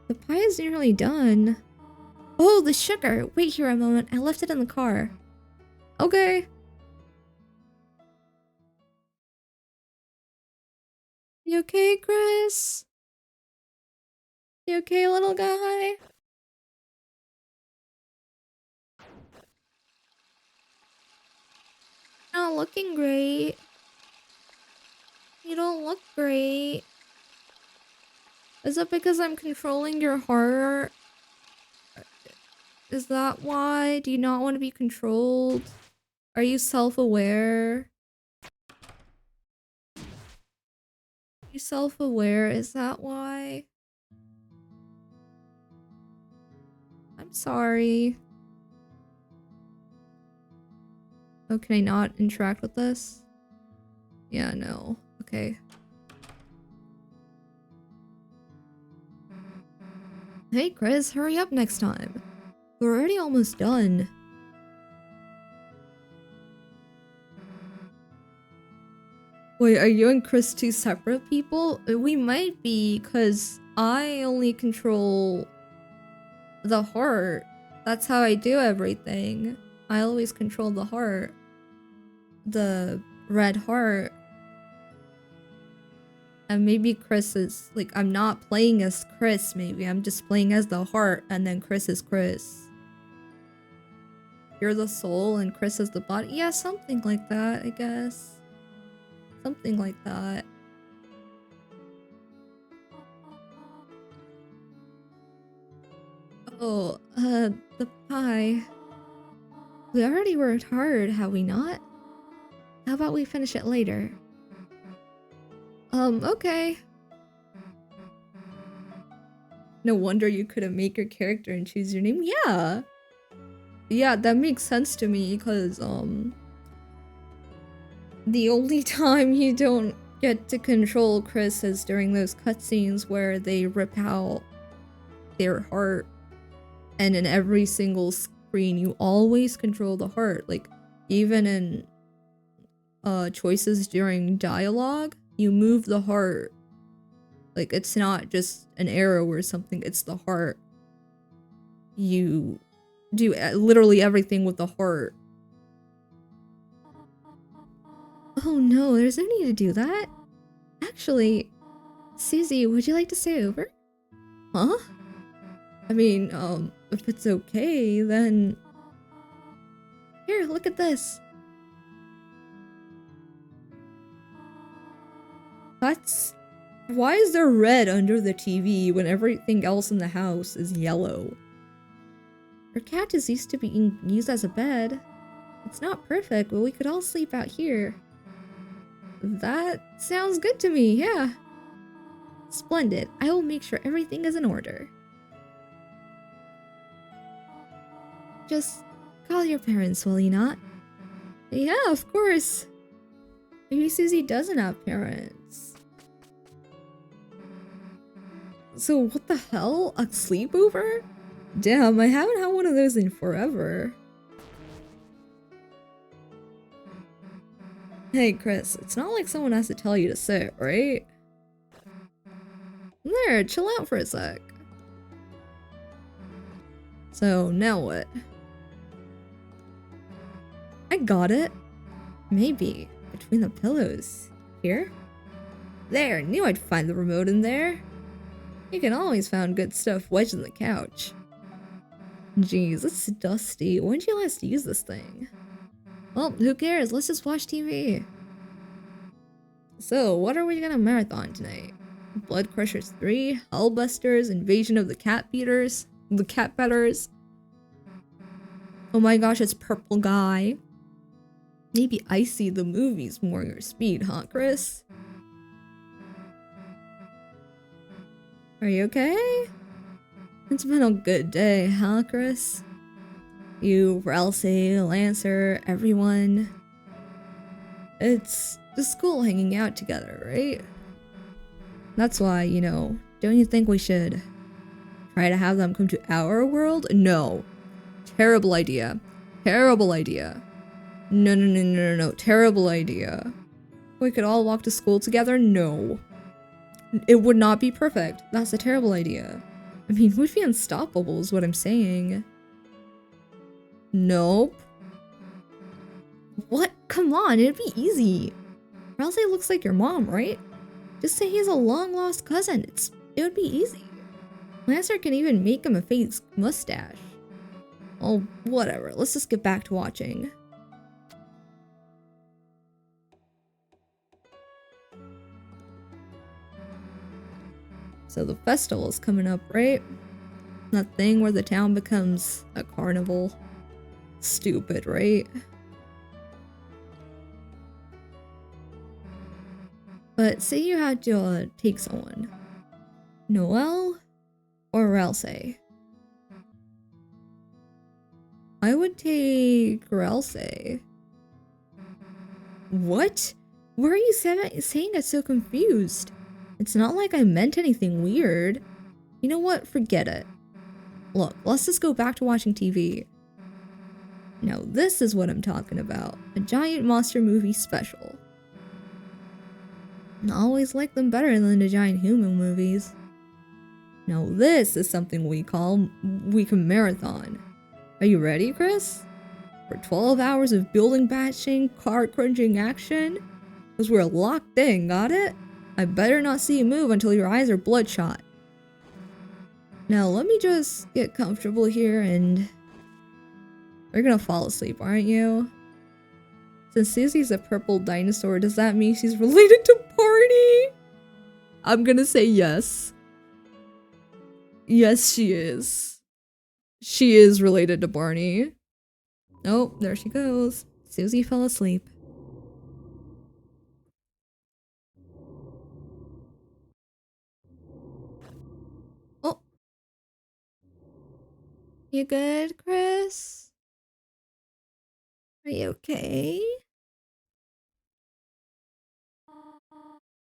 The pie is nearly done. Oh, the sugar! Wait here a moment, I left it in the car. Okay. You okay, Chris? You okay, little guy? Not looking great. You don't look great. Is it because I'm controlling your heart? Is that why? Do you not want to be controlled? Are you self-aware? You self-aware? Is that why? I'm sorry. Oh, can I not interact with this? Yeah, no. Okay. Hey, Chris, hurry up next time. We're already almost done. Wait, are you and Chris two separate people? We might be, because I only control the heart. That's how I do everything. I always control the heart. The red heart. And maybe Chris is, like, I'm not playing as Chris, maybe. I'm just playing as the heart, and then Chris is Chris. You're the soul, and Chris is the body. Yeah, something like that, I guess. Something like that. Oh, the pie. We already worked hard, have we not? How about we finish it later? Okay. No wonder you couldn't make your character and choose your name. Yeah. Yeah, that makes sense to me, because, the only time you don't get to control Chris is during those cutscenes where they rip out their heart. And in every single screen, you always control the heart. Like, even in choices during dialogue, you move the heart. Like, it's not just an arrow or something, it's the heart. You do literally everything with the heart. Oh no, there's no need to do that. Actually, Susie, would you like to stay over? Huh? I mean, if it's okay, then... Here, look at this. That's... Why is there red under the TV when everything else in the house is yellow? Our cat is used to being used as a bed. It's not perfect, but we could all sleep out here. That sounds good to me, yeah. Splendid. I will make sure everything is in order. Just call your parents, will you not? Yeah, of course. Maybe Susie doesn't have parents. So what the hell? A sleepover? Damn, I haven't had one of those in forever. Hey Chris, it's not like someone has to tell you to sit, right? There, chill out for a sec. So, now what? I got it. Maybe. Between the pillows. Here? There, knew I'd find the remote in there. You can always find good stuff wedged in the couch. Jeez, it's dusty. When did you last use this thing? Well, who cares? Let's just watch TV. So, what are we gonna marathon tonight? Blood Crushers 3, Hellbusters, Invasion of the Cat Beaters, the Cat Betters. Oh my gosh, it's Purple Guy. Maybe Icy the movie's more your speed, huh, Chris? Are you okay? It's been a good day, huh, Chris? You, Ralsei, Lancer, everyone. It's the school hanging out together, right? That's why, you know, don't you think we should try to have them come to our world? No. Terrible idea. Terrible idea. No. Terrible idea. We could all walk to school together? No. It would not be perfect. That's a terrible idea. I mean, we'd be unstoppable is what I'm saying. Nope. What? Come on, it'd be easy. Ralsei looks like your mom, right? Just say he's a long-lost cousin. It would be easy. Lancer can even make him a fake mustache. Oh, whatever. Let's just get back to watching. So the festival is coming up, right? That thing where the town becomes a carnival. Stupid, right? But say you had to take someone. Noelle or Ralsei? I would take Ralsei. What? Why are you saying it so confused? It's not like I meant anything weird. You know what? Forget it. Look, let's just go back to watching TV. Now this is what I'm talking about. A giant monster movie special. I always like them better than the giant human movies. Now this is something we can marathon. Are you ready, Chris? For 12 hours of building bashing, car crunching action? Because we're locked in, got it? I better not see you move until your eyes are bloodshot. Now let me just get comfortable here and... We're gonna fall asleep, aren't you? Since Susie's a purple dinosaur, does that mean she's related to Barney? I'm gonna say yes. Yes, she is. She is related to Barney. Oh, there she goes. Susie fell asleep. Oh. You good, Chris? Are you okay?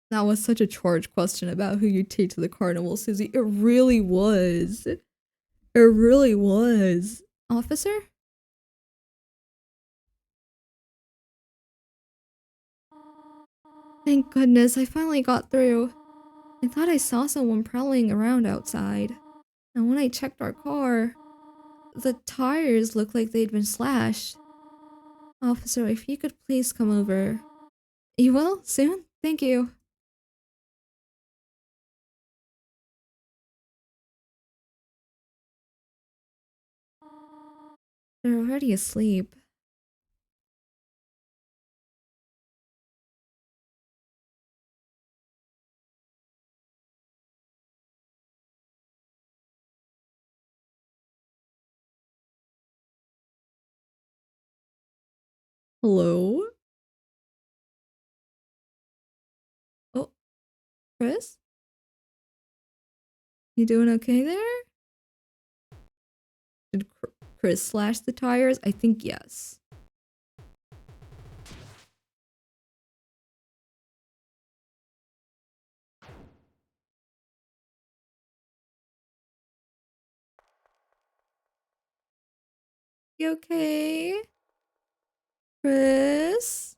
That was such a charged question about who you take to the carnival, Susie. It really was. It really was. Officer? Thank goodness, I finally got through. I thought I saw someone prowling around outside. And when I checked our car, the tires looked like they'd been slashed. Officer, if you could please come over. You will? Soon? Thank you. They're already asleep. Hello? Oh, Chris? You doing okay there? Did Chris slash the tires? I think yes. You okay? Chris?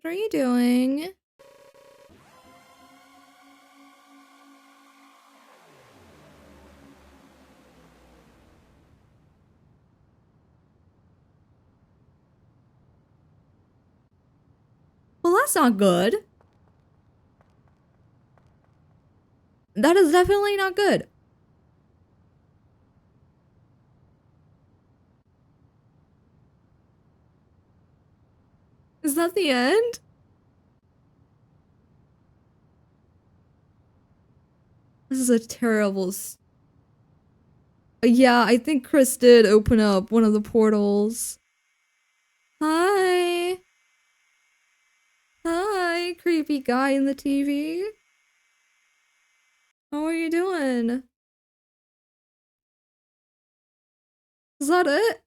What are you doing? Well, that's not good. That is definitely not good. Is that the end? This is a terrible... Yeah, I think Chris did open up one of the portals. Hi. Hi, creepy guy in the TV. How are you doing? Is that it?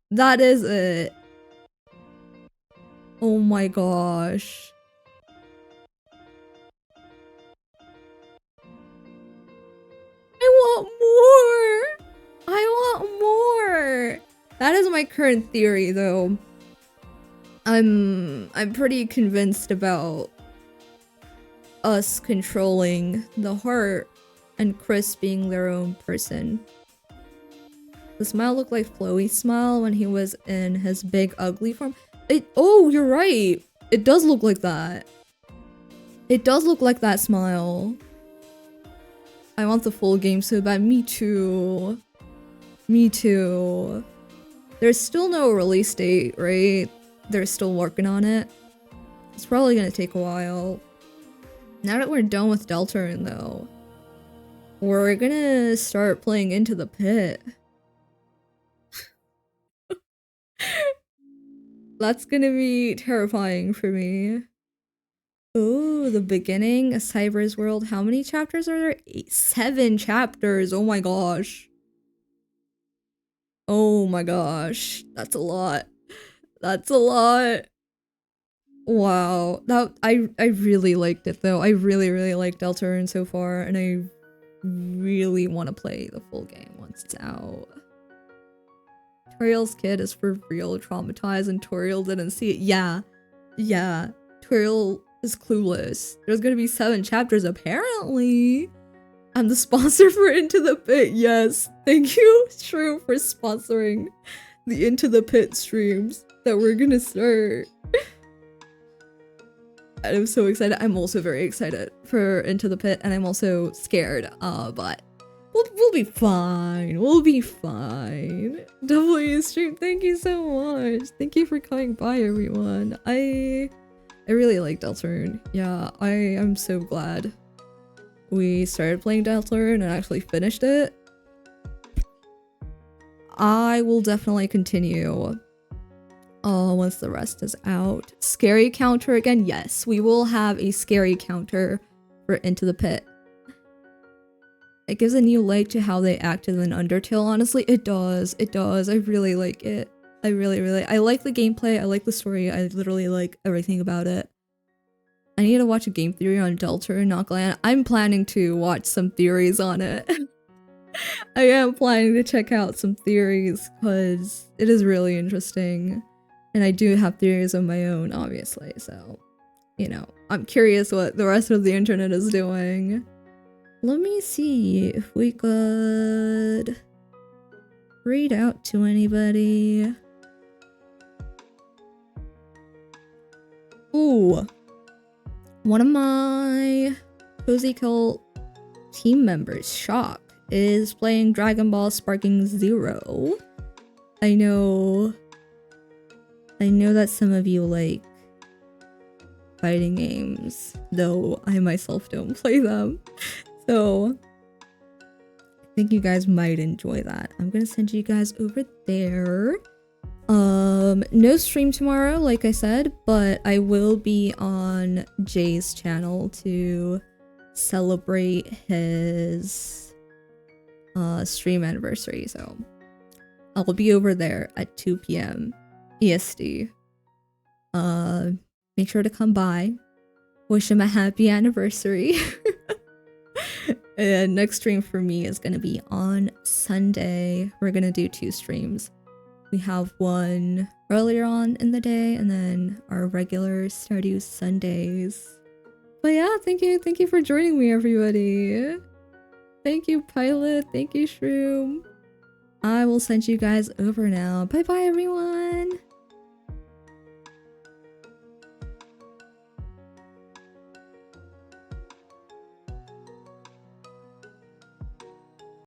That is it. Oh my gosh. I want more! I want more! That is my current theory though. I'm pretty convinced about us controlling the heart and Chris being their own person. The smile looked like Floey's smile when he was in his big ugly form. Oh, you're right. It does look like that. It does look like that smile. I want the full game so bad. Me too. Me too. There's still no release date, right? They're still working on it. It's probably gonna take a while. Now that we're done with deltarune though, we're gonna start playing Into the Pit. That's gonna be terrifying for me. Oh, the beginning, a Cyber's world. How many chapters are there? 7 chapters. Oh my gosh. Oh my gosh. That's a lot. That's a lot. Wow. I really liked it though. I really liked Deltarune so far, and I really want to play the full game once it's out. Toriel's kid is for real traumatized and Toriel didn't see it. Yeah. Yeah, Twirl is clueless. There's gonna be 7 chapters apparently. I'm the sponsor for Into the Pit, yes. Thank you, Shrew, for sponsoring the Into the Pit streams that we're gonna start. And I'm so excited. I'm also very excited for Into the Pit, and I'm also scared, but we'll be fine. We'll be fine. W stream, thank you so much. Thank you for coming by, everyone. I really like Deltarune. Yeah, I am so glad we started playing Deltarune and actually finished it. I will definitely continue once the rest is out. Scary counter again? Yes, we will have a scary counter for Into the Pit. It gives a new light to how they acted in Undertale, honestly. It does. It does. I really like it. I like the gameplay. I like the story. I literally like everything about it. I need to watch a game theory on Deltarune, not gonna. I'm planning to watch some theories on it. I am planning to check out some theories because it is really interesting. And I do have theories of my own, obviously. So, you know, I'm curious what the rest of the internet is doing. Let me see if we could read out to anybody. Ooh. One of my Cozy Cult team members, Shock, is playing Dragon Ball Sparking Zero. I know that some of you like fighting games, though I myself don't play them. So I think you guys might enjoy that. I'm gonna send you guys over there. No stream tomorrow, like I said, but I will be on Jay's channel to celebrate his stream anniversary, so I'll be over there at 2 p.m. EST. Make sure to come by. Wish him a happy anniversary. And next stream for me is gonna be on Sunday. We're gonna do 2 streams. We have one earlier on in the day, and then our regular Stardew Sundays. But yeah, thank you for joining me, everybody. Thank you, Pilot. Thank you, Shroom. I will send you guys over now. Bye bye, everyone.